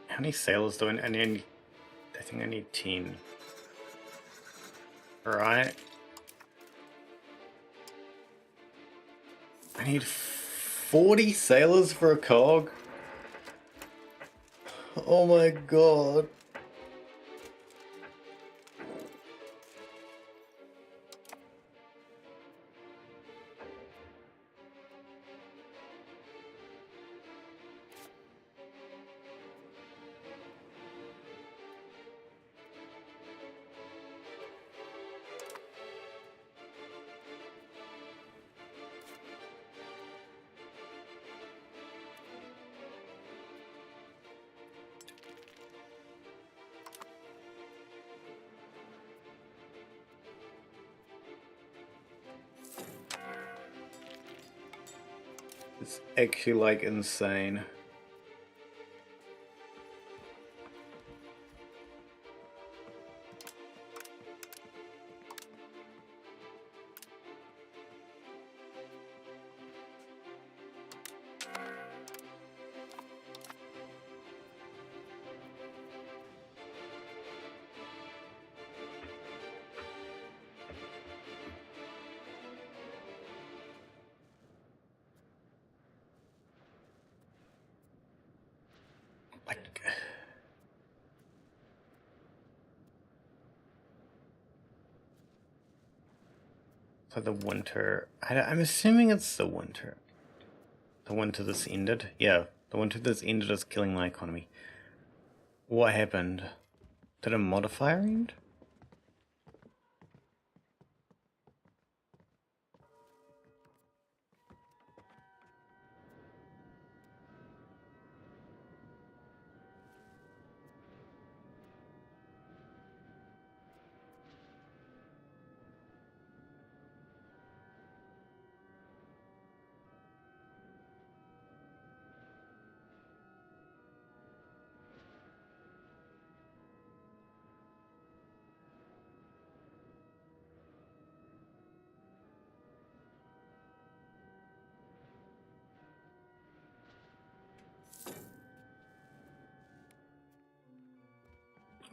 How many sailors do I need? I think I need 10. Alright. I need 40 sailors for a cog? Oh my god. It's actually like insane. Like, so the winter, I'm assuming it's the winter. The winter that's ended? Yeah, the winter that's ended is killing my economy. What happened? Did a modifier end?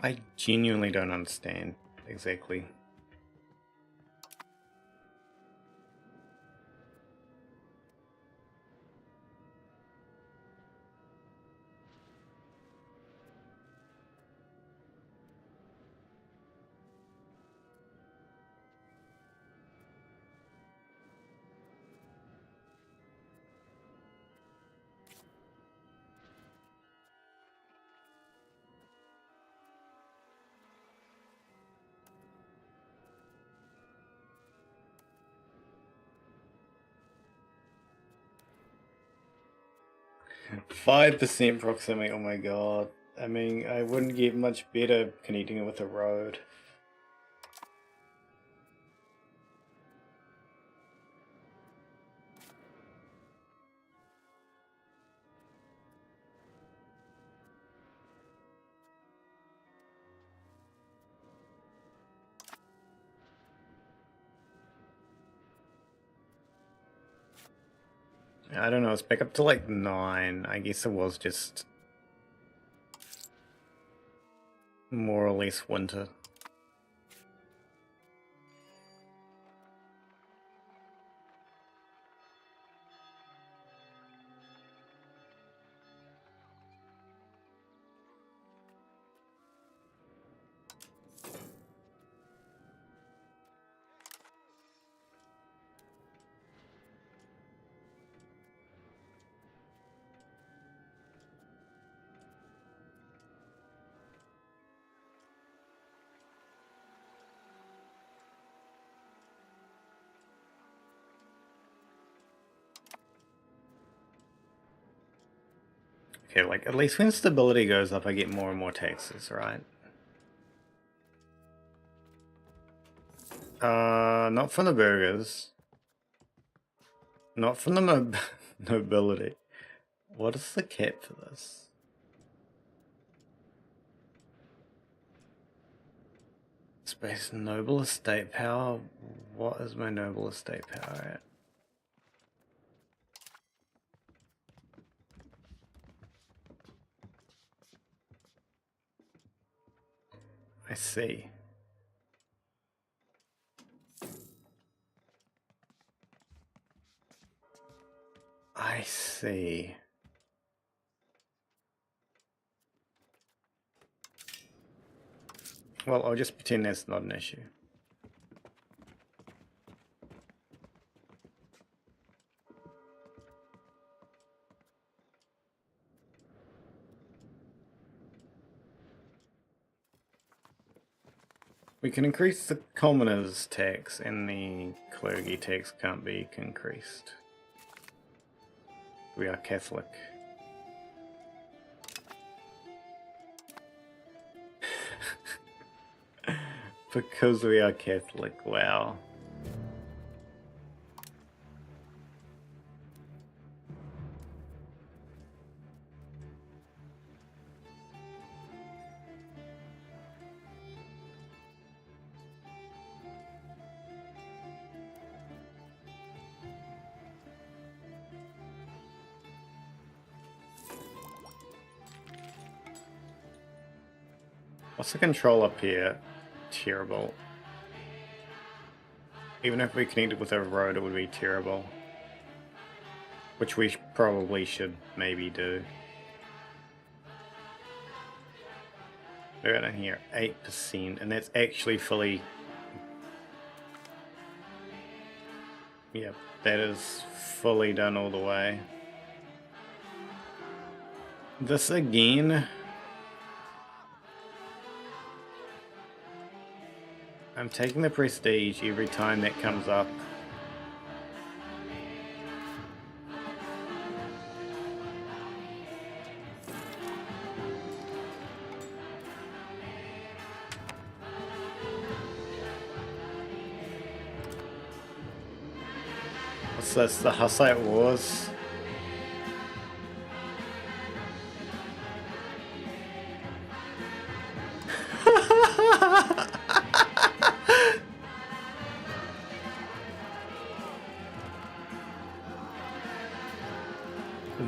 I genuinely don't understand exactly. 5% proximity, oh my god. I mean, I wouldn't get much better connecting it with a road. I don't know, it's back up to like 9. I guess it was just more or less winter. Okay, like at least when stability goes up, I get more and more taxes, right? Not from the burgers. Not from the nobility. What is the cap for this? Space noble estate power? What is my noble estate power at? I see. I see. Well, I'll just pretend that's not an issue. We can increase the commoner's tax and the clergy tax can't be increased. We are Catholic. Because we are Catholic, wow. What's the control up here? Terrible. Even if we connected with a road, it would be terrible. Which we probably should maybe do. We're down here, 8%, and that's actually fully... Yep, that is fully done all the way. This again... I'm taking the prestige every time that comes up. What's this? The Hussite Wars?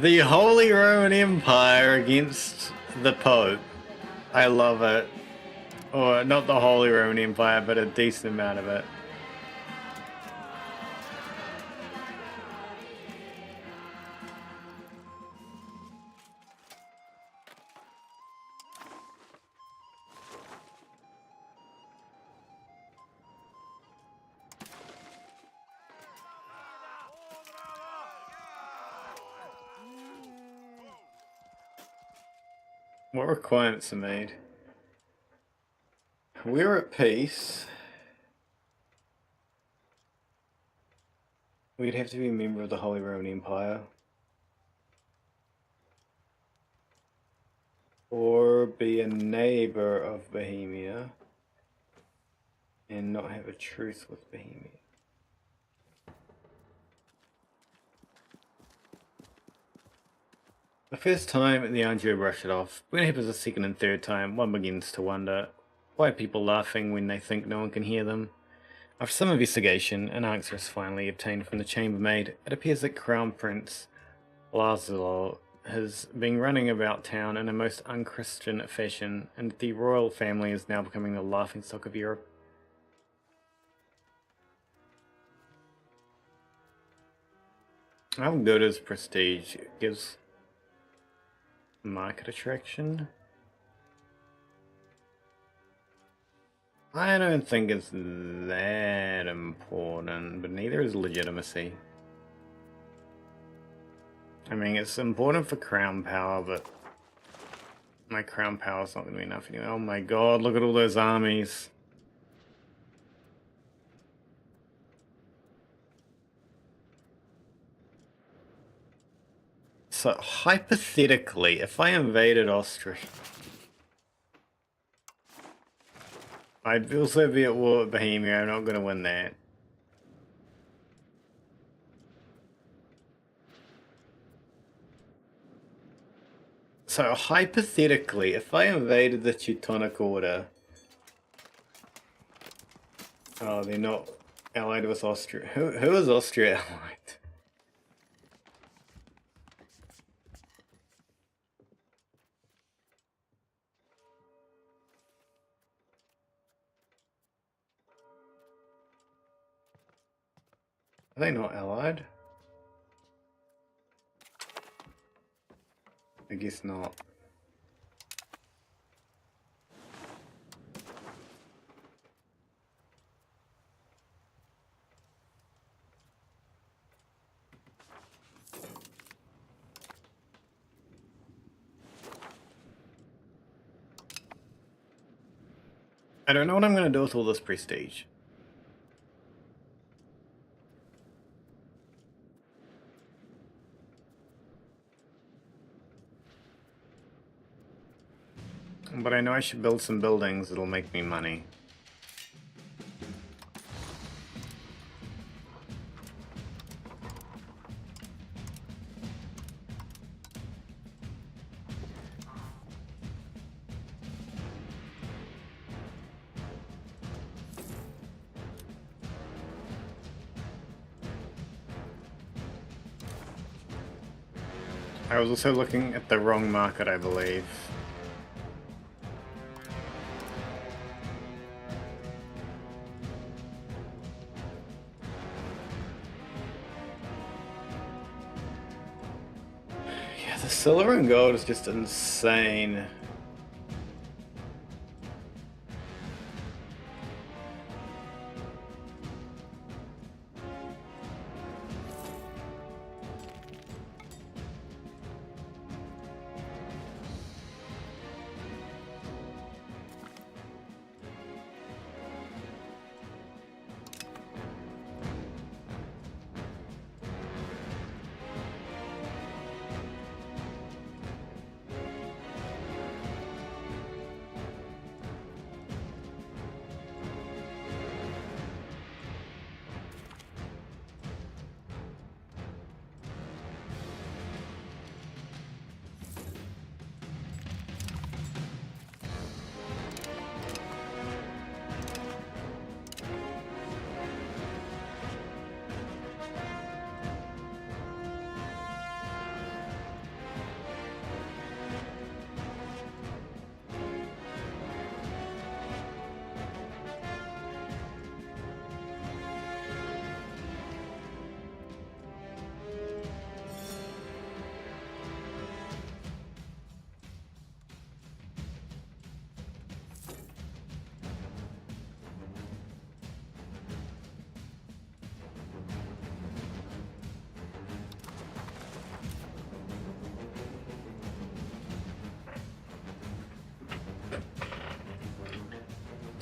The Holy Roman Empire against the Pope. I love it. Or not the Holy Roman Empire, but a decent amount of it. What requirements are made? We're at peace. We'd have to be a member of the Holy Roman Empire. or be a neighbor of Bohemia and not have a truce with Bohemia. The first time, the Angios brush it off. When it happens a second and third time, one begins to wonder, why are people laughing when they think no one can hear them? After some investigation, an answer is finally obtained from the chambermaid. It appears that Crown Prince Laszlo has been running about town in a most unchristian fashion, and the royal family is now becoming the laughingstock of Europe. How good is prestige? It gives market attraction. I don't think it's that important, but neither is legitimacy. I mean, it's important for crown power, but my crown power is not going to be enough anyway. Oh my god, look at all those armies. So, hypothetically, if I invaded Austria, I'd also be at war with Bohemia. I'm not going to win that. So, hypothetically, if I invaded the Teutonic Order... Oh, they're not allied with Austria. Who is Austria allied? Are they not allied? I guess not. I don't know what I'm going to do with all this prestige. But I know I should build some buildings that'll make me money. I was also looking at the wrong market, I believe. Yeah, the silver and gold is just insane.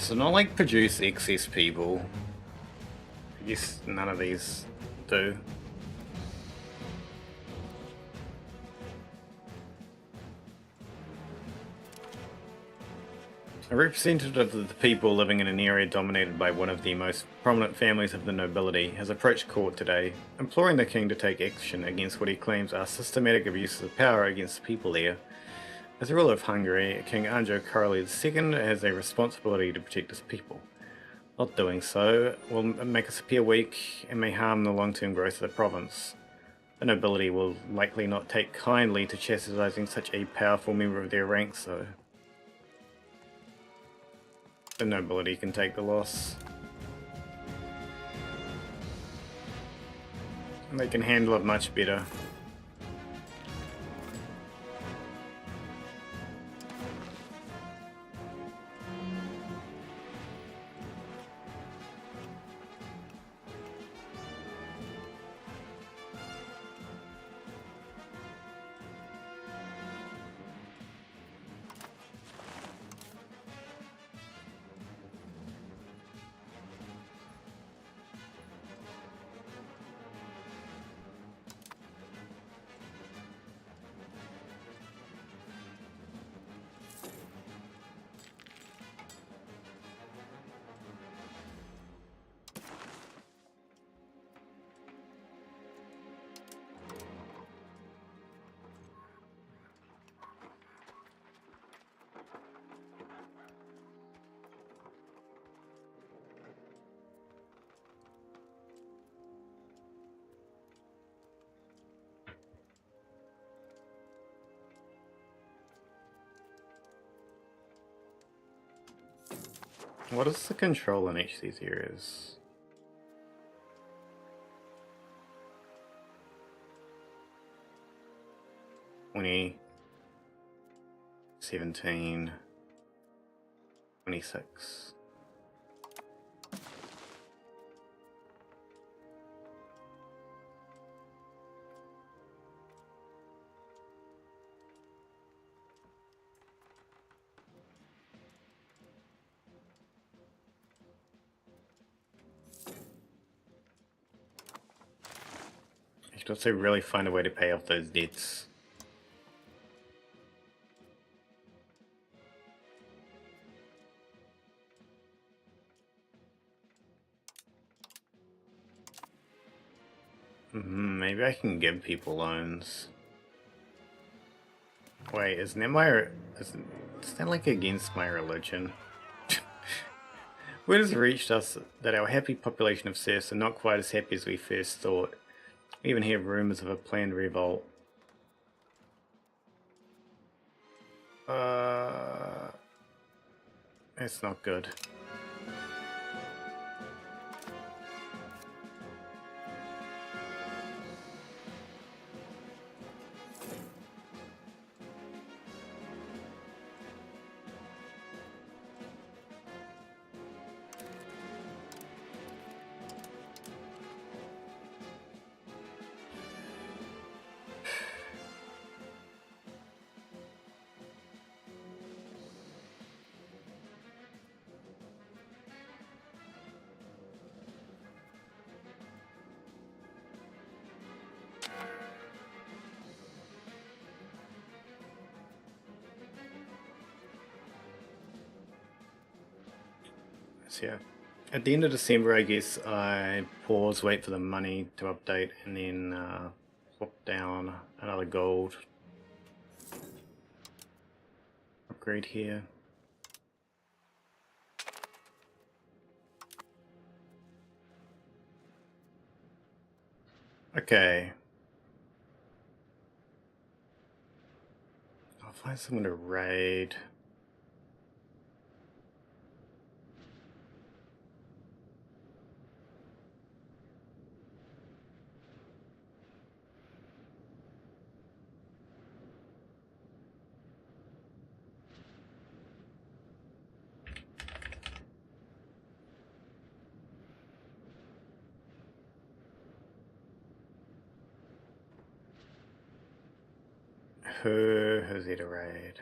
So not like produce excess people. I guess none of these do. A representative of the people living in an area dominated by one of the most prominent families of the nobility has approached court today, imploring the king to take action against what he claims are systematic abuses of power against the people there. As the ruler of Hungary, King Andrew Karol II has a responsibility to protect his people. Not doing so will make us appear weak and may harm the long-term growth of the province. The nobility will likely not take kindly to chastising such a powerful member of their ranks, though. The nobility can take the loss. And they can handle it much better. What is the control in each of these areas? $20, $17, $26. I should also really find a way to pay off those debts. Maybe I can give people loans. Wait, isn't that like against my religion? Word has reached us that our happy population of serfs are not quite as happy as we first thought. We even hear rumors of a planned revolt. That's not good. So yeah, at the end of December, I guess I pause, wait for the money to update, and then swap down another gold. Upgrade here. Okay. I'll find someone to raid. Who's he to raid?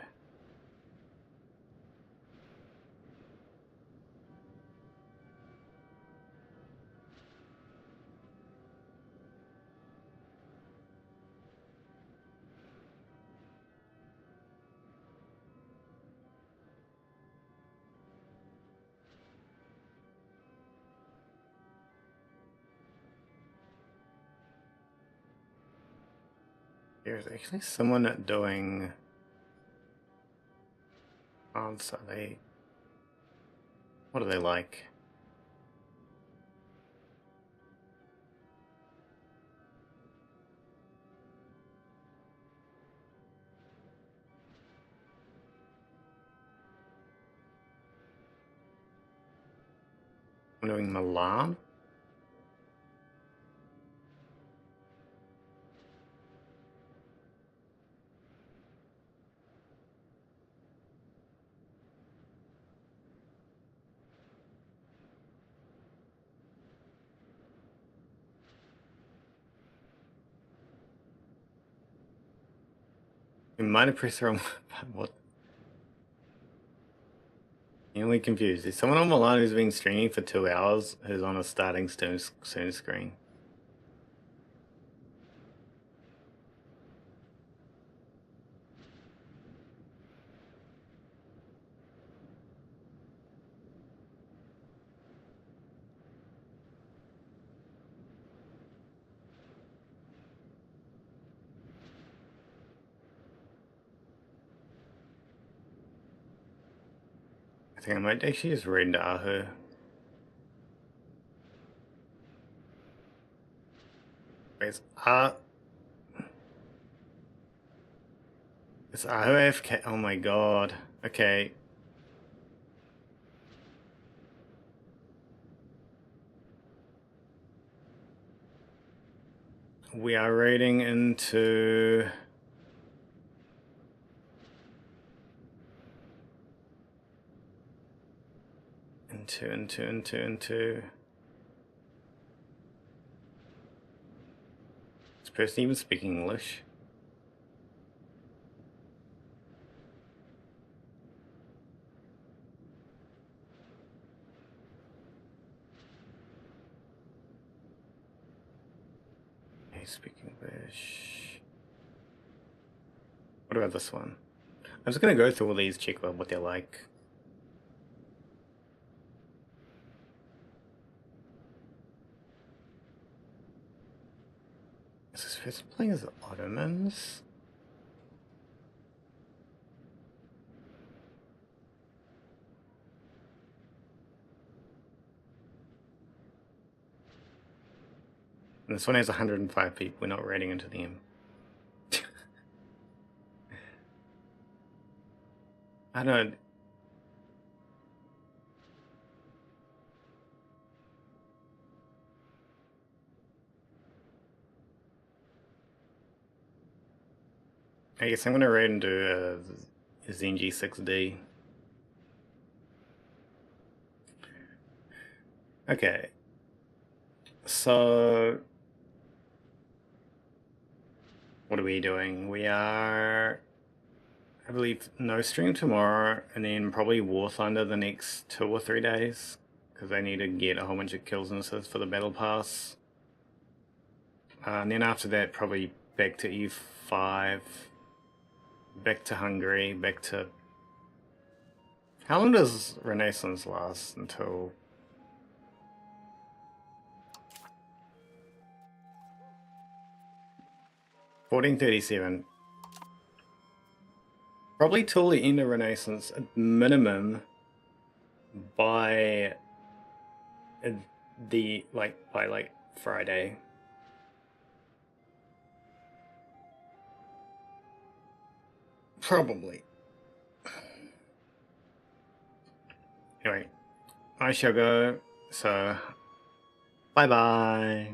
There's actually someone doing answer. What are they like? I'm doing Milan. You might have pressed the wrong. What? You're only confused. There's someone on Milan who's been streaming for 2 hours who's on a starting soon screen. I think I might actually just read Ahu. It's It's Ahu AFK. Oh my god. Okay. We are raiding into... Into... This person even speaking English? Hey, speaking English. What about this one? I'm just gonna go through all these, check what they're like. Is this person playing as the Ottomans? And this one has 105 people. We're not raiding into them. I don't know. I guess I'm gonna raid into Zenji 6D. Okay. So... what are we doing? We are... I believe no stream tomorrow, and then probably War Thunder the next 2 or 3 days, because I need to get a whole bunch of kills and assists for the battle pass. And then after that, probably back to E5, back to Hungary, back to... How long does Renaissance last? Until... 1437. Probably till the end of Renaissance, at minimum, by by Friday. Probably. Anyway, I shall go, so bye bye.